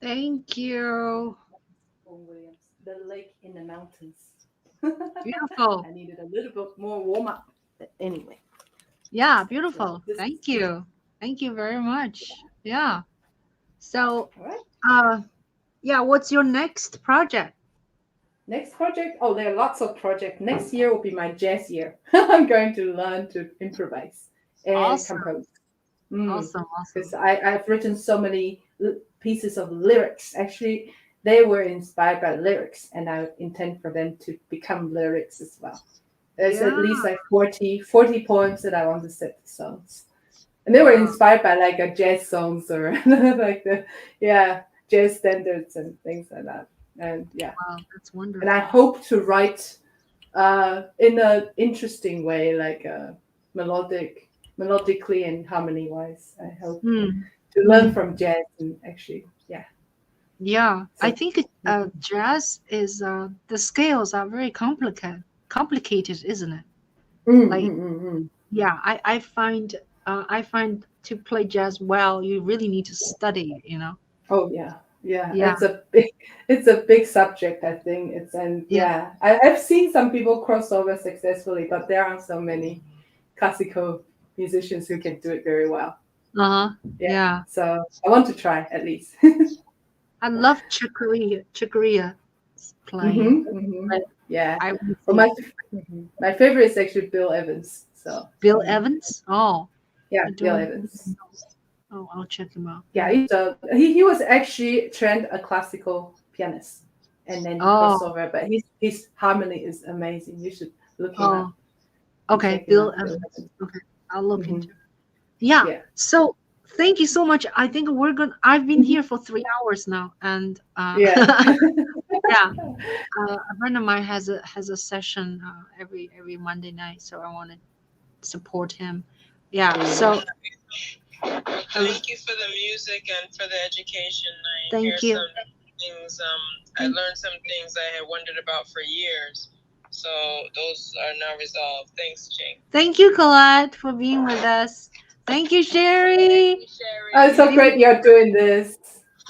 Thank you. Williams, the lake in the mountains. Beautiful. I needed a little bit more warm up. But anyway. Yeah, beautiful. So Thank you. Thank you very much. Yeah. So, all right. yeah, what's your next project? Next project? Oh, there are lots of projects. Next year will be my jazz year. I'm going to learn to improvise and Awesome. compose. Awesome. Because I've written so many pieces of lyrics. Actually, they were inspired by lyrics, and I intend for them to become lyrics as well. There's at least like 40 poems that I want to set to songs. And they were inspired by like a jazz songs or like jazz standards and things like that. And yeah. Wow, that's wonderful. And I hope to write in an interesting way, like melodically and harmony wise. I hope to learn from jazz and actually, yeah. Yeah, So, I think jazz is the scales are very complicated, isn't it? Yeah, I find to play jazz well, you really need to study, you know. Oh yeah. Yeah. It's a big subject, I think. I've seen some people cross over successfully, but there aren't so many classical musicians who can do it very well. Yeah. So I want to try at least. I love Chicoria playing. Yeah. Well, my favorite is actually Bill Evans. So Bill Evans? Oh. Yeah, Bill Evans. Oh, I'll check him out. Yeah, he was actually trained a classical pianist, and then he crossed over. But his harmony is amazing. You should look him up. Okay, Bill Evans. Okay, I'll look into it. Yeah. So thank you so much. I think I've been here for 3 hours now, and a friend of mine has a session every Monday night, so I want to support him. Yeah. So. Thank you for the music and for the education. Thank you. I learned some things I had wondered about for years. So those are now resolved. Thanks, Ching. Thank you, Colette, for being with us. Thank you, Sherry. Thank you, Sherry. Oh, it's so great you're doing this.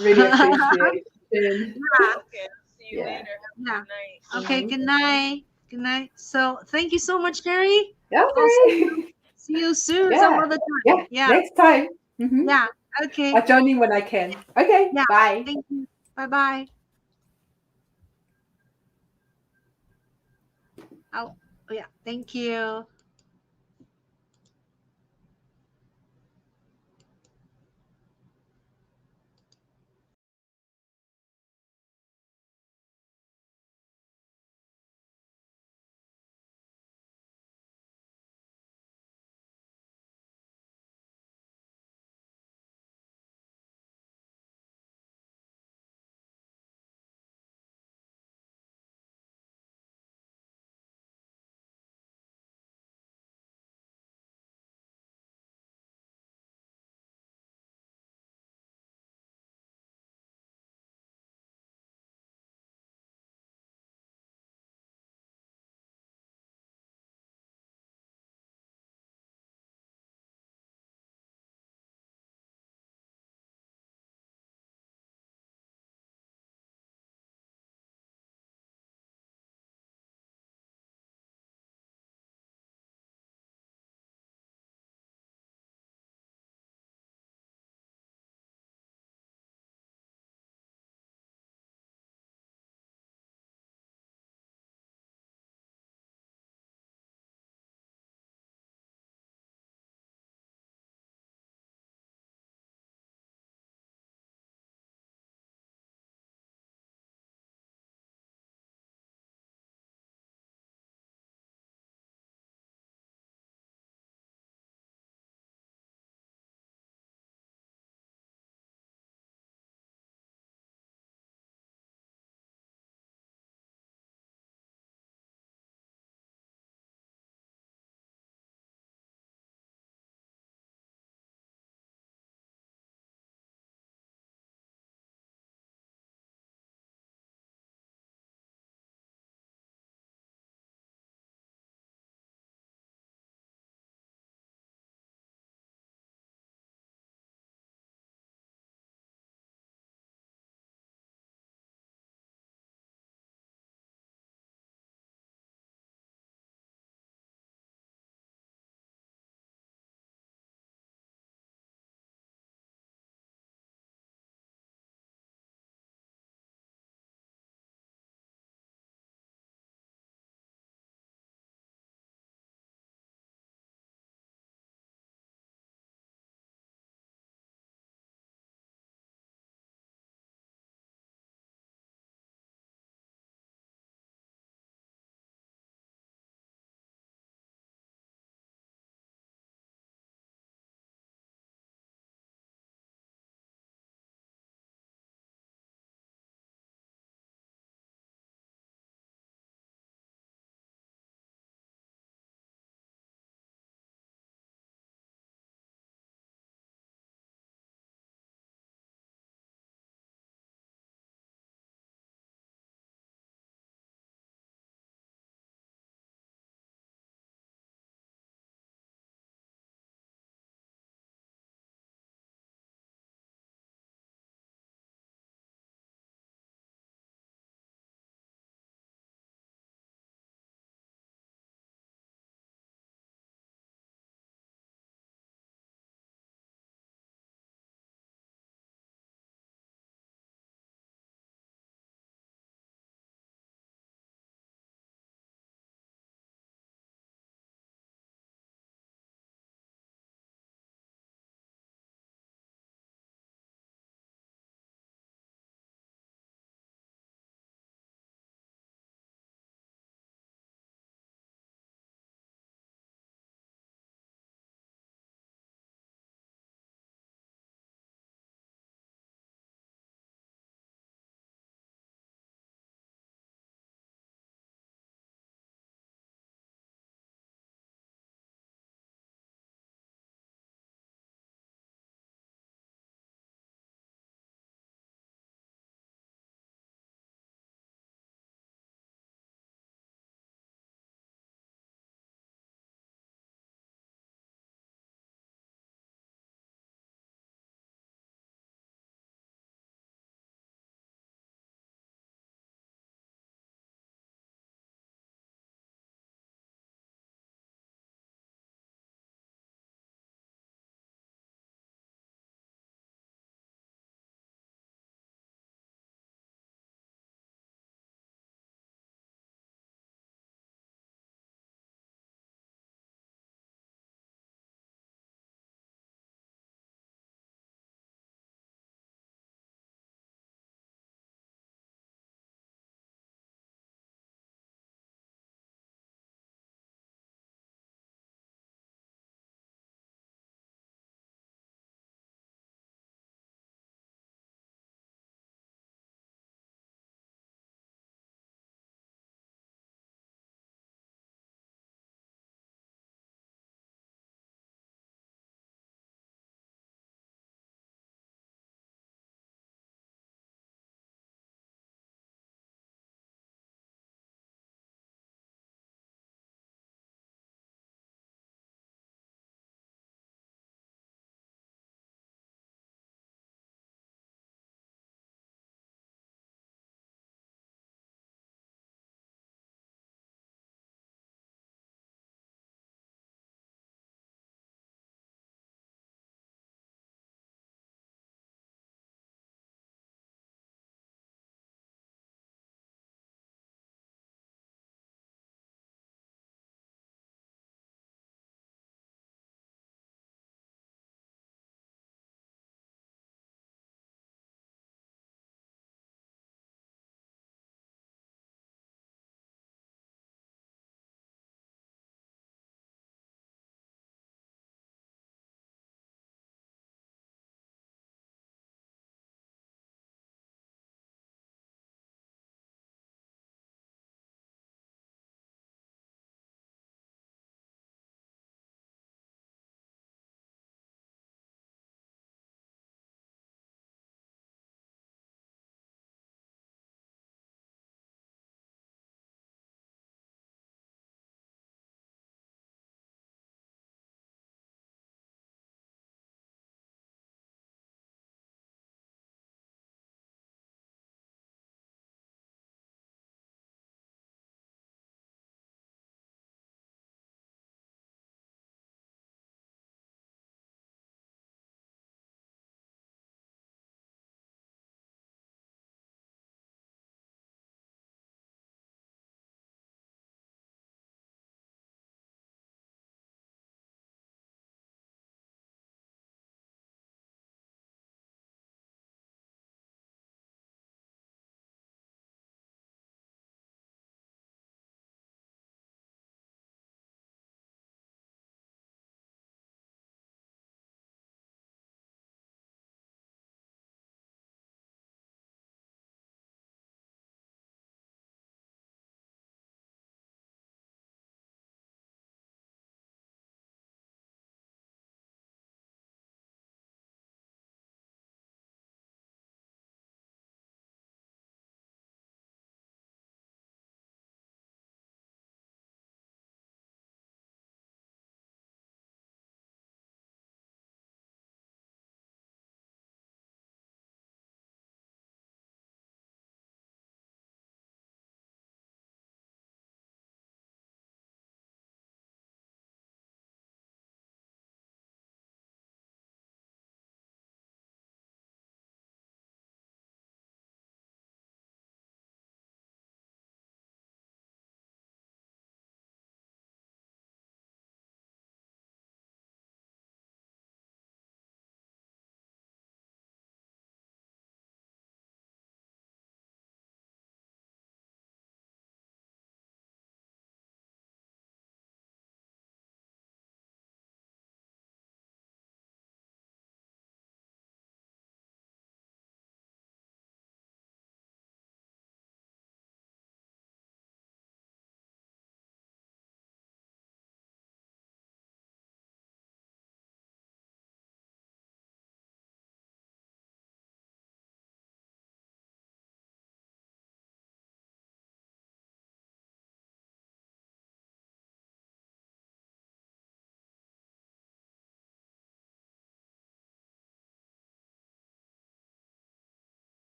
Really appreciate it. Okay, see you later. Good night. Okay, good night. Good night. So thank you so much, Sherry. Okay. See you soon some other time. Yeah. Next time. Yeah. Okay. I'll join you when I can. Okay. Yeah. Bye. Thank you. Bye-bye. Oh, yeah. Thank you.